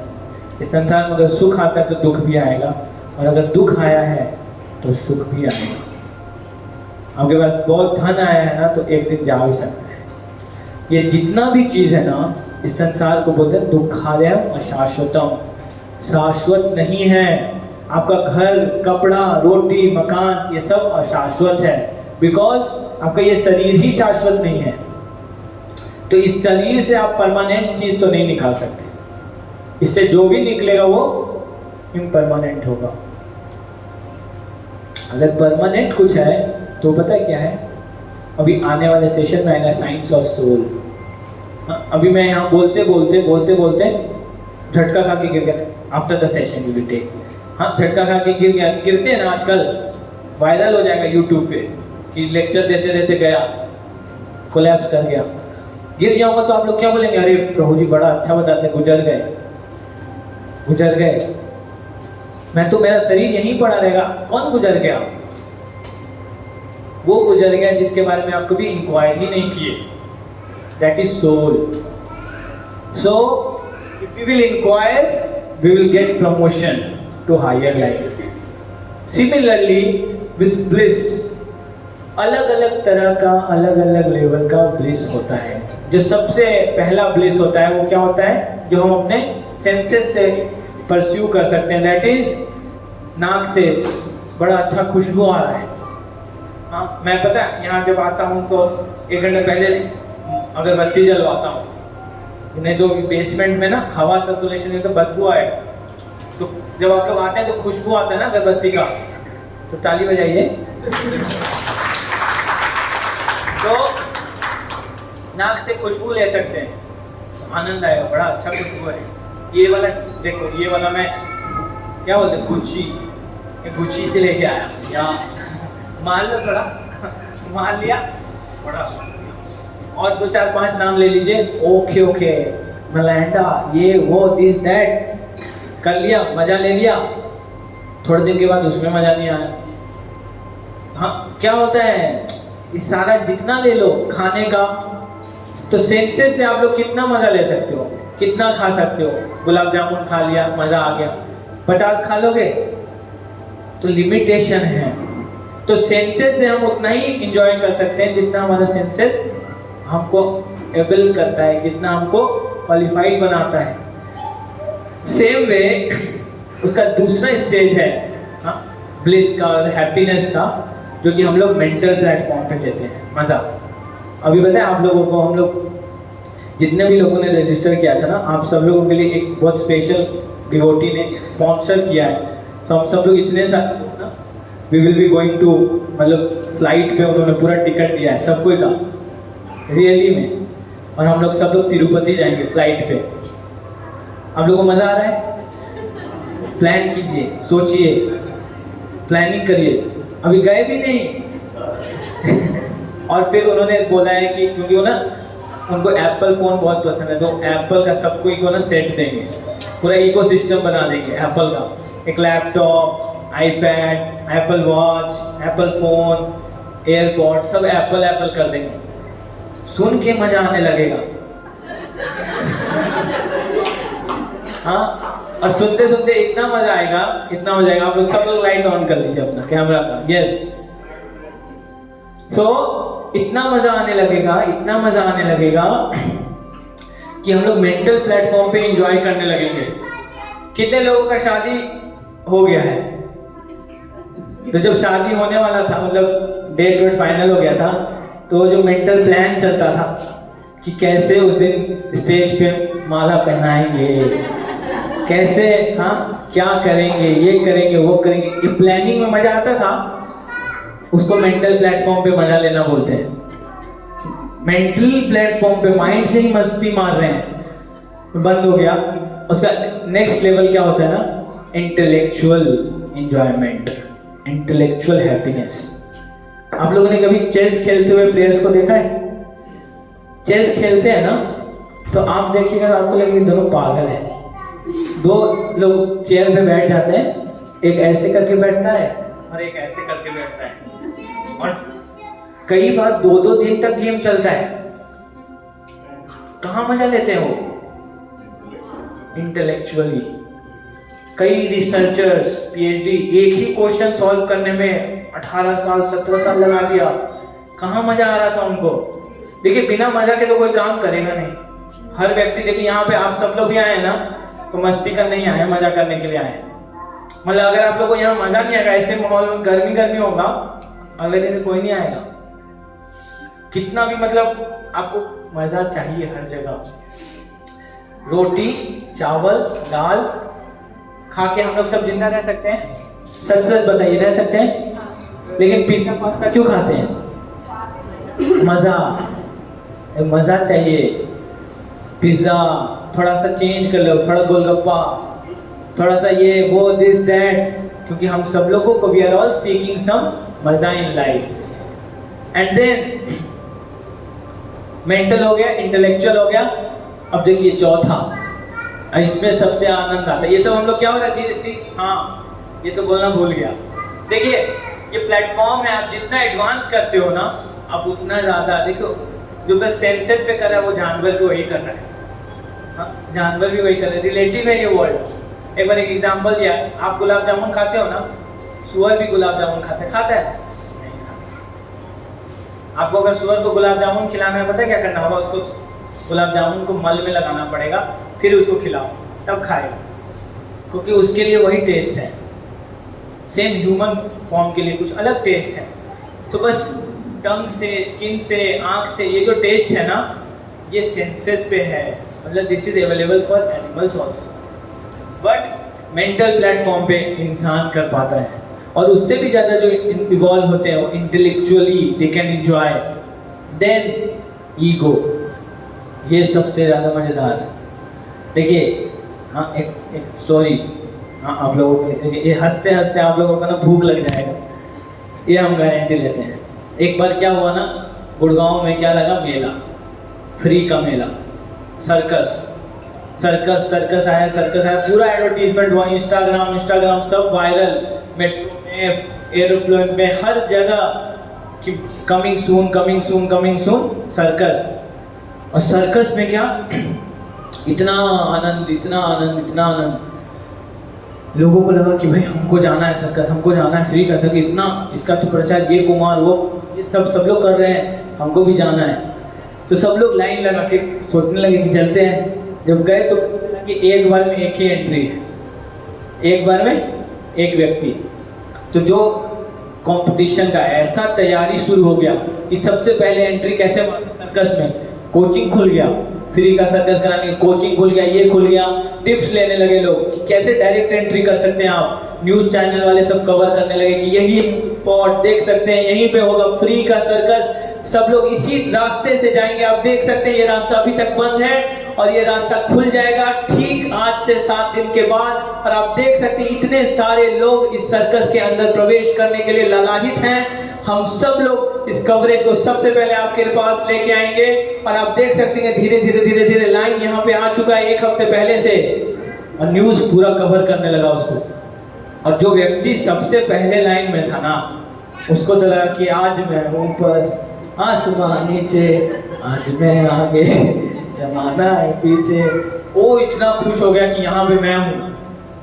इस संसार में अगर सुख आता है तो दुख भी आएगा, और अगर दुख आया है तो सुख भी आएगा। आपके पास बहुत धन आया है ना तो एक दिन जा भी सकता है। ये जितना भी चीज़ है ना, इस संसार को बोलते हैं दुखालयम अशाश्वतम, शाश्वत नहीं है। आपका घर, कपड़ा, रोटी, मकान, ये सब अशाश्वत है, बिकॉज आपका ये शरीर ही शाश्वत नहीं है। तो इस शरीर से आप परमानेंट चीज़ तो नहीं निकाल सकते, इससे जो भी निकलेगा वो इम्परमानेंट होगा। अगर परमानेंट कुछ है तो पता है क्या है, अभी आने वाले सेशन में आएगा साइंस ऑफ सोल। हाँ, अभी मैं यहाँ बोलते बोलते झटका खा के गिर गया। After the session you will take, हाँ झटका खा के गिर गया। गिरते हैं ना आजकल, वायरल हो जाएगा यूट्यूब पे कि लेक्चर देते देते गया, कोलैप्स कर गया। गिर जाऊंगा तो आप लोग क्या बोलेंगे, अरे प्रभु जी बड़ा अच्छा बताते, गुजर गए। मैं तो, मेरा शरीर यहीं पड़ा रहेगा। कौन गुजर गया? वो गुजर गया जिसके बारे में आप कभी इंक्वायर ही नहीं किए, that is soul. So if we will inquire, we will get promotion to higher life. Similarly with bliss, अलग अलग तरह का, अलग अलग लेवल का ब्लिस होता है। जो सबसे पहला ब्लिस होता है वो क्या होता है, जो हम अपने सेंसेस से परस्यू कर सकते हैं, दैट इज नाक से बड़ा अच्छा खुशबू आ रहा है। हाँ, मैं पता है यहाँ जब आता हूँ तो 1 घंटे पहले अगरबत्ती जलवाता हूँ, नहीं तो बेसमेंट में ना हवा सर्कुलेशन में तो बदबू आए, तो जब आप लोग आते हैं तो खुशबू आता है ना अगरबत्ती का, तो ताली बजाइए। तो नाक से खुशबू ले सकते हैं, आनंद आएगा, बड़ा अच्छा खुशबू है। ये वाला देखो, ये वाला मैं क्या बोलते हैं, गुच्ची से लेके आया, या मान लो थोड़ा मान लिया, बड़ा और 2 4 5 नाम ले लीजिए, ओके मलैंडा, ये वो दिस दैट कर लिया, मजा ले लिया, थोड़े दिन के बाद उसमें मजा नहीं आया। हाँ, क्या होता है, इस सारा जितना ले लो खाने का, तो सेंसेस से आप लोग कितना मजा ले सकते हो, कितना खा सकते हो। गुलाब जामुन खा लिया, मजा आ गया, 50 खा लोगे तो लिमिटेशन है। तो सेंसेस से हम उतना ही इंजॉय कर सकते हैं जितना हमारा सेंसेस हमको एबल करता है, जितना हमको क्वालिफाइड बनाता है। सेम वे उसका दूसरा स्टेज है ब्लिस का और हैप्पीनेस का, जो कि हम लोग मेंटल प्लेटफॉर्म पे लेते हैं मज़ा। अभी बताएं आप लोगों को, हम लोग जितने भी लोगों ने रजिस्टर किया था ना, आप सब लोगों के लिए एक बहुत स्पेशल डिवोटी ने स्पॉन्सर किया है। तो हम सब लोग इतने सारे ना, we will be going to, मतलब फ्लाइट पे उन्होंने पूरा टिकट दिया है सबको का, रियली में। और हम लोग सब लोग तिरुपति जाएंगे फ्लाइट पे। आप लोगों को मज़ा आ रहा है? प्लान कीजिए, सोचिए, प्लानिंग करिए, अभी गए भी नहीं। और फिर उन्होंने बोला है कि क्योंकि वो ना उनको एप्पल फ़ोन बहुत पसंद है, तो एप्पल का सबको को ना सेट देंगे, पूरा इकोसिस्टम बना देंगे एप्पल का, एक laptop, iPad, Apple watch, Apple phone, AirPod, सब एप्पल कर देंगे। सुन के मज़ा आने लगेगा। हाँ, और सुनते सुनते इतना मज़ा आएगा, इतना हो जाएगा। आप लोग सब लोग लाइट ऑन कर लीजिए अपना कैमरा का, यस। तो इतना मज़ा आने लगेगा, इतना मज़ा आने लगेगा कि हम लोग मेंटल प्लेटफॉर्म पे एंजॉय करने लगेंगे। कितने लोगों का शादी हो गया है? तो जब शादी होने वाला था, मतलब डेट फाइनल हो गया था, तो जो मेंटल प्लान चलता था कि कैसे उस दिन स्टेज पे माला पहनाएंगे, कैसे हाँ क्या करेंगे, ये करेंगे, वो करेंगे, ये प्लानिंग में मज़ा आता था। उसको मेंटल प्लेटफॉर्म पे मज़ा लेना बोलते हैं। मेंटल प्लेटफॉर्म पे माइंड से ही मस्ती मार रहे हैं, बंद हो गया। उसका नेक्स्ट लेवल क्या होता है ना, इंटेलेक्चुअल एंजॉयमेंट, इंटेलेक्चुअल हैप्पीनेस। आप लोगों ने कभी चेस खेलते हुए प्लेयर्स को देखा है? चेस खेलते हैं ना, तो आप देखिएगा तो आपको लगेगा दोनों पागल है। 2 लोग चेयर पे बैठ जाते हैं, एक ऐसे करके बैठता है और एक ऐसे करके बैठता है, और कई बार 2-2 दिन तक गेम चलता है। कहाँ मजा लेते हैं वो? इंटेलेक्चुअली। कई रिसर्चर्स पीएचडी एक ही क्वेश्चन सॉल्व करने में 18 साल 17 साल लगा दिया। कहाँ मजा आ रहा था उनको? देखिए, बिना मजा के तो कोई काम करेगा नहीं। हर व्यक्ति, देखिए यहाँ पे आप सब लोग भी आए हैं ना, तो मस्ती करने ही आए, मजा करने के लिए आए। मतलब अगर आप लोग को यहाँ मजा नहीं आएगा, ऐसे माहौल में गर्मी होगा, अगले दिन कोई नहीं आएगा। कितना भी मतलब आपको मजा चाहिए हर जगह। रोटी चावल दाल खा के हम लोग सब जिंदा रह सकते हैं? सच सच बताइए, रह सकते हैं? लेकिन पिज्जा पास्ता क्यों खाते हैं? मजा चाहिए। पिज्जा थोड़ा सा चेंज कर लो, थोड़ा गोलगप्पा, थोड़ा सा ये वो दिस दैट, क्योंकि हम सब लोगों को we are all seeking some maza in life. And then mental हो गया, इंटेलेक्चुअल हो गया। अब देखिए चौथा, इसमें सबसे आनंद आता है। ये सब हम लोग क्या हो रहा है धीरे, हाँ ये तो बोलना भूल गया। देखिए ये प्लेटफॉर्म है, आप जितना एडवांस करते हो ना, आप उतना ज़्यादा, देखो जो बस सेंसेस पे कर रहा है वो जानवर भी वही कर रहा है। हाँ, जानवर भी वही कर रहे हैं, रिलेटिव है ये वर्ड। एक बार एक एग्जांपल दिया, आप गुलाब जामुन खाते हो ना, सुअर भी गुलाब जामुन खाता है? नहीं खाता। आपको अगर सुअर को गुलाब जामुन खिलाना है, पता है क्या करना होगा? उसको गुलाब जामुन को मल में लगाना पड़ेगा, फिर उसको खिलाओ। तब खाएगा, क्योंकि उसके लिए वही टेस्ट है। सेम ह्यूमन फॉर्म के लिए कुछ अलग टेस्ट है। तो बस टंग से, स्किन से, आँख से, ये जो टेस्ट है ना, ये सेंसेस पे है, मतलब this is available for animals also, but mental platform पे इंसान कर पाता है। और उससे भी ज़्यादा जो इवॉल्व होते हैं वो intellectually they can enjoy, then ego, ये सबसे ज़्यादा मज़ेदार। देखिए हाँ, एक स्टोरी, हाँ आप लोगों को देखिए, ये हंसते हंसते आप लोगों को ना भूख लग जाएगा, ये हम गारंटी लेते हैं। एक बार क्या हुआ ना, गुड़गांव में क्या लगा, मेला, फ्री का मेला, सर्कस आया, पूरा एडवर्टीजमेंट हुआ, इंस्टाग्राम सब वायरल, मेट्रो में, एरोप्लेन में, हर जगह कि कमिंग सून सर्कस। और सर्कस में क्या इतना आनंद, लोगों को लगा कि भाई हमको जाना है सर्कस, हमको जाना है फ्री का सर्कस, इतना इसका तो प्रचार, ये कुमार वो ये सब लोग कर रहे हैं, हमको भी जाना है। तो सब लोग लाइन लगा के सोचने लगे कि चलते हैं। जब गए तो कि एक बार में एक ही एंट्री है, एक बार में एक व्यक्ति। तो जो कंपटीशन का ऐसा तैयारी शुरू हो गया कि सबसे पहले एंट्री कैसे सर्कस में, कोचिंग खुल गया, फ्री का सर्कस कराने की कोचिंग खुल गया, ये खुल गया, टिप्स लेने लगे लोग कि कैसे डायरेक्ट एंट्री कर सकते हैं आप। न्यूज़ चैनल वाले सब कवर करने लगे कि यही स्पॉट देख सकते हैं, यहीं पे होगा फ्री का सर्कस, सब लोग इसी रास्ते से जाएंगे। आप देख सकते हैं ये रास्ता अभी तक बंद है और ये रास्ता खुल जाएगा ठीक आज से 7 दिन के बाद। और आप देख सकते हैं इतने सारे लोग इस सर्कस के अंदर प्रवेश करने के लिए लालायित हैं। हम सब लोग इस कवरेज को सबसे पहले आपके पास लेके आएंगे और आप देख सकते हैं धीरे धीरे लाइन यहाँ पे आ चुका है 1 हफ्ते पहले से, और न्यूज़ पूरा कवर करने लगा उसको। और जो व्यक्ति सबसे पहले लाइन में था ना, उसको तो लगा कि आज मैं ऊपर, आसमान नीचे, आज मैं आगे, जमाना है पीछे। वो इतना खुश हो गया कि यहाँ पे मैं हूँ,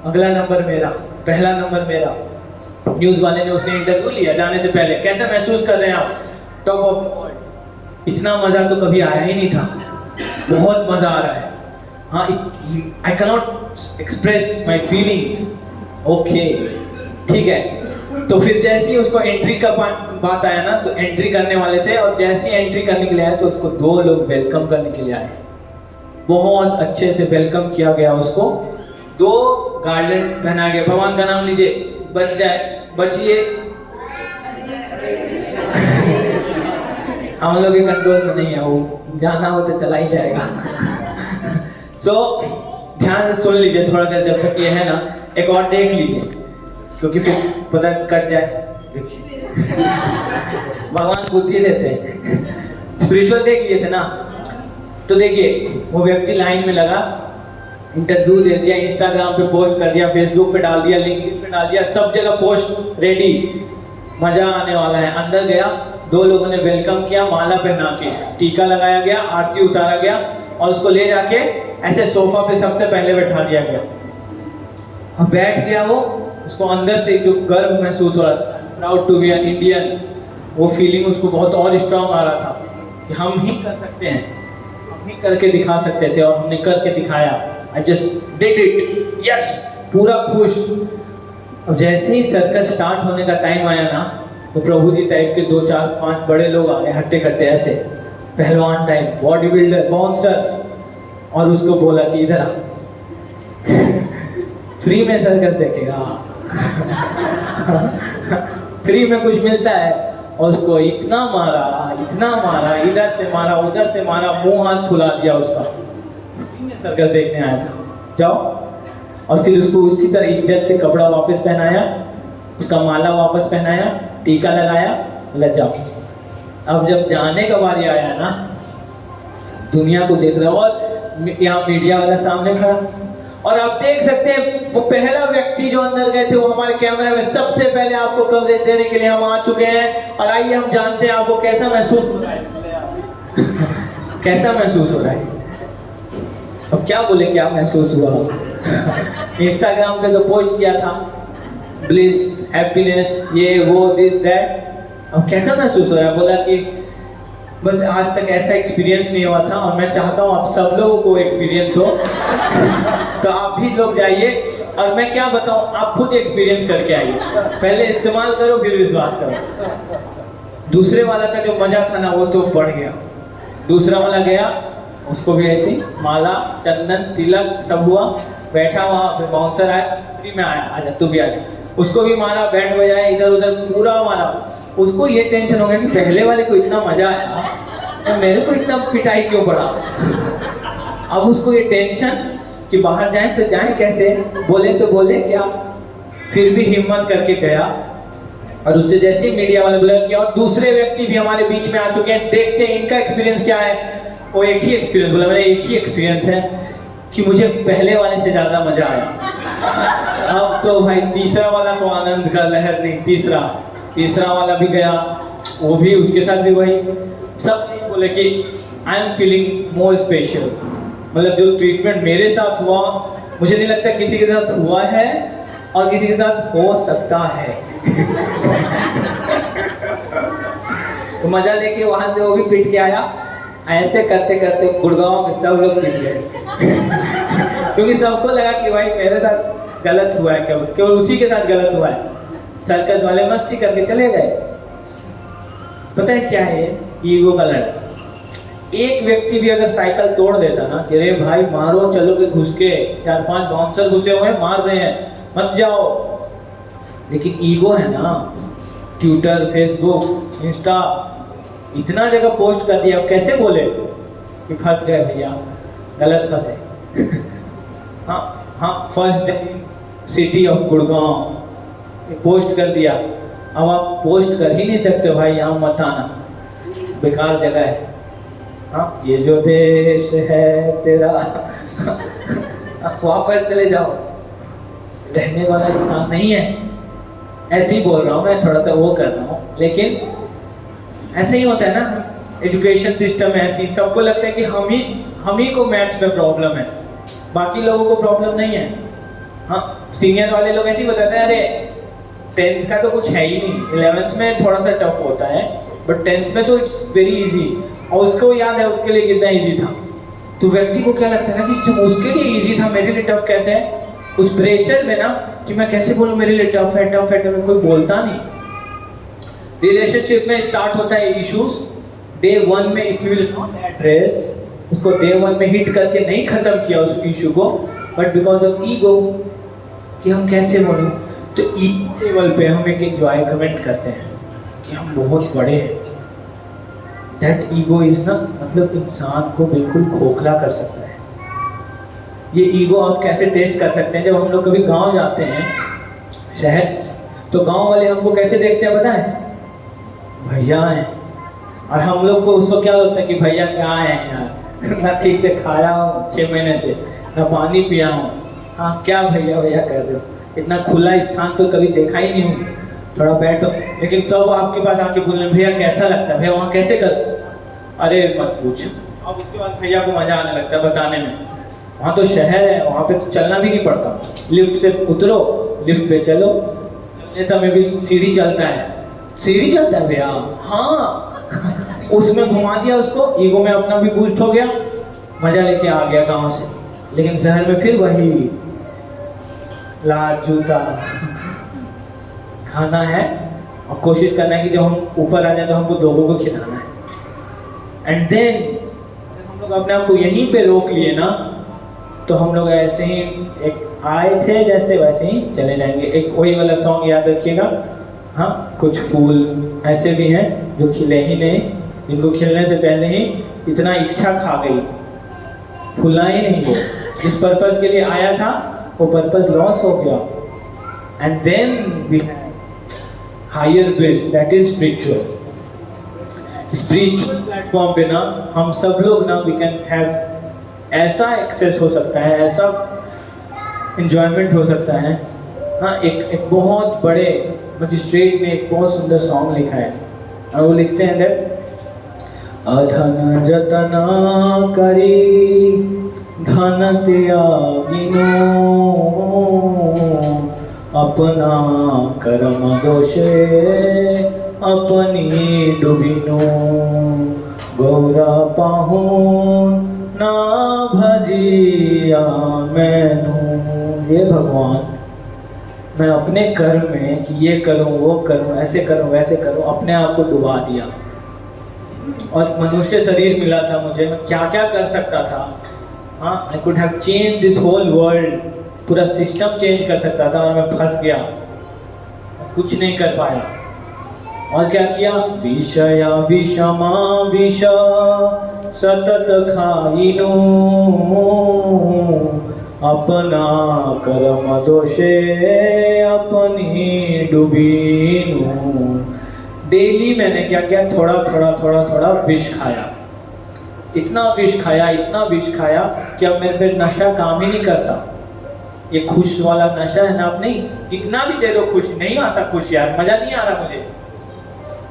अगला नंबर मेरा, पहला नंबर मेरा। न्यूज़ वाले ने उससे इंटरव्यू लिया जाने से पहले, कैसा महसूस कर रहे हैं आप, टॉप ऑफ द वर्ल्ड। इतना मज़ा तो कभी आया ही नहीं था, बहुत मज़ा आ रहा है। हाँ, I cannot express my feelings. Okay ठीक है। तो फिर जैसे ही उसको एंट्री का बात आया ना, तो एंट्री करने वाले थे, और जैसे ही एंट्री करने के लिए आए तो उसको 2 लोग वेलकम करने के लिए आए। बहुत अच्छे से वेलकम किया गया उसको, 2 गार्लैंड पहना गया। भगवान का नाम लीजिए, बच जाए, बचिए। हम लोग के कंट्रोल में नहीं है, वो जाना हो तो चला ही जाएगा। सो ध्यान से सुन लीजिए थोड़ा देर, जब तक ये है ना, एक और देख लीजिए, क्योंकि फिर पता कट जाए। देखिए भगवान बुद्धि देते हैं, स्पिरिचुअल देख लिए थे ना। तो देखिए वो व्यक्ति लाइन में लगा, इंटरव्यू दे दिया, इंस्टाग्राम पे पोस्ट कर दिया, फेसबुक पे डाल दिया, लिंक्डइन पे डाल दिया, सब जगह पोस्ट रेडी, मज़ा आने वाला है। अंदर गया, 2 लोगों ने वेलकम किया, माला पहना के, टीका लगाया गया, आरती उतारा गया, और उसको ले जाके ऐसे सोफा पे सबसे पहले बैठा दिया गया। अब बैठ गया वो, उसको अंदर से जो गर्व महसूस हो रहा था, proud to be an Indian, वो फीलिंग उसको बहुत और स्ट्रांग आ रहा था कि हम ही कर सकते हैं, हम ही करके दिखा सकते थे, और हमने करके दिखाया। I just did it, yes, पूरा खुश। अब जैसे ही सर्कस स्टार्ट होने का टाइम आया ना, तो प्रभु जी टाइप के 2 4 5 बड़े लोग आ गए, हट्टे कट्टे ऐसे, पहलवान टाइप, बॉडी बिल्डर, बाउंसर्स, और उसको बोला कि इधर आ, फ्री में सर्कस देखेगा। फ्री में कुछ मिलता है। और उसको इतना मारा, इधर से मारा, उधर से मारा, मुंह हाथ फुला दिया उसका। फ्री में सर्कस देखने आया था, जाओ। और फिर उसको उसी तरह इज्जत से कपड़ा वापस पहनाया, उसका माला वापस पहनाया, टीका लगाया, ले जाओ। अब जब जाने का बारी आया ना, दुनिया को देख रहा, और यहाँ मीडिया वाला सामने खड़ा, और आप देख सकते हैं वो पहला व्यक्ति जो अंदर गए थे, वो हमारे कैमरे में सबसे पहले आपको कवरेज देने के लिए हम आ चुके हैं। और आइए हम जानते हैं आपको कैसा महसूस हो रहा है। कैसा महसूस हो रहा है, अब क्या बोले, क्या महसूस हुआ। इंस्टाग्राम पे तो पोस्ट किया था, ब्लिस, हैप्पीनेस, ये वो, दिस दैट। अब कैसा महसूस हो रहा है, बोला कि बस आज तक ऐसा एक्सपीरियंस नहीं हुआ था, और मैं चाहता हूँ आप सब लोगों को एक्सपीरियंस हो। तो आप भी लोग जाइए, और मैं क्या बताऊँ, आप खुद एक्सपीरियंस करके आइए। पहले इस्तेमाल करो फिर विश्वास करो। दूसरे वाला का जो मजा था ना वो तो बढ़ गया। दूसरा वाला गया, उसको भी ऐसे ही माला चंदन तिलक सब हुआ, बैठा वहाँ पे बाउंसर आया, भी मैं आया, आजा तू भी आजा, उसको भी मारा, बैंड बजाया, इधर उधर पूरा मारा। उसको ये टेंशन हो गया कि पहले वाले को इतना मजा आया, तो मेरे को इतना पिटाई क्यों पड़ा। अब उसको ये टेंशन कि बाहर जाएं तो जाएं कैसे, बोले तो बोले क्या। फिर भी हिम्मत करके गया, और उससे जैसे ही मीडिया वाले बोले कि और दूसरे व्यक्ति भी हमारे बीच में आ चुके हैं, देखते हैं इनका एक्सपीरियंस क्या है। वो एक ही एक्सपीरियंस बोला, मेरा एक ही एक्सपीरियंस है कि मुझे पहले वाले से ज़्यादा मज़ा आया। अब तो भाई तीसरा वाला को आनंद का लहर नहीं, तीसरा वाला भी गया, वो भी उसके साथ भी वही। सब बोले कि I am feeling more special. मतलब जो ट्रीटमेंट मेरे साथ हुआ, मुझे नहीं लगता किसी के साथ हुआ है और किसी के साथ हो सकता है। तो मजा लेके वहां से वो भी पिट के आया। ऐसे करते करते गुड़गांव के सब लोग पिट गए। क्योंकि सबको लगा कि भाई मेरे साथ गलत हुआ है, केवल उसी के साथ गलत हुआ है। सर्कस वाले मस्ती करके चले गए। पता है क्या है ये? ईगो का लड़ा। एक व्यक्ति भी अगर साइकिल तोड़ देता ना कि अरे भाई मारो, चलो के घुस के 4-5 बाउंसर घुसे हुए हैं, मार रहे हैं, मत जाओ। लेकिन ईगो है ना, ट्विटर फेसबुक इंस्टा इतना जगह पोस्ट कर दिया, अब कैसे बोले कि फंस गए भैया, गलत फंसे। हाँ, first day city of Gurgaon post कर दिया। अब आप पोस्ट कर ही नहीं सकते भाई, यहाँ मत आना, बेकार जगह है। हाँ, ये जो देश है तेरा, वापस चले जाओ, रहने वाला स्थान नहीं है। ऐसे ही बोल रहा हूँ मैं, थोड़ा सा वो कर रहा हूँ, लेकिन ऐसे ही होता है ना। एजुकेशन सिस्टम ऐसी, सबको लगता है कि हम ही को मैथ्स में प्रॉब्लम है, बाकी लोगों को प्रॉब्लम नहीं है। हाँ, सीनियर वाले लोग ऐसे ही बताते हैं, अरे 10th का तो कुछ है ही नहीं, 11th में थोड़ा सा टफ होता है, बट 10th में तो इट्स वेरी इजी। और उसको याद है उसके लिए कितना इजी था। तो व्यक्ति को क्या लगता है ना कि उसके लिए इजी था, मेरे लिए टफ कैसे है। उस प्रेशर में ना कि मैं कैसे बोलूँ मेरे लिए टफ है, कोई बोलता नहीं। रिलेशनशिप में स्टार्ट होता है इश्यूज डे 1 में। If you will not address उसको डे 1 में हिट करके नहीं खत्म किया उस इशू को, बट बिकॉज ऑफ ईगो कि हम कैसे बोलूँ, तो ईगो लेवल पे हम एक एंजॉयमेंट करते हैं कि हम बहुत बड़े हैं। दैट ईगो इज ना, मतलब इंसान को बिल्कुल खोखला कर सकता है। ये ईगो आप कैसे टेस्ट कर सकते हैं? जब हम लोग कभी गांव जाते हैं, शहर, तो गांव वाले हमको कैसे देखते हैं पता है? भैया हैं। और हम लोग को उसको क्या होता है कि भैया क्या है यार, ना ठीक से खाया हूँ 6 महीने से, ना पानी पिया हूँ। हाँ, क्या भैया भैया कर रहे हो, इतना खुला स्थान तो कभी देखा ही नहीं हूँ, थोड़ा बैठो। लेकिन सब आपके पास आके बोल रहे भैया कैसा लगता है, भैया वहाँ कैसे कर, अरे मत पूछो। अब उसके बाद भैया को मजा आने लगता है बताने में। वहाँ तो शहर है, वहाँ पे तो चलना भी नहीं पड़ता, लिफ्ट से उतरो, लिफ्ट पे चलो। चलने समय भी सीढ़ी चलता है, सीढ़ी चलता है भैया, हाँ। उसमें घुमा दिया उसको, ईगो में अपना भी बूस्ट हो गया, मजा लेके आ गया गांव से। लेकिन शहर में फिर वही लात जूता खाना है, और कोशिश करना है कि जब हम ऊपर आ जाए तो हमको लोगों को खिलाना है। एंड देन हम लोग अपने आप को यहीं पे रोक लिए ना, तो हम लोग ऐसे ही एक आए थे जैसे वैसे ही चले जाएंगे। एक वही वाला सॉन्ग याद रखिएगा। हाँ, कुछ फूल ऐसे भी हैं जो खिले ही नहीं, जिनको खिलने से पहले ही इतना इच्छा खा गई, फूला ही नहीं। वो जिस पर्पस के लिए आया था वो पर्पस लॉस हो गया। And then we higher base, that is spiritual platform पे ना हम सब लोग ना वी कैन हैव ऐसा एक्सेस हो सकता है, ऐसा एंजॉयमेंट हो सकता है। हाँ, एक बहुत बड़े मजिस्ट्रेट ने एक बहुत सुंदर सॉन्ग लिखा है, और वो लिखते हैं दैट अधन जतना करी धन त्यागिनो, अपना कर्म दोषे अपनी डुबिनो, गौरा पाहून ना भजिया मैनू। ये भगवान, मैं अपने कर्म में कि ये करूं वो करूं ऐसे करूं वैसे करूं अपने आप को डुबा दिया। और मनुष्य शरीर मिला था मुझे, मैं क्या क्या कर सकता था। हाँ, I could have change this whole world, पूरा सिस्टम चेंज कर सकता था, और मैं फंस गया, कुछ नहीं कर पाया। और क्या किया? विषया विषमा विष सतत खाइनु, अपना कर्म दोषे अपनी डूबीनु। डेली मैंने क्या किया? थोड़ा थोड़ा थोड़ा थोड़ा विष खाया, इतना विष खाया, इतना विष खाया कि अब मेरे पे नशा काम ही नहीं करता। ये खुश वाला नशा है ना, आप नहीं कितना भी दे दो खुश नहीं आता। खुश यार, मजा नहीं आ रहा मुझे,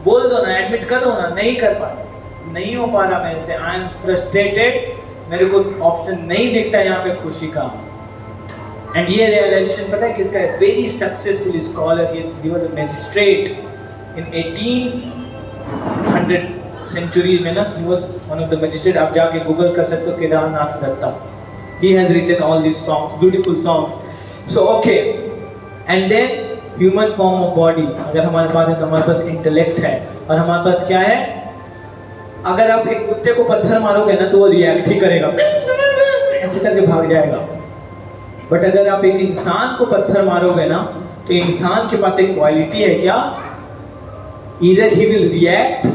बोल दो ना, एडमिट करो ना, नहीं कर पाते, नहीं हो पा रहा मेरे से। आई एम फ्रस्ट्रेटेड, मेरे को ऑप्शन नहीं दिखता यहाँ पे खुशी का। एंड ये रियलाइजेशन पता है किसका है? Very successful scholar, he was a magistrate in 1800 century में ना, he was one of the magistrate. आप जाके गूगल कर सकते हो, Kedarnath Dutta. He has written all these songs, beautiful songs. So okay, and then human form of body. अगर हमारे पास है तो हमारे पास इंटेलेक्ट है, और हमारे पास क्या है? अगर आप एक कुत्ते को पत्थर मारोगे ना तो वो रिएक्ट ही करेगा, ऐसे करके भाग जाएगा। बट अगर आप एक इंसान को पत्थर मारोगे ना तो इंसान के पास एक क्वालिटी है क्या? Either he will react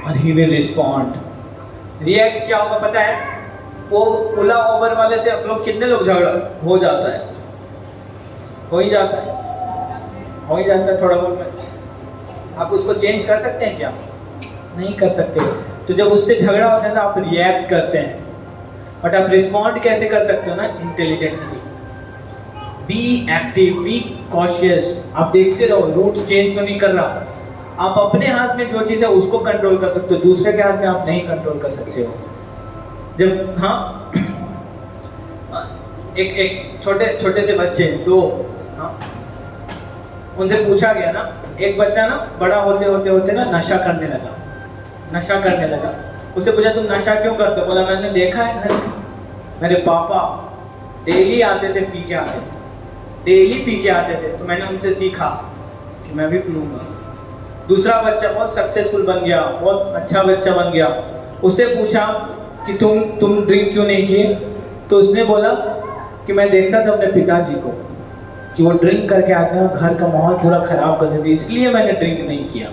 or he will respond. React क्या होगा पता है? वो ओला ओबर वाले से आप लोग कितने लोग झगड़ा हो जाता है? हो ही जाता है थोड़ा बहुत में। आप उसको चेंज कर सकते हैं क्या? नहीं कर सकते। तो जब उससे झगड़ा होता है तो आप रिएक्ट करते हैं, बट आप रिस्पॉन्ड कैसे कर सकते हो ना? Intelligently. Be active, be cautious. आप देखते रहो रूट चेंज तो नहीं कर रहा। आप अपने हाथ में जो चीज़ है उसको कंट्रोल कर सकते हो, दूसरे के हाथ में आप नहीं कंट्रोल कर सकते हो। जब हाँ एक छोटे से बच्चे दो, हाँ, उनसे पूछा गया ना, एक बच्चा ना बड़ा होते ना नशा करने लगा। उससे पूछा तुम नशा क्यों करते हो? बोला मैंने देखा है घर में मेरे पापा डेली आते थे, पी के आते थे, तो मैंने उनसे सीखा कि मैं भी पीऊँगा। दूसरा बच्चा बहुत सक्सेसफुल बन गया, बहुत अच्छा बच्चा बन गया, उससे पूछा कि तुम ड्रिंक क्यों नहीं किए? तो उसने बोला कि मैं देखता था अपने पिताजी को कि वो ड्रिंक करके आते हैं, घर का माहौल पूरा खराब कर देते, इसलिए मैंने ड्रिंक नहीं किया।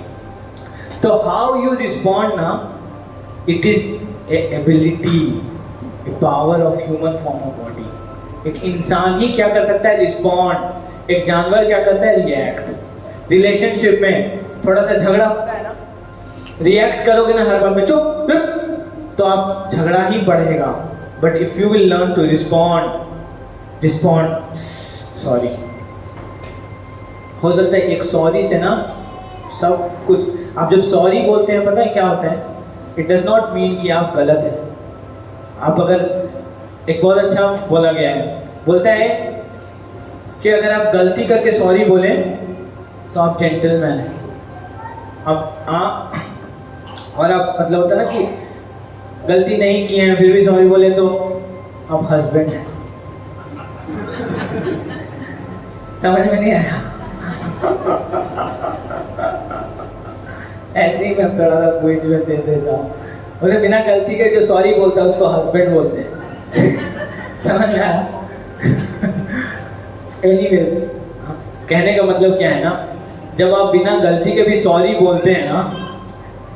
तो हाउ यू रिस्पॉन्ड ना, it is a ability, A power of human form of body. एक इंसान ही क्या कर सकता है? रिस्पॉन्ड। एक जानवर क्या करता है? रिएक्ट। रिलेशनशिप में थोड़ा सा झगड़ा होता है ना, रिएक्ट करोगे ना हर बार में चुप, तो आप झगड़ा ही बढ़ेगा। But if you will learn to respond sorry, हो सकता है एक सॉरी से ना सब कुछ। आप जब सॉरी बोलते हैं पता है क्या होता है? इट डज नॉट मीन कि आप गलत हैं। आप अगर एक बहुत अच्छा बोला गया है, बोलता है कि अगर आप गलती करके सॉरी बोलें तो आप जेंटलमैन हैं। आप और आप मतलब होता है ना कि गलती नहीं की है फिर भी सॉरी बोले तो आप हस्बैंड हैं। समझ में नहीं आया? ऐसे ही मैं थोड़ा सा क्विज में दे देता हूँ। उसे बिना गलती के जो सॉरी बोलता है उसको हस्बैंड बोलते हैं। समझ में आया? एनीवेज, कहने का मतलब क्या है ना, जब आप बिना गलती के भी सॉरी बोलते हैं ना,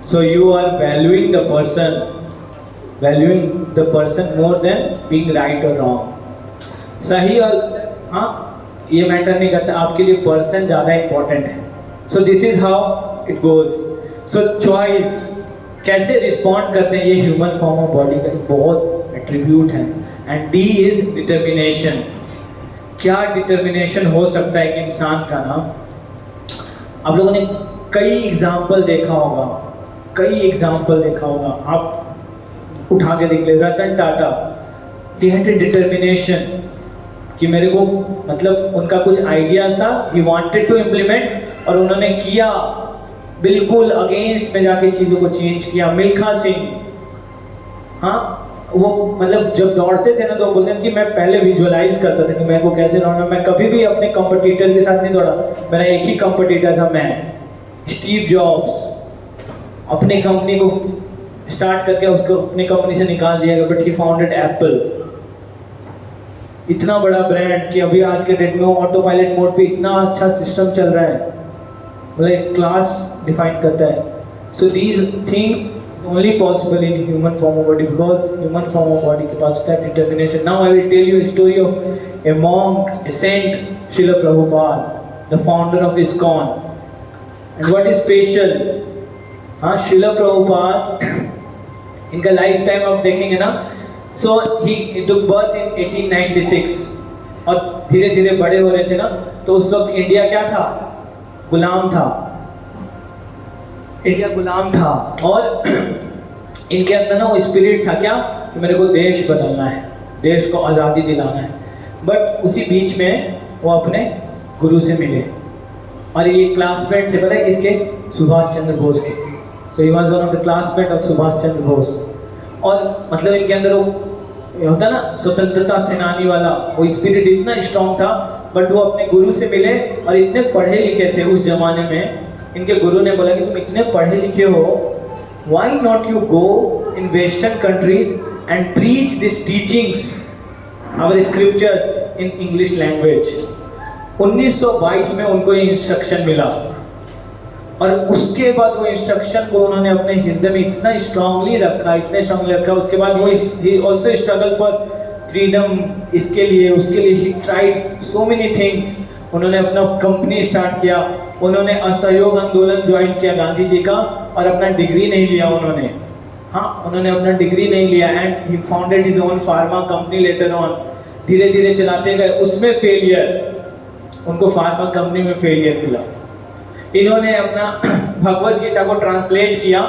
so you are valuing the person more than being right और रॉन्ग। सही और हाँ ये मैटर नहीं करता, आपके लिए पर्सन ज़्यादा इंपॉर्टेंट है। सो this is how it goes. So choice, कैसे रिस्पॉन्ड करते हैं, ये ह्यूमन फॉर्म ऑफ बॉडी का बहुत एट्रीब्यूट है। And D is determination. क्या डिटर्मिनेशन हो सकता है कि इंसान का ना, आप लोगों ने कई एग्जाम्पल देखा होगा, आप उठा के देख ले। Ratan Tata, he had a determination कि मेरे को मतलब उनका कुछ आइडिया था, ही वांटेड टू इम्प्लीमेंट, और उन्होंने किया, बिल्कुल अगेंस्ट में जाके चीज़ों को चेंज किया। मिल्खा सिंह, हाँ वो मतलब जब दौड़ते थे ना तो बोलते हैं कि मैं पहले विजुअलाइज करता था कि मैं को कैसे दौड़ना। मैं कभी भी अपने कंपटीटर के साथ नहीं दौड़ा, मेरा एक ही कंपटीटर था, मैं। स्टीव जॉब्स अपनी कंपनी को स्टार्ट करके उसको अपनी कंपनी से निकाल दिया गया, बट ही फाउंडेड एप्पल। इतना बड़ा ब्रांड कि अभी आज के डेट में ऑटो पायलट मोड पे इतना अच्छा सिस्टम चल रहा है, मतलब क्लास डिफाइन करता है। So these thing only possible in human form of body, because human form of body के पास होता है determination. Now I will tell you a story of a monk, a saint, Srila Prabhupada, the founder of ISKCON. And what is special? हाँ, Srila Prabhupada इनका life time आप देखेंगे ना, so he took birth in 1896 और धीरे धीरे बड़े हो रहे थे ना, तो उस वक्त इंडिया क्या था? गुलाम था। इंडिया गुलाम था और इनके अंदर ना वो स्पिरिट था क्या कि मेरे को देश बदलना है, देश को आज़ादी दिलाना है। बट उसी बीच में वो अपने गुरु से मिले और ये क्लासमेट थे, पता है किसके? सुभाष चंद्र बोस के। तो he was one of the classmate of Subhash Chandra Bose. और मतलब इनके अंदर वो होता है ना स्वतंत्रता सेनानी वाला, वो स्पिरिट इतना स्ट्रांग था। बट वो अपने गुरु से मिले और इतने पढ़े लिखे थे उस जमाने में। इनके गुरु ने बोला कि तुम इतने पढ़े लिखे हो, why not you go in western countries and preach these teachings, our scriptures in English language। 1922 में उनको ये इंस्ट्रक्शन मिला और उसके बाद वो इंस्ट्रक्शन को उन्होंने अपने हृदय में इतना स्ट्रांगली रखा, इतने स्ट्रांगली रखा। उसके बाद वो he also struggle for freedom, इसके लिए उसके लिए he tried so many things. उन्होंने अपना कंपनी स्टार्ट किया, उन्होंने असहयोग आंदोलन ज्वाइन किया गांधी जी का, और अपना डिग्री नहीं लिया उन्होंने। हाँ, उन्होंने अपना डिग्री नहीं लिया and he founded his own pharma company later on. धीरे धीरे चलाते गए, उसमें फेलियर, उनको फार्मा कंपनी में फेलियर मिला। इन्होंने अपना भगवद गीता को ट्रांसलेट किया,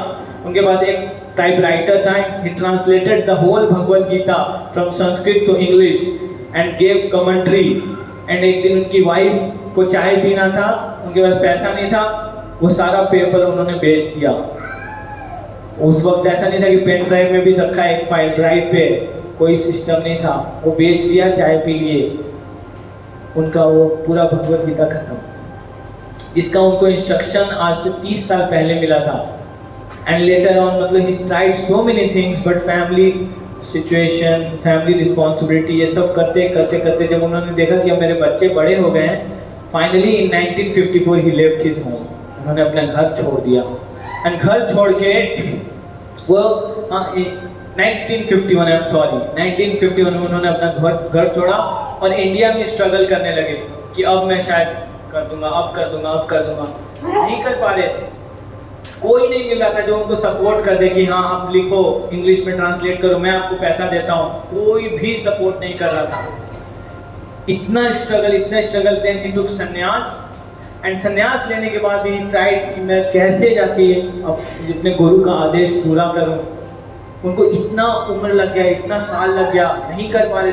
उनके पास एक टाइपराइटर था, he translated the whole Bhagavad Gita from Sanskrit to English and gave commentary. एंड एक दिन उनकी वाइफ को चाय पीना था, उनके पास पैसा नहीं था, वो सारा पेपर उन्होंने बेच दिया। उस वक्त ऐसा नहीं था कि पेन ड्राइव में भी रखा एक फाइल ड्राइव पे, कोई सिस्टम नहीं था, वो बेच दिया, चाय पी लिए, उनका वो पूरा भगवद गीता खत्म, जिसका उनको इंस्ट्रक्शन आज से 30 साल पहले मिला था। एंड लेटर ऑन मतलब he tried so many things, but family situation, family responsibility, ये सब करते करते करते जब उन्होंने देखा कि अब मेरे बच्चे बड़े हो गए हैं, finally in 1954 he left his home. उन्होंने अपना घर छोड़ दिया एंड घर छोड़ के वो 1951 आई एम सॉरी 1951 में उन्होंने अपना घर छोड़ा और इंडिया में स्ट्रगल करने लगे कि अब मैं शायद कर दूंगा, अब कर दूंगा, अब कर दूंगा। नहीं कर पा रहे थे, कोई नहीं मिल रहा था जो उनको सपोर्ट कर दे कि हाँ आप लिखो, इंग्लिश में ट्रांसलेट करो, मैं आपको पैसा देता हूँ। कोई भी सपोर्ट नहीं कर रहा था। इतना स्ट्रगल, देन ही टुक संन्यास। एंड संन्यास लेने के बाद भी ट्राइड कि मैं कैसे जाके अब अपने गुरु का आदेश पूरा करूं। उनको इतना उम्र लग गया, इतना साल लग गया, नहीं कर पा रहे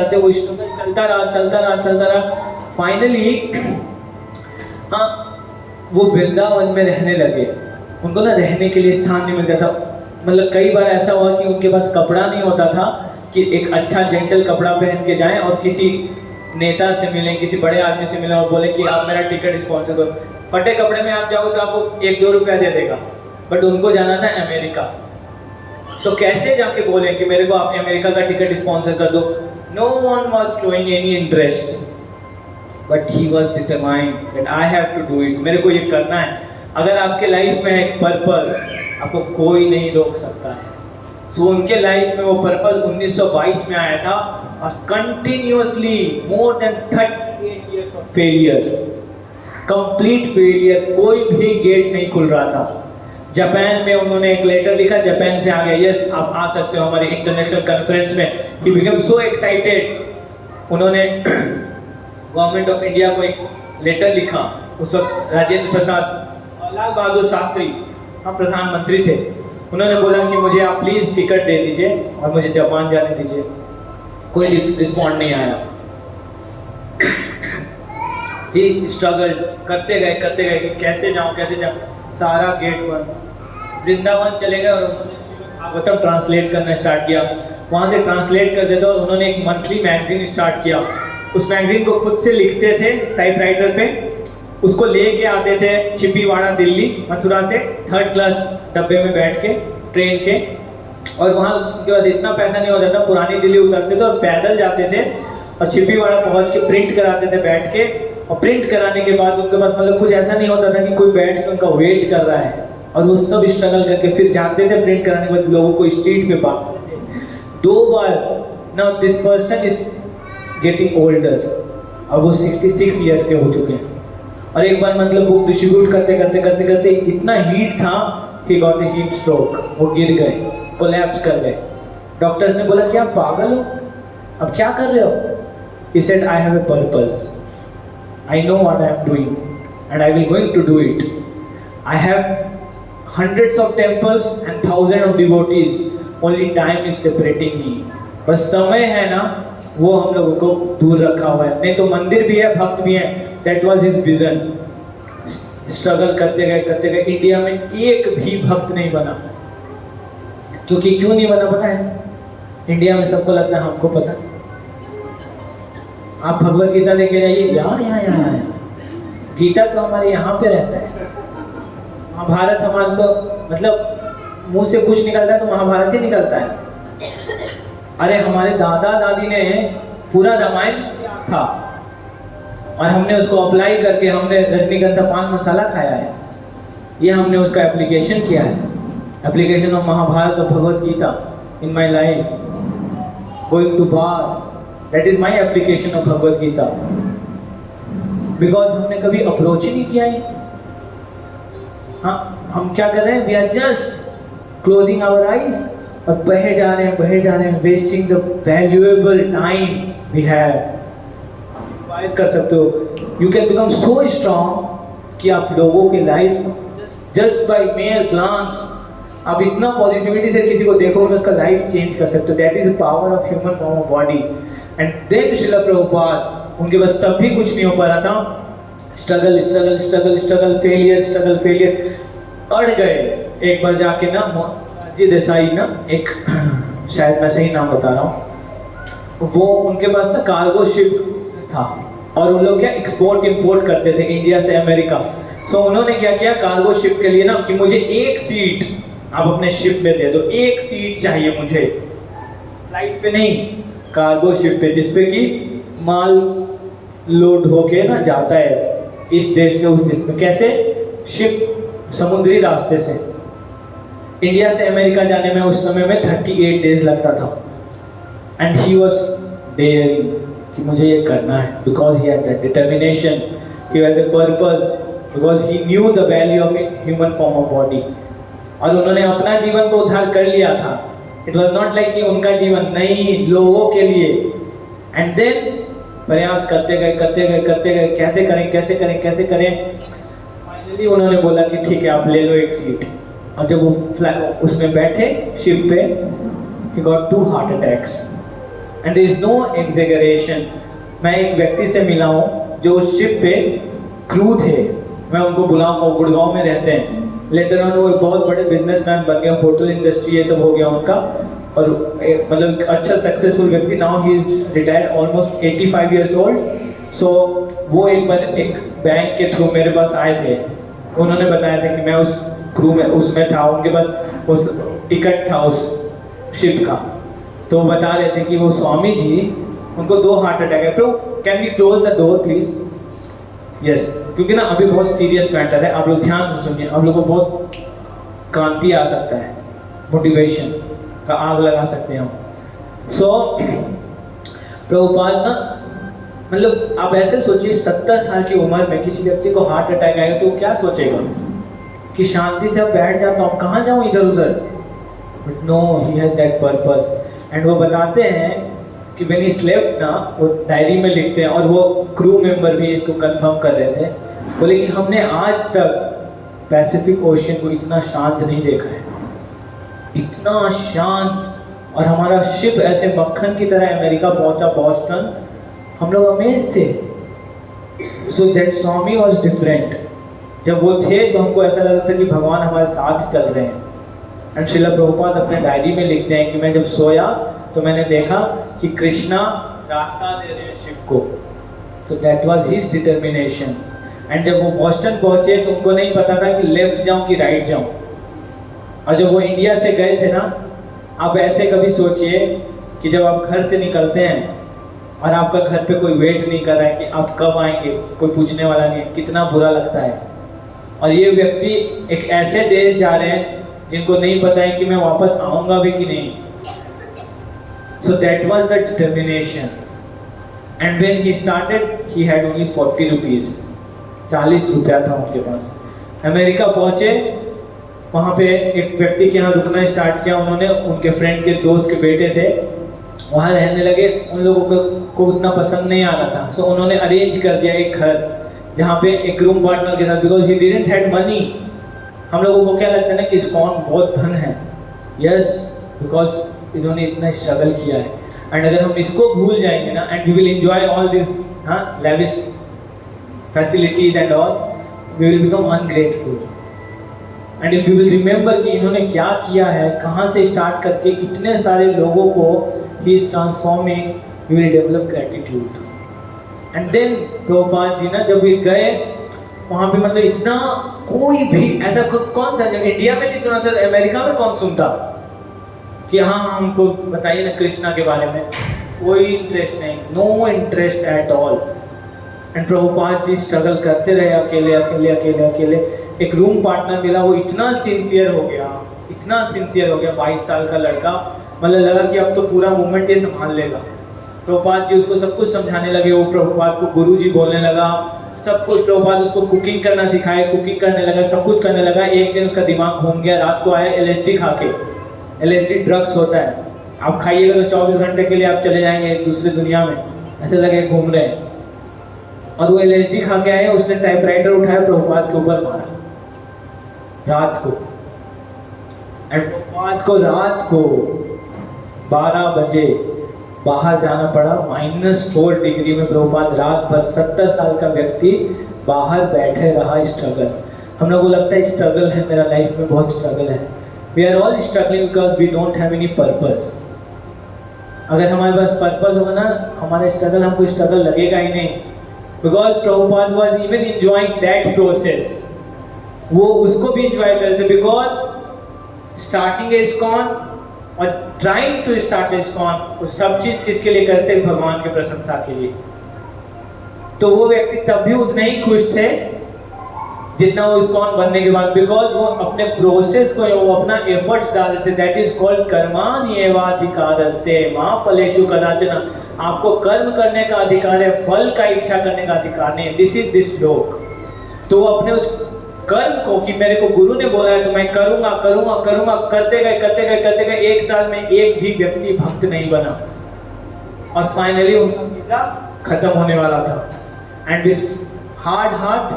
थे। वो स्ट्रगल चलता रहा। फाइनली हाँ, वो वृंदावन में रहने लगे। उनको ना रहने के लिए स्थान नहीं मिलता था। मतलब कई बार ऐसा हुआ कि उनके पास कपड़ा नहीं होता था कि एक अच्छा जेंटल कपड़ा पहन के जाएं और किसी नेता से मिलें, किसी बड़े आदमी से मिलें और बोले कि आप मेरा टिकट स्पॉन्सर करो। फटे कपड़े में आप जाओ तो आपको 1-2 रुपया दे देगा, बट उनको जाना था अमेरिका। तो कैसे जाके बोले कि मेरे को आप अमेरिका का टिकट स्पॉन्सर कर दो? No one was showing any interest, but he was determined that I have to do it. मेरे को ये करना है। अगर आपके लाइफ में एक पर्पस, आपको कोई नहीं रोक सकता है। सो उनके लाइफ में वो पर्पस 1922 में आया था और continuously more than 38 years of failure, complete failure, कोई भी गेट नहीं खुल रहा था। जापान में उन्होंने एक लेटर लिखा, जापान से आ गया, यस आप आ सकते हो हमारे इंटरनेशनल कॉन्फ्रेंस में। He become so excited. उन्होंने गवर्नमेंट ऑफ इंडिया को एक लेटर लिखा। उस वक्त राजेंद्र प्रसाद, लाल बहादुर शास्त्री हाँ प्रधानमंत्री थे। उन्होंने बोला कि मुझे आप प्लीज़ टिकट दे दीजिए और मुझे जापान जाने दीजिए। कोई रिस्पॉन्ड नहीं आया। ही स्ट्रगल करते गए कि कैसे जाऊं। सारा गेट बंद। वृंदावन चले गए और उन्होंने भागवतम ट्रांसलेट करना स्टार्ट किया, वहाँ से ट्रांसलेट करते थे और उन्होंने एक मंथली मैगजीन स्टार्ट किया। उस मैगजीन को खुद से लिखते थे टाइपराइटर पे, उसको लेके आते थे चिपीवाड़ा दिल्ली मथुरा से 3rd क्लास डब्बे में बैठ के ट्रेन के, और वहाँ उनके पास इतना पैसा नहीं होता था, पुरानी दिल्ली उतरते थे और पैदल जाते थे और चिपीवाड़ा पहुँच के प्रिंट कराते थे बैठ के, और प्रिंट कराने के बाद उनके पास मतलब कुछ ऐसा नहीं होता था कि कोई बैठ के उनका वेट कर रहा है, और वो सब स्ट्रगल करके फिर जाते थे प्रिंट कराने के बाद लोगों को स्ट्रीट पे बांटते थे 2 बार। Now this person is getting older, अब वो 66 ईयर्स के हो चुके हैं, और एक बार मतलब बुक डिस्ट्रीब्यूट करते करते करते करते इतना हीट था कि गॉट ए हीट स्ट्रोक, वो गिर गए, कोलैप्स कर गए। डॉक्टर्स ने बोला कि आप पागल हो, अब क्या कर रहे हो? He said, I have a purpose. I know what I am doing and I will going to do it. I have hundreds of temples and thousands of devotees. Only time is separating me. बस समय है ना, वो हम लोगों को दूर रखा हुआ है। नहीं तो मंदिर भी है, भक्त भी है। That was his vision. Struggle करते गए इंडिया में एक भी भक्त नहीं बना। क्योंकि क्यों नहीं बना पता है? इंडिया में सबको लगता है हमको पता। आप भगवत गीता लेके जाइए, यहाँ गीता तो हमारे यहाँ पे रहता है। महाभारत हमारा तो मतलब मुंह से कुछ निकलता है तो महाभारत ही निकलता है। अरे हमारे दादा दादी ने पूरा रामायण था और हमने उसको अप्लाई करके हमने रजनीगंधा पान मसाला खाया है। ये हमने उसका एप्लीकेशन किया है, एप्लीकेशन ऑफ महाभारत और Bhagavad Gita in my life, going to bar, that is my application of Bhagavad Gita. Because हमने कभी अप्रोच ही नहीं किया है। हाँ, हम क्या कर रहे हैं? We are just closing our eyes और बहे जा रहे हैं, wasting the valuable time we have. आप कर सकते हो, you can become so strong कि आप लोगों के लाइफ को जस्ट बाय मेयर ग्लांस आप इतना पॉजिटिविटी से किसी को देखोगे उसका लाइफ चेंज कर सकते हो। That is the power of human form of body. And then Srila Prabhupada, उनके पास तब भी कुछ नहीं हो पा रहा था, स्ट्रगल, फेलियर, अड़ गए। एक बार जाके ना मोरारजी देसाई ना, एक शायद मैं सही नाम बता रहा हूँ, वो उनके पास ना कार्गो शिप था और उन लोग क्या एक्सपोर्ट इंपोर्ट करते थे इंडिया से अमेरिका। सो उन्होंने क्या किया, कार्गो शिप के लिए ना कि मुझे एक सीट आप अपने शिप में दे दो, एक सीट चाहिए मुझे, फ्लाइट पे नहीं, कार्गो शिप पे, जिसपे कि माल लोड होके ना जाता है इस देश से उस देश में। कैसे? शिप, समुद्री रास्ते से। इंडिया से अमेरिका जाने में उस समय में 38 डेज लगता था। एंड ही वॉज डेयरिंग कि मुझे ये करना है, because he had that determination, he has a purpose, because he new the value of A human form of body. और उन्होंने अपना जीवन को उद्धार कर लिया था। इट वॉज नॉट लाइक कि उनका जीवन नहीं, लोगों के लिए। एंड देन प्रयास करते गए, कैसे करें। फाइनली उन्होंने बोला कि ठीक है आप ले लो एक सीट। और जब वो उसमें बैठे शिप पे, he got 2 heart attacks and there is no exaggeration। मैं एक व्यक्ति से मिला हूँ जो उस शिप पे क्रू थे, मैं उनको बुलाऊँ, वो गुड़गांव में रहते हैं। लेटर ऑन वो एक बहुत बड़े बिजनेसमैन बन गए, होटल इंडस्ट्री ये सब हो गया उनका, और मतलब अच्छा सक्सेसफुल व्यक्ति। Now he is retired, almost 85 years old. So वो एक बार एक बैंक के थ्रू मेरे पास आए थे, उन्होंने बताया था कि मैं उस क्रू में उसमें था, उनके पास उस टिकट था उस शिप का। तो वो बता रहे थे कि वो स्वामी जी, उनको 2 हार्ट अटैक है। तो can we close the door please? Yes, क्योंकि ना अभी बहुत सीरियस मैटर है, आप लोग ध्यान से सुनिए, आप लोग को बहुत क्रांति आ सकता है, मोटिवेशन का आग लगा सकते हैं हम। सो प्रभुपाद ना, मतलब आप ऐसे सोचिए 70 साल की उम्र में किसी व्यक्ति को हार्ट अटैक आएगा तो वो क्या सोचेगा कि शांति से अब बैठ जाता हूँ, कहाँ जाऊँ इधर उधर। But no, he has that purpose. And वो बताते हैं कि व्हेन ही स्लेप्ट ना, वो डायरी में लिखते हैं, और वो क्रू मेंबर भी इसको कंफर्म कर रहे थे, बोले कि हमने आज तक पैसिफिक ओशियन को इतना शांत नहीं देखा है, इतना शांत। और हमारा शिप ऐसे मक्खन की तरह अमेरिका पहुंचा, बॉस्टन, हम लोग अमेज थे। So that Swami was different. जब वो थे तो हमको ऐसा लगता था कि भगवान हमारे साथ चल रहे हैं। एंड श्रीला प्रभुपाद अपने डायरी में लिखते हैं कि मैं जब सोया तो मैंने देखा कि कृष्णा रास्ता दे रहे हैं शिव को, तो that was his determination. And जब वो बॉस्टन पहुंचे तो उनको नहीं पता था कि लेफ्ट जाऊं कि राइट जाऊं। और जब वो इंडिया से गए थे ना, आप ऐसे कभी सोचिए कि जब आप घर से निकलते हैं और आपका घर पे कोई वेट नहीं कर रहा है कि आप कब आएंगे, कोई पूछने वाला नहीं है, कितना बुरा लगता है। और ये व्यक्ति एक ऐसे देश जा रहे हैं जिनको नहीं पता है कि मैं वापस आऊंगा भी कि नहीं। So that was the determination. And when he started he had only 40 rupees, 40 रुपया था उनके पास। अमेरिका पहुंचे, वहाँ पे एक व्यक्ति के यहाँ रुकना स्टार्ट किया उन्होंने, उनके फ्रेंड के दोस्त के बेटे थे, वहाँ रहने लगे। उन लोगों को उतना पसंद नहीं आ रहा था, सो उन्होंने अरेंज कर दिया एक घर जहाँ पे एक रूम पार्टनर के साथ, because he didn't had money. हम लोगों को क्या लगता है ना कि इस्कॉन बहुत धन है, यस, बिकॉज इन्होंने इतना स्ट्रगल किया है। एंड अगर हम इसको भूल जाएंगे ना, and we will enjoy all this lavish facilities and all, we will become ungrateful. And if you will remember कि इन्होंने क्या किया है, कहाँ से स्टार्ट करके इतने सारे लोगों को he is transforming, you will develop gratitude. And then Prabhupada ji ना जब ये गए वहाँ पे, मतलब इतना कोई भी ऐसा कौन था, जब इंडिया में नहीं सुना था, अमेरिका में कौन सुनता कि हाँ हमको बताइए ना कृष्णा के बारे में, कोई इंटरेस्ट नहीं, no interest at all. And Prabhupada ji struggle करते रहे, अकेले अकेले अकेले अकेले। एक रूम पार्टनर मिला, वो इतना सिंसियर हो गया, इतना सिंसियर हो गया, 22 साल का लड़का, मतलब लगा कि अब तो पूरा मूवमेंट ये संभाल लेगा। प्रभुपाद जी उसको सब कुछ समझाने लगे, वो प्रभुपाद को गुरु जी बोलने लगा, सब कुछ। प्रभुपाद उसको कुकिंग करना सिखाए, कुकिंग करने लगा, सब कुछ करने लगा। एक दिन उसका दिमाग घूम गया, रात को आया LSD खा के। LSD ड्रग्स होता है, आप खाइएगा तो 24 घंटे के लिए आप चले जाएंगे दूसरी दुनिया में, ऐसे लगे घूम रहे हैं। और वो LSD खा के आए, उसने टाइपराइटर उठाया, प्रभुपाद के ऊपर मारा रात को। एंड प्रभुपाद को रात को 12 बजे बाहर जाना पड़ा, -4 डिग्री में। प्रभुपाद रात भर, 70 साल का व्यक्ति बाहर बैठे रहा, स्ट्रगल। हम लोगों को लगता है स्ट्रगल है, मेरा लाइफ में बहुत स्ट्रगल है। We are all struggling because we don't have any purpose. अगर हमारे पास पर्पस होगा ना, हमारे स्ट्रगल, हमको स्ट्रगल लगेगा ही नहीं। Because Prabhupada was even enjoying that process, वो उसको भी इंजॉय कर रहे थे। बिकॉज स्टार्टिंग इस्कॉन और ट्राइंग टू स्टार्ट इस्कॉन, वो सब चीज़ किसके लिए करते हैं? भगवान की प्रशंसा के लिए। तो वो व्यक्ति तब भी उतने ही खुश थे जितना वो इस्कॉन बनने के बाद, बिकॉज वो अपने प्रोसेस को, वो अपना एफर्ट्स डाल देते। दैट इज कॉल्ड कर्माण्येवाधिकारस्ते मा फलेषु कदाचन। आपको कर्म करने का अधिकार है, फल का इच्छा करने का अधिकार नहीं है। दिस इज दिस श्लोक। तो वो अपने उस कर्म को, कि मेरे को गुरु ने बोला है तो मैं करूंगा करूंगा करूंगा, करते गए करते गए करते गए। 1 साल में एक भी व्यक्ति भक्त नहीं बना, और फाइनली उनका वीजा खत्म होने वाला था। And with hard heart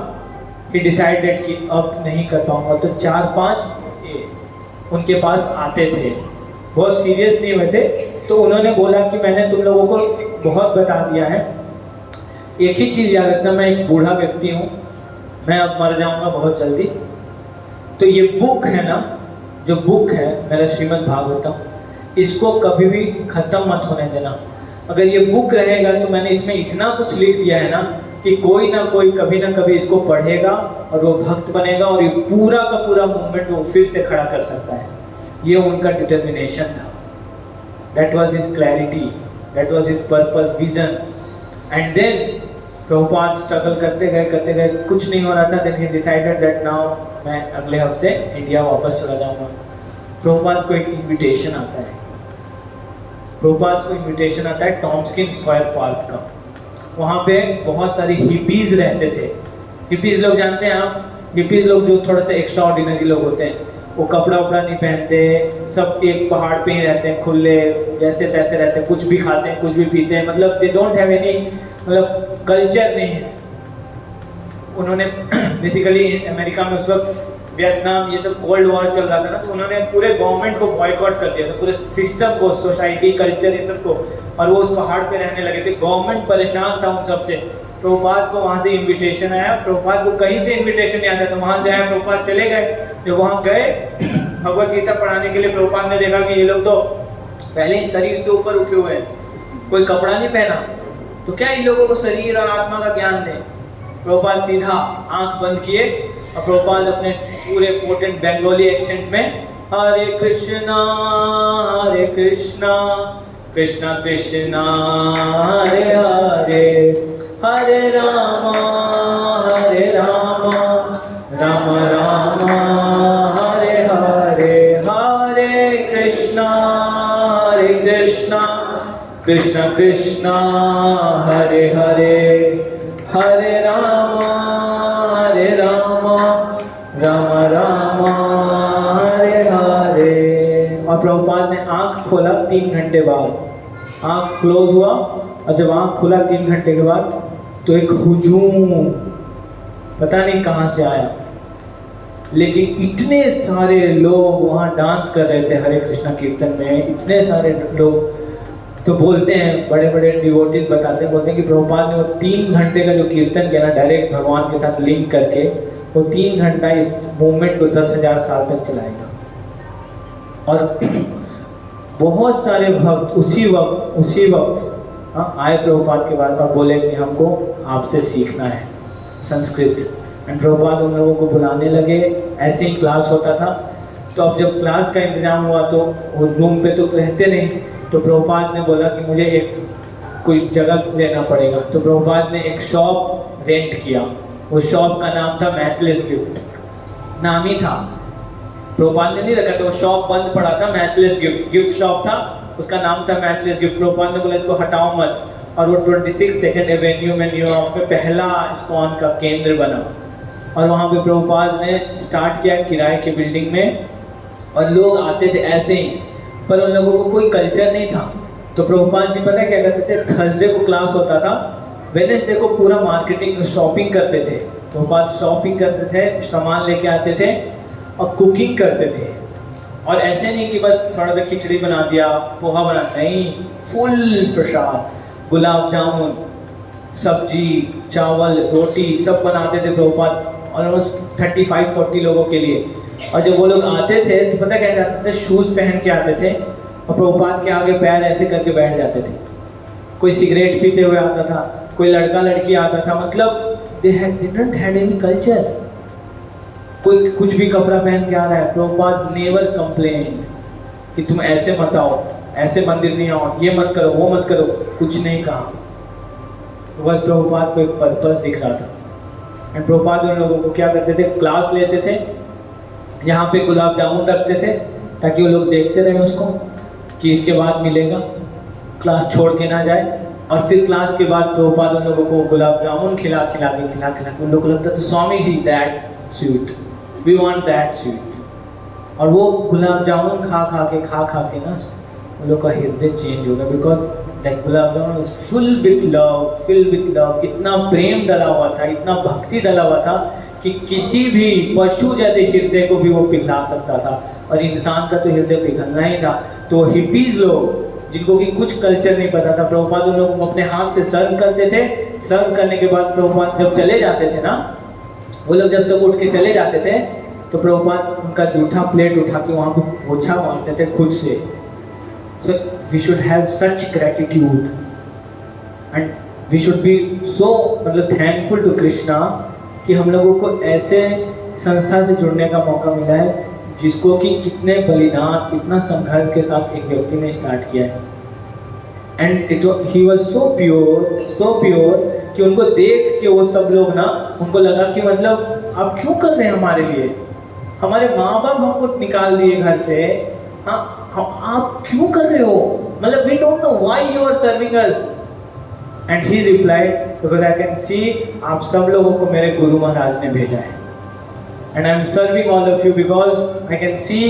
he decided कि अब नहीं कर पाऊंगा। तो 4-5 उनके पास आते थे, बहुत सीरियस नहीं हुए थे। तो उन्होंने बोला कि मैंने तुम लोगों को बहुत बता दिया है, एक ही चीज़ याद रखना, मैं एक बूढ़ा व्यक्ति हूँ, मैं अब मर जाऊंगा बहुत जल्दी। तो ये बुक है ना, जो बुक है मेरा श्रीमद् भागवतम, इसको कभी भी ख़त्म मत होने देना। अगर ये बुक रहेगा तो मैंने इसमें इतना कुछ लिख दिया है ना कि कोई ना कोई कभी ना कभी इसको पढ़ेगा और वो भक्त बनेगा, और ये पूरा का पूरा मूवमेंट वो फिर से खड़ा कर सकता है। ये उनका डिटर्मिनेशन था। That was his clarity, that was his purpose, vision. And then Prabhupada struggle करते गए, कुछ नहीं हो रहा था। Then he decided that now मैं अगले हफ्ते इंडिया वापस चला जाऊंगा। प्रभुपाद को एक इनविटेशन आता है, प्रभुपाद को इनविटेशन आता है टॉम्स्किन स्क्वायर पार्क का। वहाँ पे बहुत सारी हिपीज रहते थे। हिपीज लोग जानते हैं आप? हिपीज लोग जो थोड़ा सा एक्स्ट्रा ऑर्डिनरी लोग होते हैं, वो कपड़ा उपड़ा नहीं पहनते, सब एक पहाड़ पे ही रहते हैं, खुले जैसे तैसे रहते हैं, कुछ भी खाते हैं, कुछ भी पीते हैं, मतलब दे डोंट हैव एनी, मतलब कल्चर नहीं है। उन्होंने बेसिकली अमेरिका में उस वक्त, वियतनाम, ये सब कोल्ड वॉर चल रहा था ना, तो उन्होंने पूरे गवर्नमेंट को बॉयकॉट कर दिया था, पूरे सिस्टम को, सोसाइटी, कल्चर, ये सब को, और वो उस पहाड़ पे रहने लगे थे। गवर्नमेंट परेशान था उन सब से। प्रभुपाद को वहाँ से इनविटेशन आया, प्रभुपाद को कहीं से इनविटेशन नहीं आता था, वहाँ से आया, प्रभुपाद चले गए। जब वहाँ गए भगवत गीता पढ़ाने के लिए प्रभुपाद ने देखा कि ये लोग तो पहले ही शरीर से ऊपर उठे हुए हैं, कोई कपड़ा नहीं पहना, तो क्या इन लोगों को शरीर और आत्मा का ज्ञान दें। प्रभुपाद सीधा आंख बंद किए और प्रभुपाद अपने पूरे पोटेंट बंगाली एक्सेंट में हरे कृष्णा कृष्णा कृष्णा हरे हरे, हरे रामा राम राम हरे हरे, हरे कृष्णा कृष्णा कृष्णा हरे हरे, हरे राम राम राम हरे हरे। और प्रभुपाद ने आंख खोला 3 घंटे बाद, आंख क्लोज हुआ, और जब आंख खुला 3 घंटे के बाद तो एक हुजूम पता नहीं कहाँ से आया, लेकिन इतने सारे लोग वहाँ डांस कर रहे थे हरे कृष्णा कीर्तन में, इतने सारे लोग। तो बोलते हैं बड़े बड़े डिवोटीज बताते हैं, बोलते हैं कि प्रभुपाद ने वो 3 घंटे का जो कीर्तन किया ना, डायरेक्ट भगवान के साथ लिंक करके, वो 3 घंटा इस मूवमेंट को 10,000 साल तक चलाएगा। और बहुत सारे भक्त उसी वक्त आए प्रभुपाद के बाद और बोले कि हमको आपसे सीखना है संस्कृत। एंड प्रभुपाद उन लोगों को बुलाने लगे, ऐसे ही क्लास होता था। तो अब जब क्लास का इंतजाम हुआ तो वो रूम पे तो रहते नहीं, तो प्रभुपाद ने बोला कि मुझे एक कोई जगह लेना पड़ेगा। तो प्रभुपाद ने एक शॉप रेंट किया, वो शॉप का नाम था मैचलेस गिफ्ट, नाम ही था, प्रभुपाद ने नहीं रखा था, वो शॉप बंद पड़ा था, मैचलेस गिफ्ट शॉप था, उसका नाम था मैचलेस गिफ्ट। प्रभुपाद ने बोला इसको हटाओ मत, और वो 26 सेकेंड एवेन्यू में न्यूयॉर्क में पहला इस्कॉन का केंद्र बना। और वहाँ पे प्रभुपाद ने स्टार्ट किया किराए की बिल्डिंग में, और लोग आते थे ऐसे ही, पर उन लोगों को कोई कल्चर नहीं था। तो प्रभुपाद जी पता क्या करते थे, थर्सडे को क्लास होता था, वेडनेसडे को पूरा मार्केटिंग शॉपिंग करते थे। प्रभुपाद शॉपिंग करते थे, सामान लेके आते थे और कुकिंग करते थे। और ऐसे नहीं कि बस थोड़ा सा खिचड़ी बना दिया, पोहा बना, नहीं, फुल प्रसाद, गुलाब जामुन, सब्जी, चावल, रोटी सब बनाते थे प्रभुपाद, ऑलमोस्ट 35-40 लोगों के लिए। और जब वो लोग आते थे तो पता क्या जाते थे, शूज़ पहन के आते थे और प्रभुपाद के आगे पैर ऐसे करके बैठ जाते थे। कोई सिगरेट पीते हुए आता था, कोई लड़का लड़की आता था, मतलब they didn't had any culture. कोई कुछ भी कपड़ा पहन के आ रहा है, प्रभुपाद नेवर कंप्लेन कि तुम ऐसे मत आओ, ऐसे मंदिर नहीं आओ, ये मत करो, वो मत करो, कुछ नहीं कहा। बस प्रभुपाद को एक पर्पस दिख रहा था। एंड प्रभुपाद उन लोगों को क्या करते थे, क्लास लेते थे, यहाँ पे गुलाब जामुन रखते थे ताकि वो लोग देखते रहे उसको कि इसके बाद मिलेगा, क्लास छोड़ के ना जाए। और फिर क्लास के बाद प्रभुपाद उन लोगों को गुलाब जामुन खिला के उन लोगों को लगता था Swami ji that sweet, we want that sweet. और वो गुलाब जामुन खा के ना उन लोग का हृदय चेंज हो गया, because that gulab jamun was full with love, इतना प्रेम डला हुआ था, इतना भक्ति डला हुआ था कि किसी भी पशु जैसे हृदय को भी वो पिघला सकता था, और इंसान का तो हृदय पिघलना ही था। तो हिपीज लोग जिनको कि कुछ कल्चर नहीं पता था, प्रभुपाद उन लोगों को अपने हाथ से सर्व करते थे। सर्व करने के बाद प्रभुपाद जब चले जाते थे ना, वो लोग जब सब उठ के चले जाते थे तो प्रभुपाद उनका जूठा प्लेट उठा के वहाँ पे पोछा मारते थे खुद से। So we should have such gratitude and we should be so मतलब थैंकफुल टू कृष्णा कि हम लोगों को ऐसे संस्था से जुड़ने का मौका मिला है जिसको कि कितने बलिदान, कितना संघर्ष के साथ एक व्यक्ति ने स्टार्ट किया है। And he was so pure कि उनको देख के वो सब लोग ना, उनको लगा कि मतलब आप क्यों कर रहे हैं हमारे लिए, हमारे माँ बाप हमको निकाल दिए घर से, हाँ आप क्यों कर रहे हो, मतलब we don't know why you are serving us. And he replied because I can see आप सब लोगों को मेरे गुरु महाराज ने भेजा है, and I am serving all of you because I can see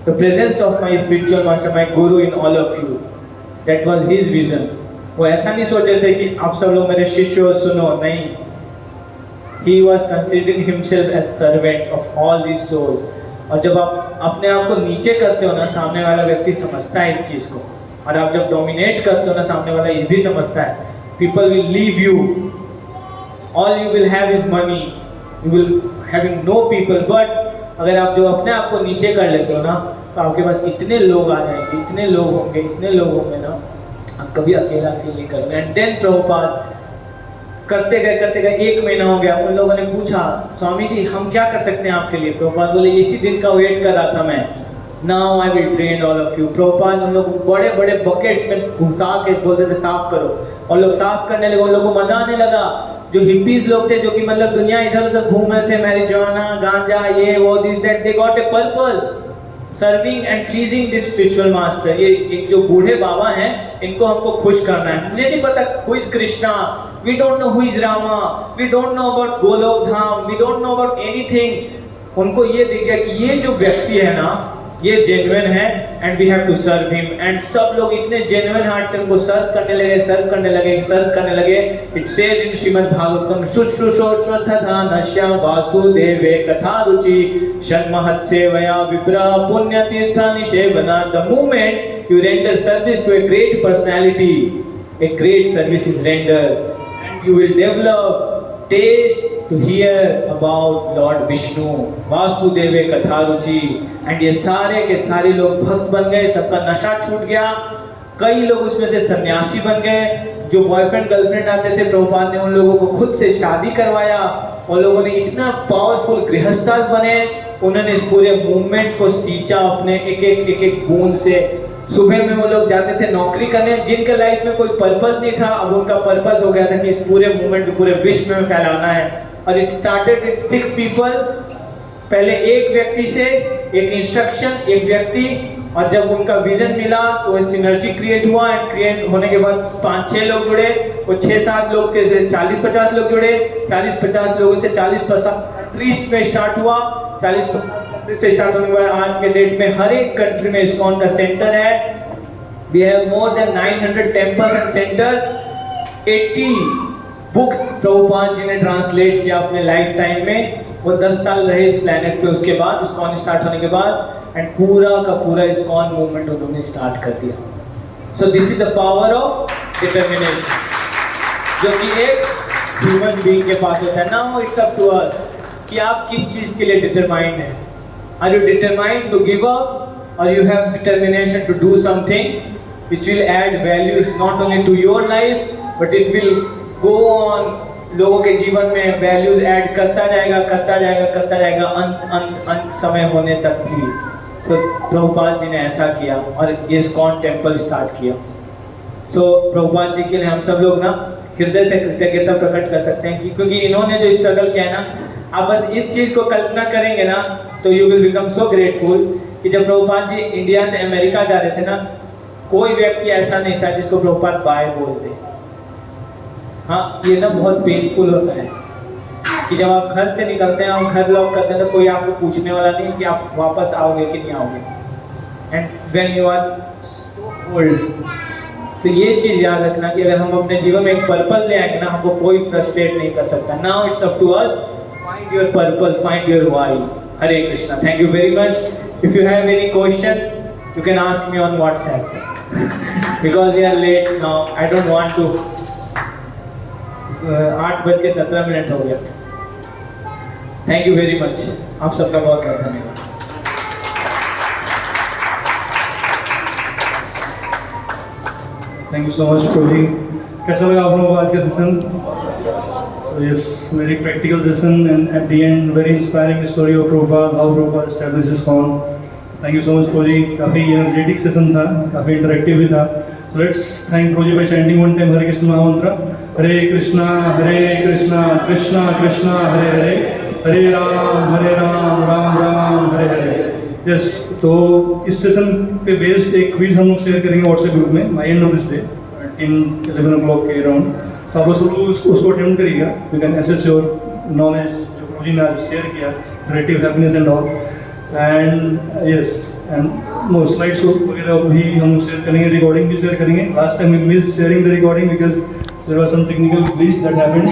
the presence of my spiritual master, my guru in all of you. That was his vision. वो ऐसा नहीं सोच रहे थे कि आप सब लोग मेरे शिष्य हो, सुनो, नहीं। He was considering himself as servant of all these souls. और जब आप अपने आप को नीचे करते हो ना, सामने वाला व्यक्ति समझता है इस चीज़ को, और आप जब डोमिनेट करते हो ना, सामने वाला ये भी समझता है। People will leave you. All you will have is money. You will having no people, but अगर आप जो अपने आप को नीचे कर लेते हो ना, तो आपके पास इतने लोग आ जाएंगे, इतने लोग होंगे ना, आप कभी अकेला फील नहीं करोगे। एंड देन प्रभुपाद करते गए 1 महीना हो गया, उन लोगों ने पूछा स्वामी जी हम क्या कर सकते हैं आपके लिए। प्रभुपाद बोले इसी दिन का वेट कर रहा था मैं, now I will train all of you. Prabhupada उन लोगों को बड़े बड़े बकेट्स में घुसा के बोलते थे साफ करो, और लोग साफ करने लगे। उन लोगों को मजा आने लगा। जो हिप्पीज लोग थे, जो कि मतलब दुनिया इधर उधर घूम रहे थे, मैरिजुआना, गांजा, ये वो this that, they got a purpose, serving and pleasing this spiritual master. ये एक जो बूढ़े बाबा हैं, इनको हमको खुश करना है। मुझे नहीं पता who is Krishna, we don't know who is Rama, we don't know about Golok Dham, we don't know about anything. उनको ये दिख गया कि ये जो व्यक्ति है ना, ये जेन्युइन है and we have to serve him. And सब लोग इतने जेन्युइन हार्ट से उनको सर्व करने लगे। It says in Srimad Bhagavatam, शुश्रूषोश्वत्थानस्य वासुदेवे कथा रुचि षण्महत् सेवया विप्रा पुण्य तीर्थानि सेवना। The moment you render service to a great personality, a great service is rendered, and you will develop taste to hear about Lord Vishnu, वासुदेवे कथा रुचि। एंड ये सारे के सारे लोग भक्त बन गए, सबका नशा छूट गया। कई लोग उसमें से सन्यासी बन गए। जो बॉयफ्रेंड गर्लफ्रेंड आते थे, प्रभुपाद ने उन लोगों को खुद से शादी करवाया। उन लोगों ने इतना पावरफुल गृहस्थास बने, उन्होंने इस पूरे मूवमेंट को सींचा अपने एक बूंद से। सुबह में वो लोग जाते थे नौकरी करने, जिनके लाइफ में कोई पर्पस नहीं था, अब उनका पर्पस हो गया था कि इस पूरे मूवमेंट को पूरे विश्व में फैलाना है। और इट स्टार्टेड विद 6 पीपल, पहले एक व्यक्ति से, एक इंस्ट्रक्शन, एक व्यक्ति, और जब उनका विजन मिला तो सिनर्जी क्रिएट हुआ। एंड क्रिएट होने के बाद 5-6 लोग जुड़े, वो 6-7 लोग के से 40-50 लोग जुड़े, 40-50 लोगों से 40-50 कंट्रीज में स्टार्ट हुआ। 40-50 से स्टार्ट होने के बाद आज के डेट में हर एक कंट्री में इस्कॉन का सेंटर है। We have more than 900 temples and centres. 80 books Prabhupada ji ने ट्रांसलेट किया अपने लाइफ टाइम में। वो 10 साल रहे इस प्लेनेट पे उसके बाद, इस्कॉन स्टार्ट होने के बाद, एंड पूरा का पूरा इस्कॉन मूवमेंट उन्होंने स्टार्ट कर दिया। So this is the power of determination, जो कि एक ह्यूमन बीइंग के पास होता है। Now it's up to us कि आप किस चीज़ के लिए डिटरमाइंड हैं। Are you determined to give up, और you have determination to do something which will add values not only to your life but it will go on, लोगों के जीवन में वैल्यूज ऐड करता जाएगा अंत समय होने तक भी। तो प्रभुपाद जी ने ऐसा किया और ये इस्कॉन टेम्पल स्टार्ट किया। सो प्रभुपाद जी के लिए हम सब लोग ना हृदय से कृतज्ञता प्रकट कर सकते हैं कि क्योंकि इन्होंने जो स्ट्रगल किया है ना, आप बस इस चीज़ को कल्पना करेंगे ना तो you will become so grateful कि जब प्रभुपाद जी इंडिया से अमेरिका जा रहे थे ना, कोई व्यक्ति ऐसा नहीं था जिसको प्रभुपाद बाय बोलते। हाँ, ये ना बहुत पेनफुल होता है कि जब आप घर से निकलते हैं और घर लॉक करते हैं तो कोई आपको पूछने वाला नहीं कि आप वापस आओगे कि नहीं आओगे। And when you are old, तो ये चीज़ याद रखना कि अगर हम अपने जीवन में एक पर्पस ले आएंगे ना, हमको कोई फ्रस्ट्रेट नहीं कर सकता। Now it's up to us, find your purpose, find your why. Hare Krishna. Thank you very much. If you have any question you can ask me on WhatsApp because we are late now. I don't want to 8:17 हो गया। Thank you very much. आप सबका बहुत बहुत धन्यवाद। Thank you so much प्रभु जी। कैसा लगा आप लोगों को आज का session? Yes, very practical session and at the end very inspiring story of Prabhupada, how Prabhupada established ISKCON. Thank you so much प्रो जी। काफ़ी एनर्जेटिक सेशन था, काफ़ी इंटरेक्टिव भी था। सो लेट्स थैंक प्रो जी by chanting one time Hare Krishna महामंत्र। हरे कृष्णा कृष्णा कृष्णा हरे हरे, हरे राम राम राम हरे हरे। यस, तो इस सेशन पे बेस्ड एक क्विज हम लोग शेयर करेंगे व्हाट्सएप ग्रुप में by end of this day 11 o'clock के अराउंड। तो आप लोग उसको अटेम्प्ट करिएगा। You can assess your knowledge जो प्रो जी ने आज शेयर किया, relative happiness and all. And yes, and more slide show वगैरह भी हम शेयर करेंगे, रिकॉर्डिंग भी शेयर करेंगे। Last time we miss sharing the recording because there was some technical glitch that happened.